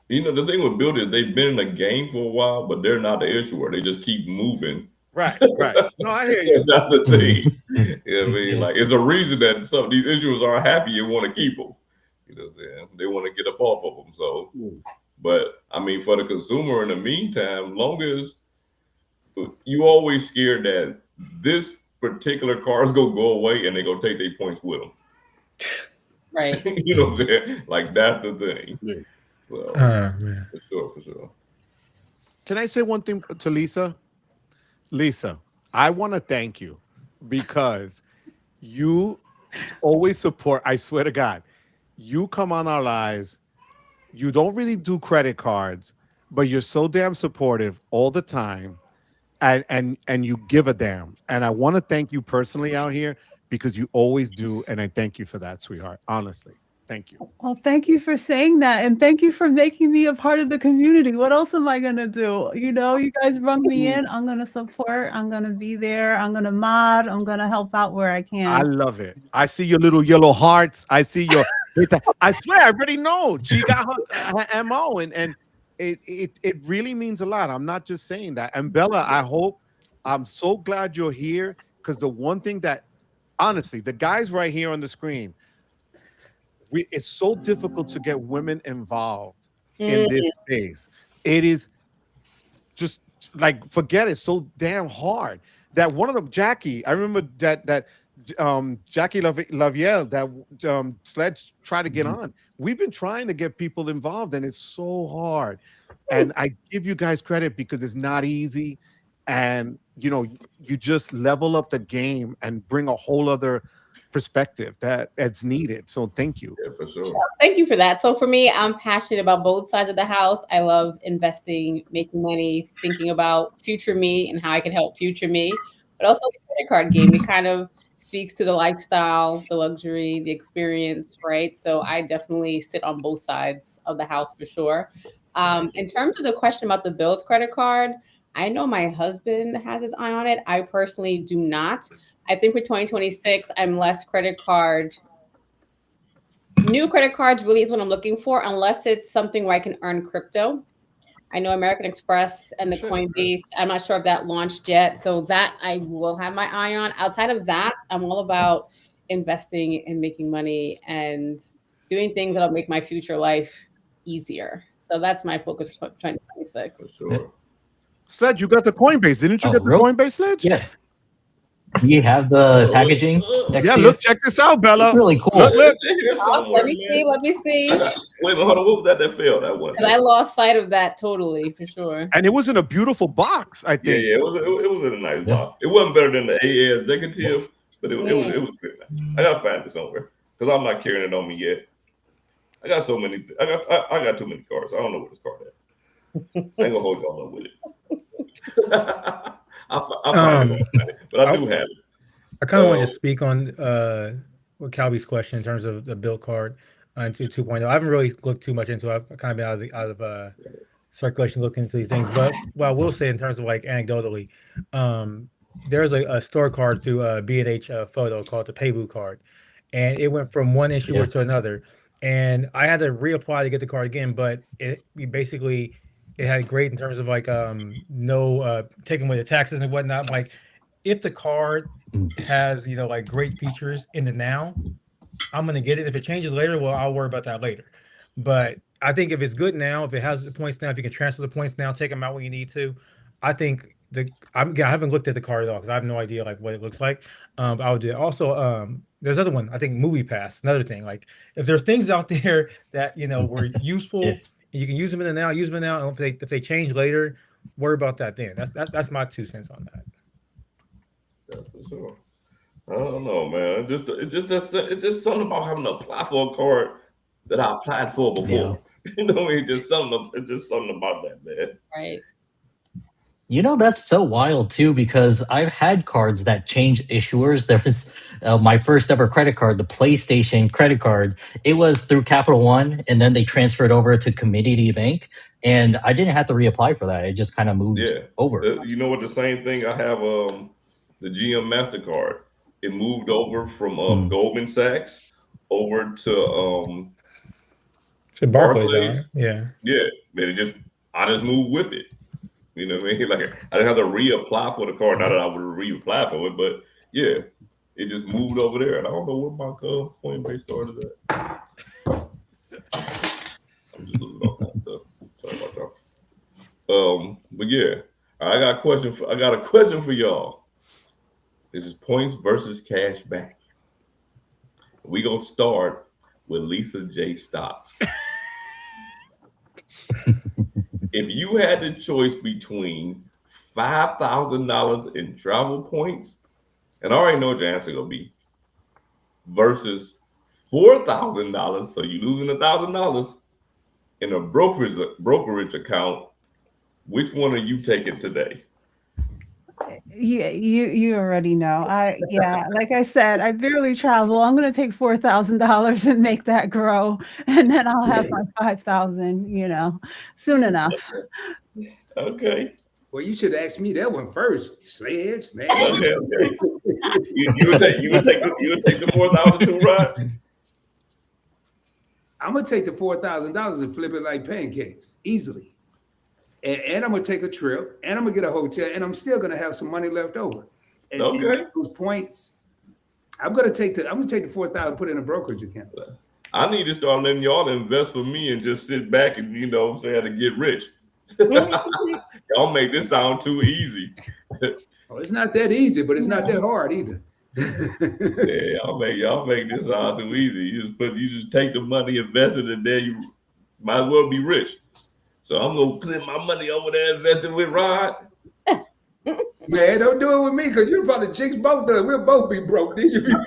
the thing with Bilt is they've been in the game for a while, but they're not the issuer. They just keep moving. Right. No, I hear you. That's the thing. I mean, like, it's a reason that some of these issuers are happy and want to keep them. They want to get up off of them. So, but I mean, for the consumer, in the meantime, long as you always scared that this particular car is gonna go away and they're gonna take their points with them. Right. You know what I'm saying? Like, that's the thing. Yeah. So, man. for sure. Can I say one thing to Lisa? Lisa, I want to thank you because you always support. I swear to God, you come on our lives. You don't really do credit cards, but you're so damn supportive all the time. And you give a damn. And I want to thank you personally out here because you always do. And I thank you for that, sweetheart. Honestly, thank you. Well, thank you for saying that. And thank you for making me a part of the community. What else am I going to do? You guys rung me in. I'm going to support. I'm going to be there. I'm going to mod. I'm going to help out where I can. I love it. I see your little yellow hearts. I see your, I swear, I already know. She got her MO and it really means a lot. I'm not just saying that. And Bella, I'm so glad you're here because the one thing that, honestly, the guys right here on the screen, it's so difficult to get women involved in this space. It is just like, forget it, so damn hard that one of them, Jackie, I remember that Jackie Lavalier, that Sledge tried to get on. We've been trying to get people involved, and it's so hard. And I give you guys credit because it's not easy. And, you just level up the game and bring a whole other perspective that's needed. So thank you. Yeah, for sure. Thank you for that. So for me, I'm passionate about both sides of the house. I love investing, making money, thinking about future me and how I can help future me, but also the credit card game. It kind of speaks to the lifestyle, the luxury, the experience, right? So I definitely sit on both sides of the house for sure. In terms of the question about the Bilt credit card, I know my husband has his eye on it. I personally do not. I think for 2026, I'm less credit card. New credit cards really is what I'm looking for, unless it's something where I can earn crypto. I know American Express and the Coinbase. I'm not sure if that launched yet. So that I will have my eye on. Outside of that, I'm all about investing and making money and doing things that'll make my future life easier. So that's my focus for 2026. For sure. Sledge, you got the Coinbase. Didn't you get the Coinbase, Sledge? Yeah. You have the packaging next to you? Look, check this out, Bella. It's really cool. Let me see. Wait, hold on. What was that failed? That one. Because I lost sight of that totally, for sure. And it was in a beautiful box, I think. Yeah, it was in a nice box. It wasn't better than the AA Executive, but it was good. I gotta find it somewhere because I'm not carrying it on me yet. I got so many. I got too many cards. I don't know what this card is. I ain't gonna hold y'all up with it. I'll find it, but I do have it. I kind of want to speak on what Calby's question in terms of the Bilt card into 2.0. I haven't really looked too much into it. I've kind of been out of circulation looking into these things. But what I will say in terms of like anecdotally, there's a store card through B&H Photo called the Paybu card, and it went from one issuer to another. And I had to reapply to get the card again, but it had great in terms of like no taking away the taxes and whatnot. Like if the card has like great features in the now, I'm gonna get it. If it changes later, well, I'll worry about that later. But I think if it's good now, if it has the points now, if you can transfer the points now, take them out when you need to, I think I haven't looked at the card at all because I have no idea like what it looks like. But I would do it. Also, there's another one. I think Movie Pass, another thing. Like if there's things out there that were useful. You can use them in the now, use them now. And if they change later, worry about that then. That's my 2 cents on that. Yeah, for sure. I don't know, man. It's just something about having to apply for a card that I applied for before. You know, it's just something about that, man. Right. You know, that's so wild too, because I've had cards that changed issuers. There was my first ever credit card, the PlayStation credit card. It was through Capital One, and then they transferred over to Community Bank, and I didn't have to reapply for that. It just kind of moved over. You know what? The same thing. I have the GM MasterCard. It moved over from Goldman Sachs over to Barclays. Yeah. Yeah, man. I just moved with it. You know what I mean? Like I didn't have to reapply for the card. Not that I would reapply for it, but yeah, it just moved over there. And I don't know where my Coinbase started at. I'm just losing all kinds of stuff. Sorry about that. But yeah, I got a question for y'all. This is points versus cash back. We gonna start with Lisa J. Stocks. If you had the choice between $5,000 in travel points, and I already know what your answer gonna be, versus $4,000, so you're losing $1,000 in a brokerage account, which one are you taking today? You already know. Like I said, I barely travel. I'm going to take $4,000 and make that grow, and then I'll have my 5,000. Soon enough. Okay. Well, you should ask me that one first, Sledge, man. Okay. You would take the 4,000 too, right? I'm gonna take the $4,000 and flip it like pancakes easily. And I'm gonna take a trip, and I'm gonna get a hotel, and I'm still gonna have some money left over. And those points, I'm gonna take the 4,000, put it in a brokerage account. I need to start letting y'all invest for me and just sit back and say to get rich. Y'all make this sound too easy. Well, it's not that easy, but it's not that hard either. Yeah, y'all make this sound too easy. You just take the money, invest it, and then you might as well be rich. So I'm gonna put my money over there investing with Rod. Man, don't do it with me because you're probably chicks both done. We'll both be broke. Did you be mad?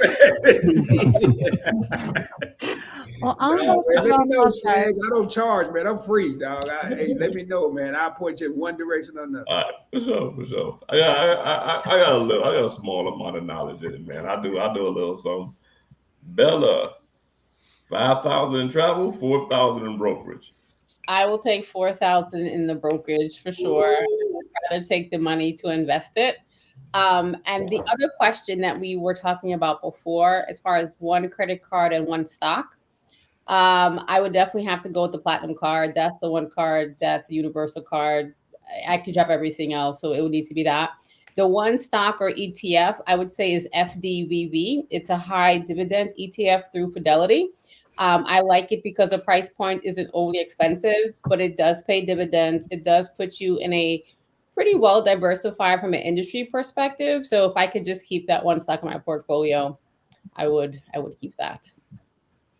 Well, let me know, Sledge. I don't charge, man. I'm free, dog. Hey, let me know, man. I'll point you in one direction or another. All right, for sure. I got a small amount of knowledge in it, man. I do a little something. Bella, 5,000 in travel, 4,000 in brokerage. I will take 4,000 in the brokerage for sure. I'd rather take the money to invest it. And the other question that we were talking about before, as far as one credit card and one stock, I would definitely have to go with the Platinum card. That's the one card that's a universal card. I could drop everything else, so it would need to be that. The one stock or ETF, I would say, is FDVV. It's a high dividend ETF through Fidelity. I like it because the price point isn't overly expensive, but it does pay dividends. It does put you in a pretty well diversified from an industry perspective. So if I could just keep that one stock in my portfolio, I would keep that.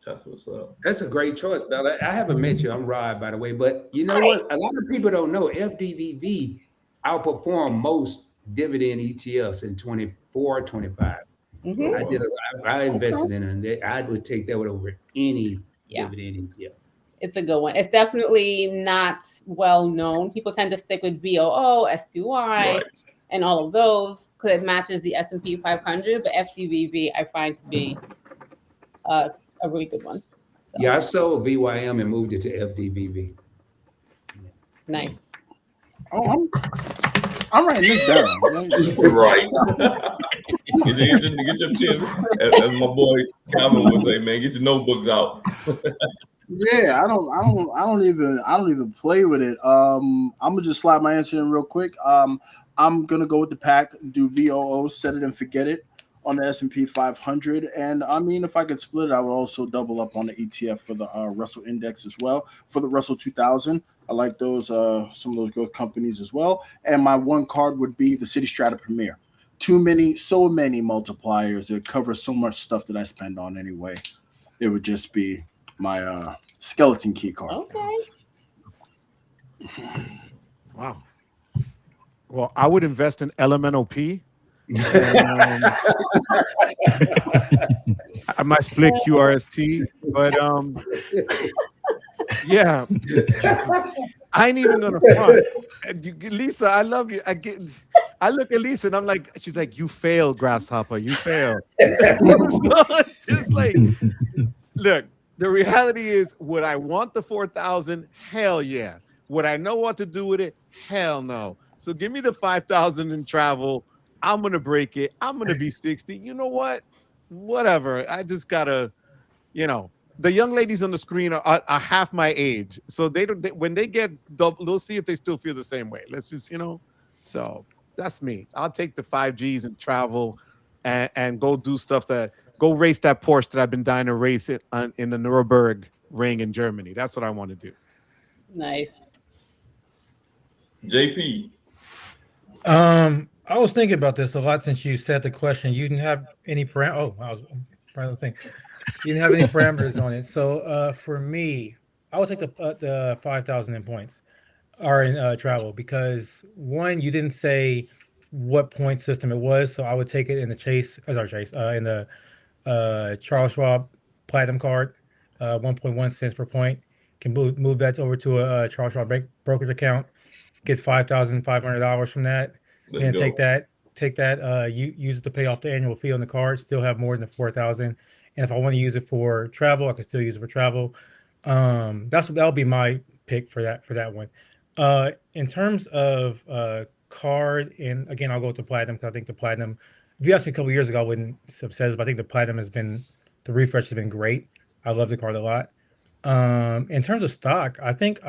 That's what's up. That's a great choice, Bella. I haven't met you. I'm Rod, by the way. But you know what? A lot of people don't know FDVV outperformed most dividend ETFs in 24, 25. Mm-hmm. I invested in it. I would take that one over any dividend ETF. It's a good one. It's definitely not well known. People tend to stick with VOO, SPY, and all of those because it matches the S&P 500. But FDVV I find to be a really good one. So. Yeah, I sold VYM and moved it to FDVV. Nice. Oh, I'm writing this down. Right. Get your pens. As my boy Calvin would say, man, get your notebooks out. Yeah, I don't even play with it. I'm gonna just slide my answer in real quick. I'm gonna go with the pack, do VOO, set it and forget it on the S&P 500. And I mean, if I could split it, I would also double up on the ETF for the Russell Index as well. For the Russell 2000, I like those some of those good companies as well. And my one card would be the City Strata Premier. So many multipliers. It covers so much stuff that I spend on anyway. It would just be my skeleton key card. Okay. Wow. Well, I would invest in LMNOP And, I might split QRST, but yeah, I ain't even gonna front. Lisa, I love you. I look at Lisa and I'm like, she's like, you failed, Grasshopper, you failed. So it's just like, look, the reality is, would I want the 4,000? Hell yeah. Would I know what to do with it? Hell no. So give me the 5,000 in travel. I'm gonna break it. I'm gonna be 60. You know what? Whatever. I just gotta, the young ladies on the screen are half my age, so when they get double, we'll see if they still feel the same way. Let's just, so that's me. I'll take the 5Gs and travel, and go do stuff go race that Porsche that I've been dying to race it in the Nuremberg ring in Germany. That's what I want to do. Nice. JP. I was thinking about this a lot since you said the question. You didn't have any parameters. Oh, I was trying to think. You didn't have any parameters on it. So for me, I would take the 5,000 in points or in travel, because one, you didn't say what point system it was. So I would take it in the in the Charles Schwab Platinum card, 1.1 cents per point. Can move that over to a Charles Schwab brokerage account, get $5,500 from that. And take that, use it to pay off the annual fee on the card, still have more than 4,000. And if I want to use it for travel, I can still use it for travel. That'll be my pick for that one. In terms of card, and again, I'll go with the Platinum, because I think the Platinum, if you asked me a couple years ago, I wouldn't have said this, but I think the Platinum the refresh has been great. I love the card a lot. In terms of stock, I think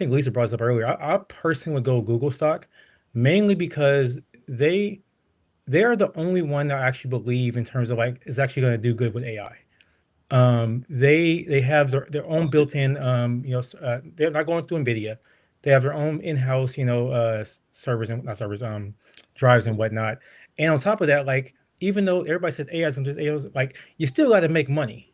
Lisa brought this up earlier. I personally would go Google stock, mainly because they are the only one that I actually believe in terms of like is actually going to do good with AI. They have their own built-in, they're not going through NVIDIA. They have their own in-house, servers and not servers, drives and whatnot. And on top of that, like, even though everybody says AI is going to do AI, like, you still got to make money.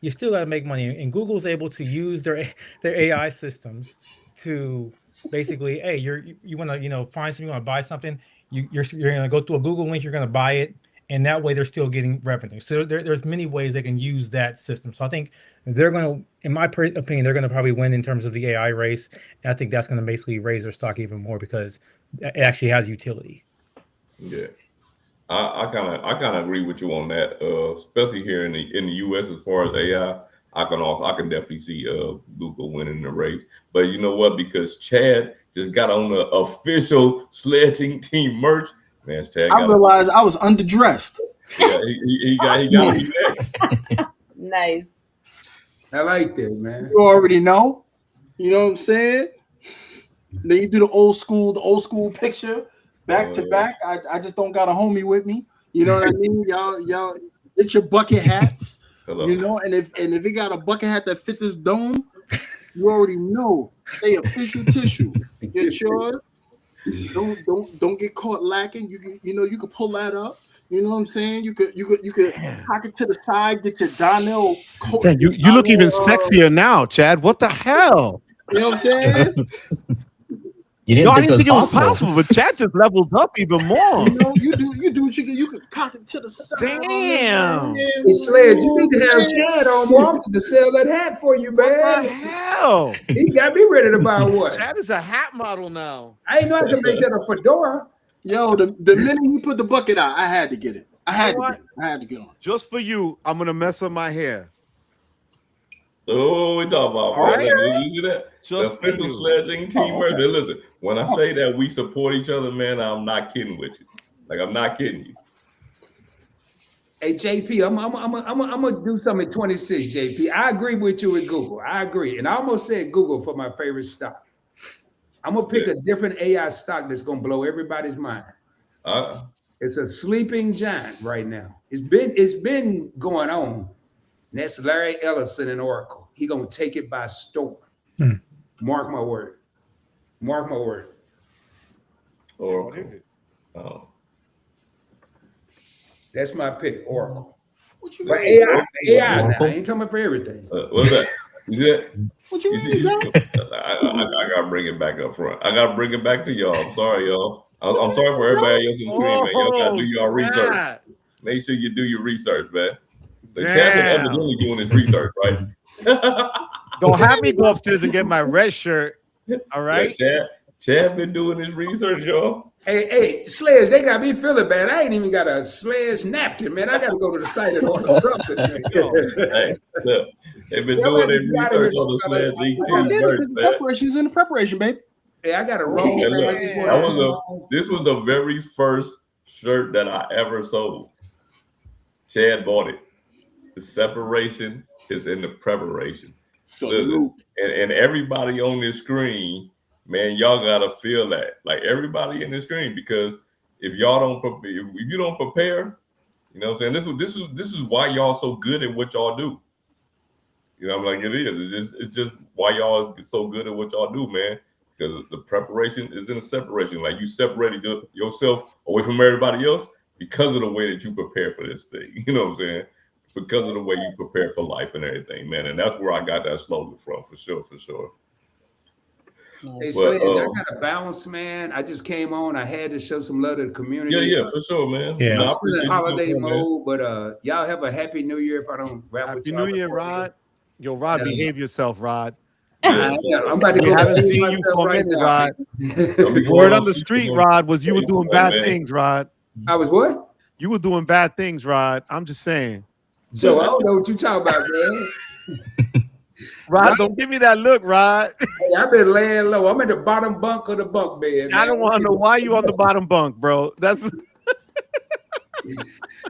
And Google's able to use their AI systems to basically, hey, you want to find something, you want to buy something, you're going to go to a Google link, you're going to buy it, and that way they're still getting revenue. So there's many ways they can use that system. So I think they're going to, in my opinion, they're going to probably win in terms of the AI race. And I think that's going to basically raise their stock even more because it actually has utility. Yeah, I kind of agree with you on that, especially here in the U.S. as far as AI. I can definitely see Google winning the race. But you know what? Because Chad just got on the official SledgeInc team merch. Man, Chad I realized I was underdressed. Yeah, he got to be next. Nice. I like that, man. You already know. You know what I'm saying? Then you do the old school picture back to back. I just don't got a homie with me. You know what I mean? Y'all get your bucket hats. Hello. And if it got a bucket hat that fit this dome, you already know they official tissue. Get yours. Don't get caught lacking. You can pull that up. You know what I'm saying? You could cock it to the side, get your Donnell coat. Yeah, you look even sexier now, Chad. What the hell? You know what I'm saying? I didn't think it was possible, but Chad just leveled up even more. You do what you can. You could cock it to the side. Damn. Hey, Sledge, you need to have Chad on more often to sell that hat for you, man. What the hell? He got me ready to buy one. Chad is a hat model now. I ain't know I could make that a fedora. Yo, the minute you put the bucket out, I had to get it. I had to get on. Just for you, I'm gonna mess up my hair. Oh, we talking about right. You see that? Just the official SledgeInc team merch. Listen, when I say that we support each other, man, I'm not kidding with you. Like, I'm not kidding you. Hey, JP, I'm gonna do something at 26, JP. I agree with you with Google. I agree. And I almost said Google for my favorite stock. I'm gonna pick a different AI stock that's gonna blow everybody's mind. It's a sleeping giant right now. It's been going on. And that's Larry Ellison in Oracle. He gonna take it by storm. Mark my word. Mark my word. Oracle. Oh. That's my pick, Oracle. What you For mean? AI now. I ain't talking about for everything. What's that? You see that? What you mean, bro? I gotta bring it back up front. I gotta bring it back to y'all. I'm sorry, y'all. I'm sorry for everybody else in the screen, man. Y'all gotta do your research. snap. Make sure you do your research, man. The Damn. champion evidently doing his research, right? Don't have me go upstairs and get my red shirt. All right. Yeah, Chad been doing his research, y'all. Hey, Sledge, they got me feeling bad. I ain't even got a Sledge napkin, man. I got to go to the site and order something, man. Hey, look, they've been doing their research on the SledgeInc Preparation's in the preparation, babe. Hey, I got a roll, Hey, man. look, I just this was the very first shirt that I ever sold. Chad bought it. The separation is in the preparation. Salute. And everybody on this screen, man, y'all gotta feel that. Like everybody in the screen, because if y'all don't prepare, if you don't prepare, you know what I'm saying? This is why y'all so good at what y'all do. You know, like it is. It's just why y'all is so good at what y'all do, man. Because the preparation is in a separation. Like you separated yourself away from everybody else because of the way that you prepare for this thing. You know what I'm saying? Because of the way you prepare for life and everything, man. And that's where I got that slogan from, for sure. Hey, Sledge, I got a balance, man. I just came on. I had to show some love to the community. Yeah, for sure, man. Yeah. I'm still in holiday mode, but y'all have a happy new year if I don't rap with Happy y'all. New Year, Rod. Yo, Rod, behave yourself, Rod. I'm about to We go haven't behave seen you myself for a right minute, now. Rod. Word Word on the street, Rod, was you were doing bad things, Rod. I was what? You were doing bad things, Rod. I'm just saying. So I don't know what you talking about, man. Rod, don't give me that look, Rod. Hey, I've been laying low. I'm in the bottom bunk of the bunk bed. I don't want to know why you on the bottom bunk, bro. That's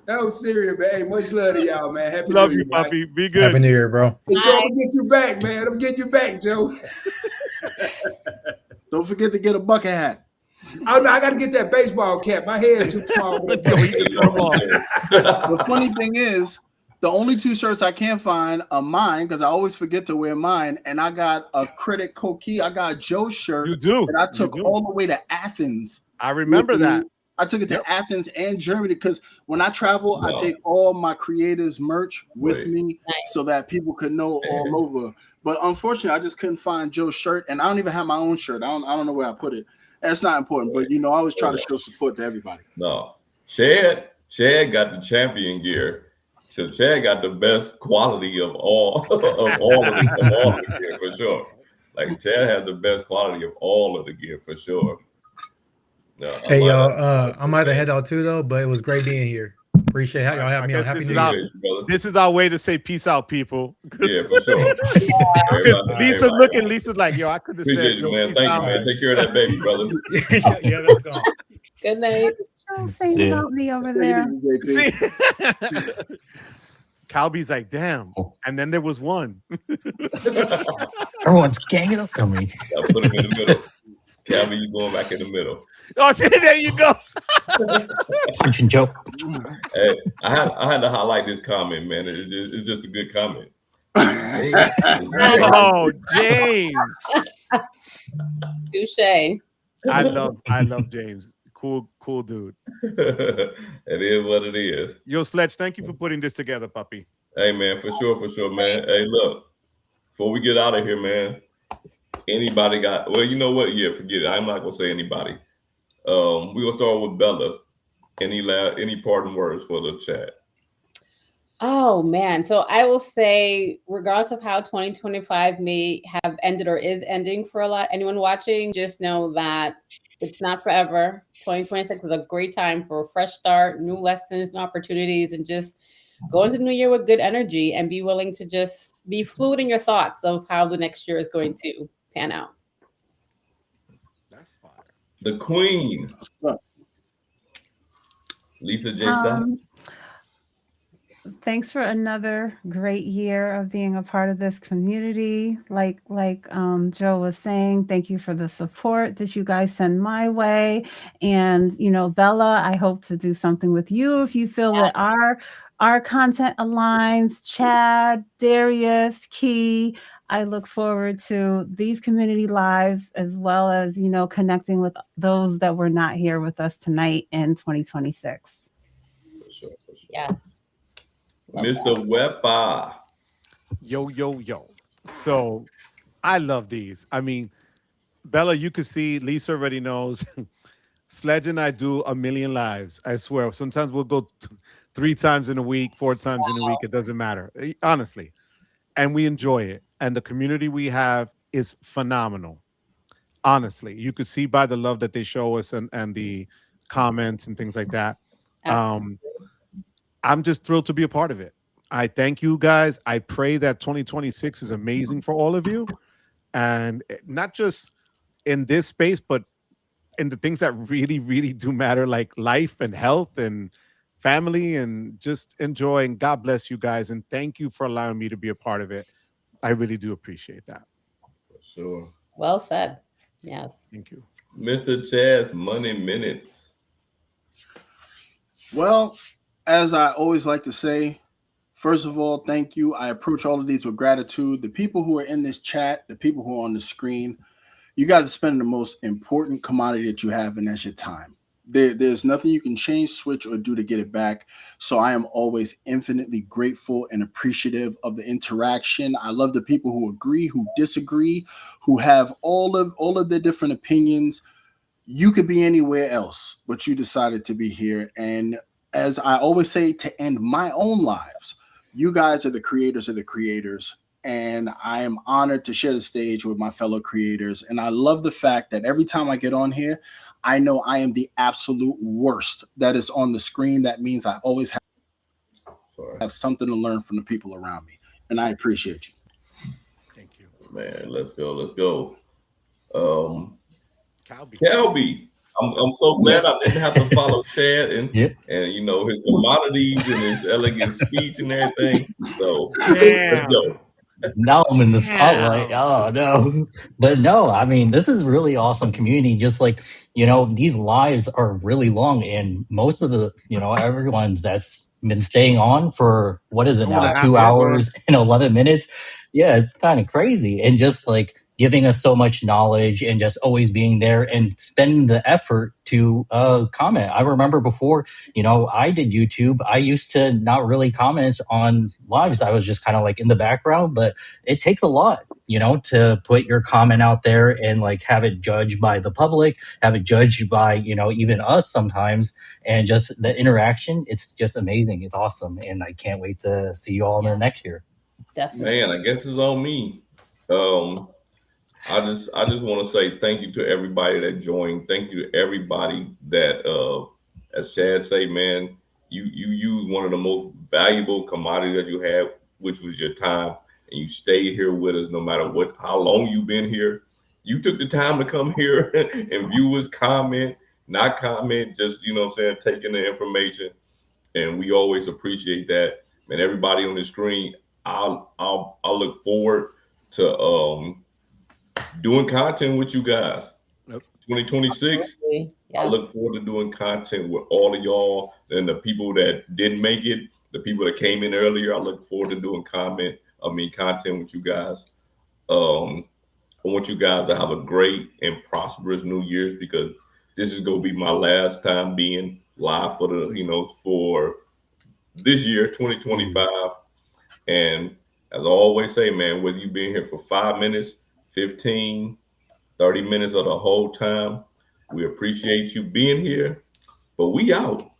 I'm serious, man. Hey, much love to y'all, man. Happy love New you, Year, man. puppy. Be good. Happy New Year, bro. Hey, Joe, I'm gonna get you back, man. I'm getting you back, Joe. Don't forget to get a bucket hat. Oh no, I gotta get that baseball cap. My head too small. Yo, he just threw him off. The funny thing is, the only two shirts I can't find are mine because I always forget to wear mine. And I got a Credit Coquille. I got Joe's shirt You do. that I took You do. all the way to Athens. I remember with me. that. I took it to Athens and Germany because when I travel, I Wow. take all my creators' merch with Right. me so that people could know all over. But unfortunately, I just couldn't find Joe's shirt, and I don't even have my own shirt. I don't know where I put it. That's not important, but you know, I always try to show support to everybody. No, Chad got the champion gear. So Chad got the best quality of all of the gear for sure. Like Chad has the best quality of all of the gear for sure. No, Hey, y'all, I might have head out too, though, but it was great being here. Appreciate y'all I having me on. guess Happy this New is Year. our- This is our way to say peace out, people. Yeah, for sure. Lisa's looking. Lisa's like, yo, I could have said, Appreciate you, man. peace Thank out. you, man. Take care of that baby, brother. Yeah, let's go. Good night. Saying about me over there. See? Calby's like, damn. And then there was one. Everyone's ganging up on me. I'll put him in the middle. Calvin, you going back in the middle. Oh, see, there you go. Punch and joke. Hey, I had to highlight this comment, man. It's just a good comment. Oh, James. Touche. I love James. Cool dude. It is what it is. Yo, Sledge, thank you for putting this together, puppy. Hey, man, for sure, man. Hey, look, before we get out of here, man, anybody got, well, you know what? Yeah, forget it. I'm not going to say anybody. We're going to start with Bella. Any parting words for the chat? Oh man. So I will say, regardless of how 2025 may have ended or is ending for anyone watching, just know that it's not forever. 2026 is a great time for a fresh start, new lessons, new opportunities, and just go into the new year with good energy and be willing to just be fluid in your thoughts of how the next year is going to pan out. That's fire. The Queen. Lisa J. Stein. Thanks for another great year of being a part of this community. Like Joe was saying, thank you for the support that you guys send my way. And, you know, Bella, I hope to do something with you if you feel that our content aligns. Chad, Darius, Key, I look forward to these community lives as well as, you know, connecting with those that were not here with us tonight in 2026. For sure. Yes. Mr. Wepa. Yo. So I love these. I mean, Bella, you could see, Lisa already knows. Sledge and I do a million lives. I swear. Sometimes we'll go 3 times in a week, 4 times in a week. It doesn't matter. Honestly. And we enjoy it. And the community we have is phenomenal. Honestly. You could see by the love that they show us and the comments and things like that. I'm just thrilled to be a part of it. I thank you guys. I pray that 2026 is amazing for all of you. And not just in this space, but in the things that really, really do matter, like life and health and family, and just enjoying. God bless you guys. And thank you for allowing me to be a part of it. I really do appreciate that. For sure. Well said. Yes. Thank you. Mr. Chaz, Money Minutes. Well, as I always like to say, first of all, thank you. I approach all of these with gratitude. The people who are in this chat, the people who are on the screen, you guys are spending the most important commodity that you have, and that's your time. There's nothing you can change, switch, or do to get it back. So I am always infinitely grateful and appreciative of the interaction. I love the people who agree, who disagree, who have all of their different opinions. You could be anywhere else, but you decided to be here. And as I always say, to end my own lives, you guys are the creators of the creators. And I am honored to share the stage with my fellow creators. And I love the fact that every time I get on here, I know I am the absolute worst that is on the screen. That means I always have something to learn from the people around me. And I appreciate you. Thank you. Man, let's go. Calby. I'm so glad I didn't have to follow Chad and you know his commodities and his elegant speech and everything. So let's go. Now I'm in the spotlight. Oh no. But no, I mean, this is really awesome community. Just like, you know, these lives are really long, and most of the, you know, everyone's that's been staying on for what is it now? 2 hours and 11 minutes. Yeah, it's kind of crazy. And just like giving us so much knowledge and just always being there and spending the effort to comment. I remember before, you know, I did YouTube. I used to not really comment on lives. I was just kind of like in the background, but it takes a lot, you know, to put your comment out there and like have it judged by the public, have it judged by, you know, even us sometimes. And just the interaction, it's just amazing. It's awesome. And I can't wait to see you all in the next year. Definitely. Man, I guess it's on me. I just want to say thank you to everybody that joined. Thank you to everybody that, as Chad say, man, you use one of the most valuable commodities that you have, which was your time, and you stayed here with us no matter how long you've been here. You took the time to come here and view us, comment, not comment, just, you know what I'm saying, taking the information, and we always appreciate that. And everybody on the screen, I'll look forward to doing content with you guys. 2026, I look forward to doing content with all of y'all and the people that didn't make it, the people that came in earlier. I look forward to doing content with you guys. I want you guys to have a great and prosperous New Year's, because this is going to be my last time being live for this year, 2025. And as I always say, man, whether you've been here for 5 minutes, 15, 30 minutes of the whole time, we appreciate you being here, but we out.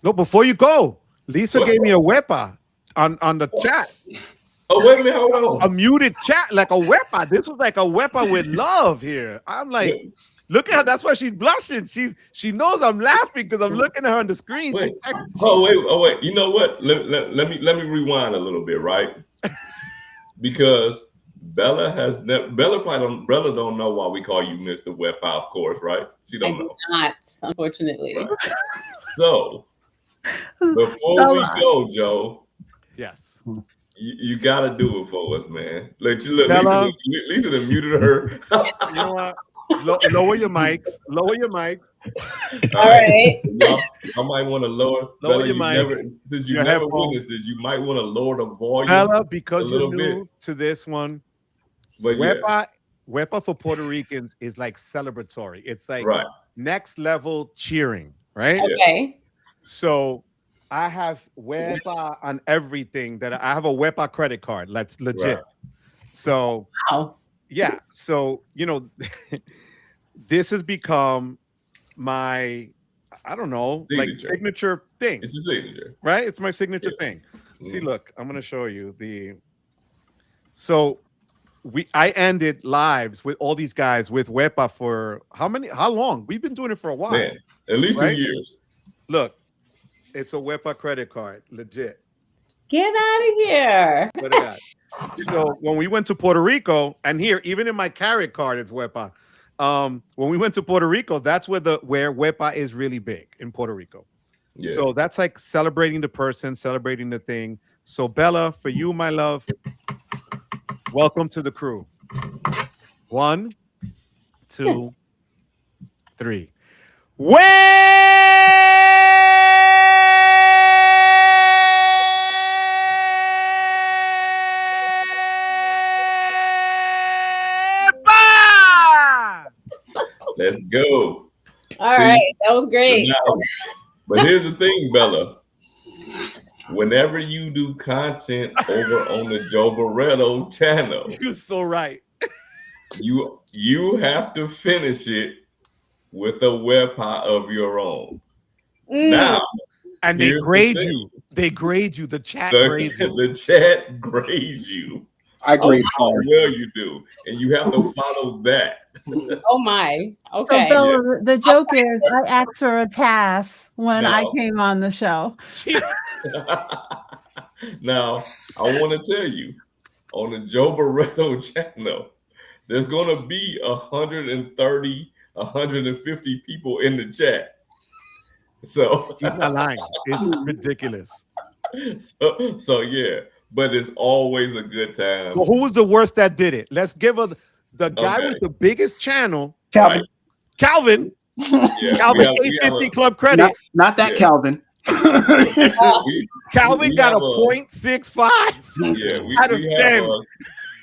No, before you go, Lisa gave me a wepa on the chat. Oh, wait a minute, hold on. A muted chat, like a wepa. This was like a wepa with love here. I'm like, look at her. That's why she's blushing. She knows I'm laughing because I'm looking at her on the screen. Wait. Wait. You know what? Let me rewind a little bit, right? Because Bella don't know why we call you Mr. Wepa, of course, right? She don't know. Not, unfortunately. Right. So before we go, Joe. Yes. You gotta do it for us, man. Lisa done muted her. You know what? Lower your mics. Lower your mics. All right. I might want to lower Bella, your mic. Since you never witnessed this, you might want to lower the volume. Bella, because you're new to this one, but Wepa for Puerto Ricans is like celebratory. It's like next level cheering, right? Okay. So I have Wepa on everything. That I have a Wepa credit card. That's legit. Right. So wow. Yeah. So, you know, this has become my, I don't know, Signature. like signature thing. It's a signature, right? It's my signature thing. See, look, I'm gonna show you the. So I ended lives with all these guys with Wepa for how long? We've been doing it for a while. man. At least Right? 2 years. Look, it's a Wepa credit card, legit. Get out of here. Look at that. So when we went to Puerto Rico, and here, even in my carrot card, it's Wepa. When we went to Puerto Rico, that's where Wepa is really big in Puerto Rico. Yeah. So that's like celebrating the person, celebrating the thing. So Bella, for you, my love, welcome to the crew. 1, 2, 3. Let's go. All right, that was great. But here's the thing, Bella. Whenever you do content over on the Joe Barreto channel, You're so right. you have to finish it with a Wepa of your own. Now, and they here's the grade thing. you. They grade you. The chat grades you. The chat grades you. I grade how hard. well you do, and you have to follow that. Oh my. So Okay. Bella, the joke is I asked for a pass when I No. came on the show. Now, I want to tell you, on the Joe Barreto channel, there's going to be 130, 150 people in the chat. So He's not lying. It's ridiculous. So yeah, but it's always a good time. Well, who was the worst that did it? Let's give her the guy Okay. with the biggest channel, Calvin. Right. Calvin. Yeah, Calvin, we have 850 club credit. Not that Yeah. Calvin. Calvin we got a have 0.65 Yeah, out of 10.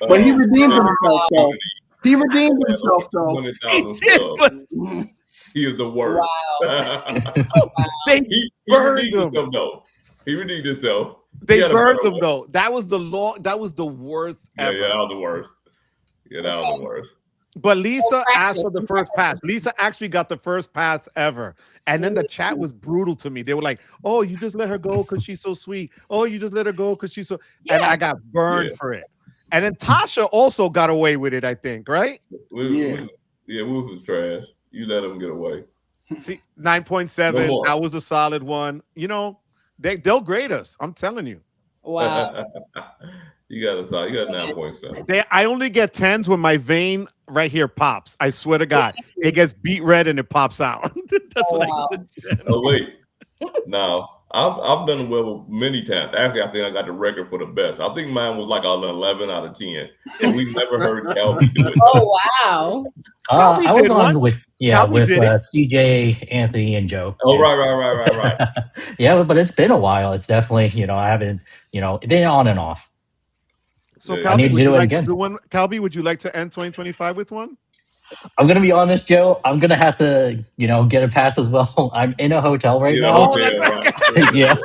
But he redeemed himself, though. He redeemed himself, though. 100,000 He did, subs. but He is the worst. they he burned redeemed him. himself, though. He redeemed himself. They He had a burned better him though. That was the worst Yeah, ever. that was the worst. Yeah, that was the worst. But Lisa asked for the first pass. Lisa actually got the first pass ever. And then the chat was brutal to me. They were like, "Oh, you just let her go because she's so sweet. Oh, you just let her go because she's so." And I got burned for it. And then Tasha also got away with it, I think, right? Wolf was trash. You let him get away. See, 9.7. No more. That was a solid one. You know, they'll grade us. I'm telling you. Wow. You got 9.7. I only get 10s when my vein right here pops. I swear to God, it gets beat red and it pops out. That's what I get. Oh wait, no, I've done well many times. Actually, I think I got the record for the best. I think mine was like an 11 out of 10. And we've never heard Calvin do it. Oh wow. I was on with Calvin did it. CJ, Anthony, and Joe. Oh right. Yeah, but it's been a while. It's definitely, I haven't, been on and off. So, Yeah. I need Calby, to would do you it like again. to do one? Calby, would you like to end 2025 with one? I'm gonna be honest, Joe. I'm gonna have to, get a pass as well. I'm in a hotel right Yeah, now. okay, right. Yeah.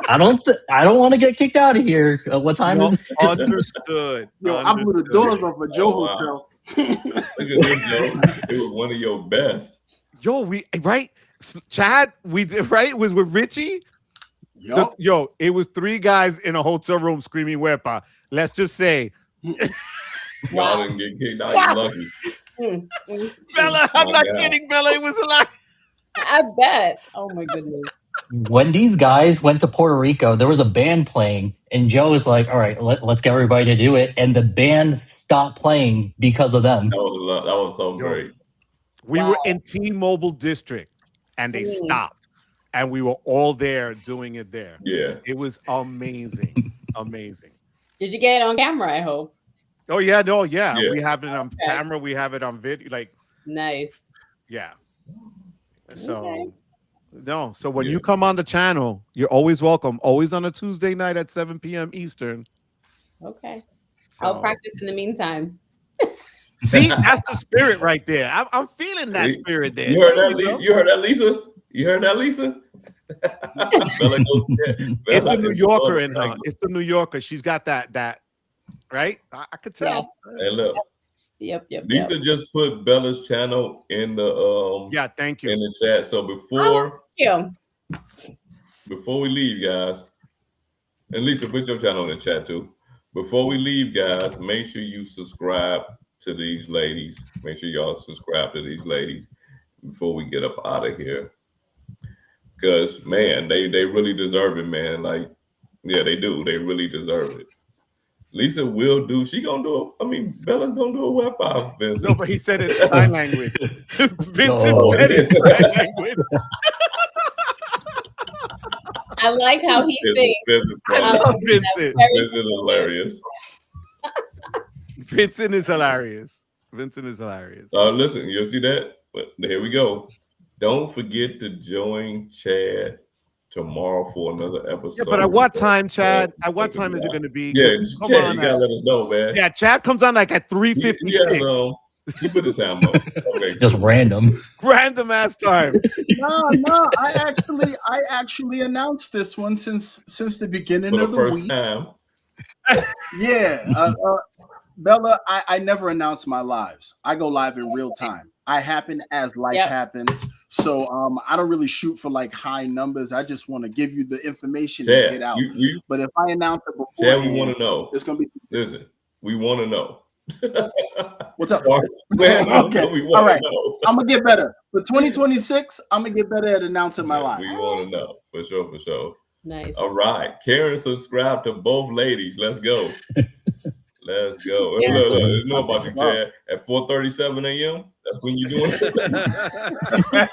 I don't want to get kicked out of here. What time is it? Understood. Yo, I blew the doors off a Joe wow. hotel. Look at this, Joe. It was one of your best. Yo, Chad, we did right. Was with Richie. Yo. It was 3 guys in a hotel room screaming "Wepa." Let's just say, Y'all didn't get kicked out. You lucky. Bella. I'm My not God. kidding, Bella. It was a lot. I bet. Oh my goodness. When these guys went to Puerto Rico, there was a band playing, and Joe was like, "All right, let's get everybody to do it." And the band stopped playing because of them. That was so great. We were in T-Mobile District, and they stopped, and we were all there doing it there. Yeah. It was amazing, amazing. Did you get it on camera? I hope. Oh yeah, no, yeah. Yeah. We have it on camera. We have it on video. Like, Nice. yeah. So, Okay. no. So when you come on the channel, you're always welcome. Always on a Tuesday night at 7 p.m. Eastern. Okay. So, I'll practice in the meantime. see, that's the spirit right there. I'm feeling that spirit there. You heard that, you heard that, Lisa? You heard that, Lisa? It's the New Yorker in her. It's the New Yorker. She's got that, right? I could tell. Hey, look. Lisa just put Bella's channel in the thank you in the chat. So before we leave, guys, and Lisa, put your channel in the chat too. Before we leave, guys, make sure you subscribe to these ladies. Make sure y'all subscribe to these ladies before we get up out of here. Because man, they really deserve it, man. Like, yeah, they do. They really deserve it. Lisa will do. She gonna do. Bella's gonna do a Wi-Fi. Vincent. No, but he said it in sign language. Vincent said it in sign language. I like how he thinks. I love Vincent. Vincent is hilarious. Vincent is hilarious. Vincent is hilarious. Listen, you'll see that. But here we go. Don't forget to join Chad tomorrow for another episode. Yeah, but at what time, Chad? At what time is it going to be? Yeah, Chad, you gotta let us know, man. Yeah, Chad comes on like at 3:56. You put the time up. Okay. Just random ass time. No. I actually announced this one since the beginning of the week. Time. Yeah, Bella, I never announce my lives. I go live in real time. I happen as life happens. So I don't really shoot for like high numbers. I just want to give you the information Chad, to get out. But if I announce it before, Chad, we want to know. It's gonna be. Listen, we want to know. What's up? Man, okay. All right. I'm gonna get better. For 2026, I'm gonna get better at announcing my lives. We want to know for sure. Nice. All right, Karen, subscribe to both ladies. Let's go. Let's go. Yeah. Look, there's no about you, Chad. At 4:37 a.m. That's when you're doing it.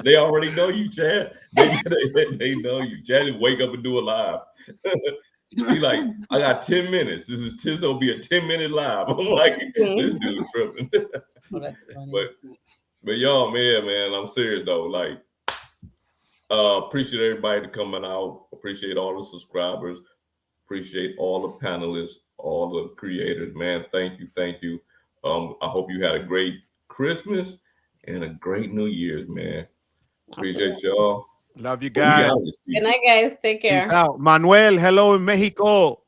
They already know you, Chad. They know you. Chad just wake up and do a live. He's like, I got 10 minutes. This will be a 10-minute live. I'm like, this dude's tripping. Oh, that's funny. But y'all, man, I'm serious though. Like, appreciate everybody coming out. Appreciate all the subscribers. Appreciate all the panelists, all the creators, man. Thank you. I hope you had a great Christmas and a great New Year's, man. Appreciate y'all. Love you guys. Good night, guys. Take care. Peace out. Manuel, hello in Mexico.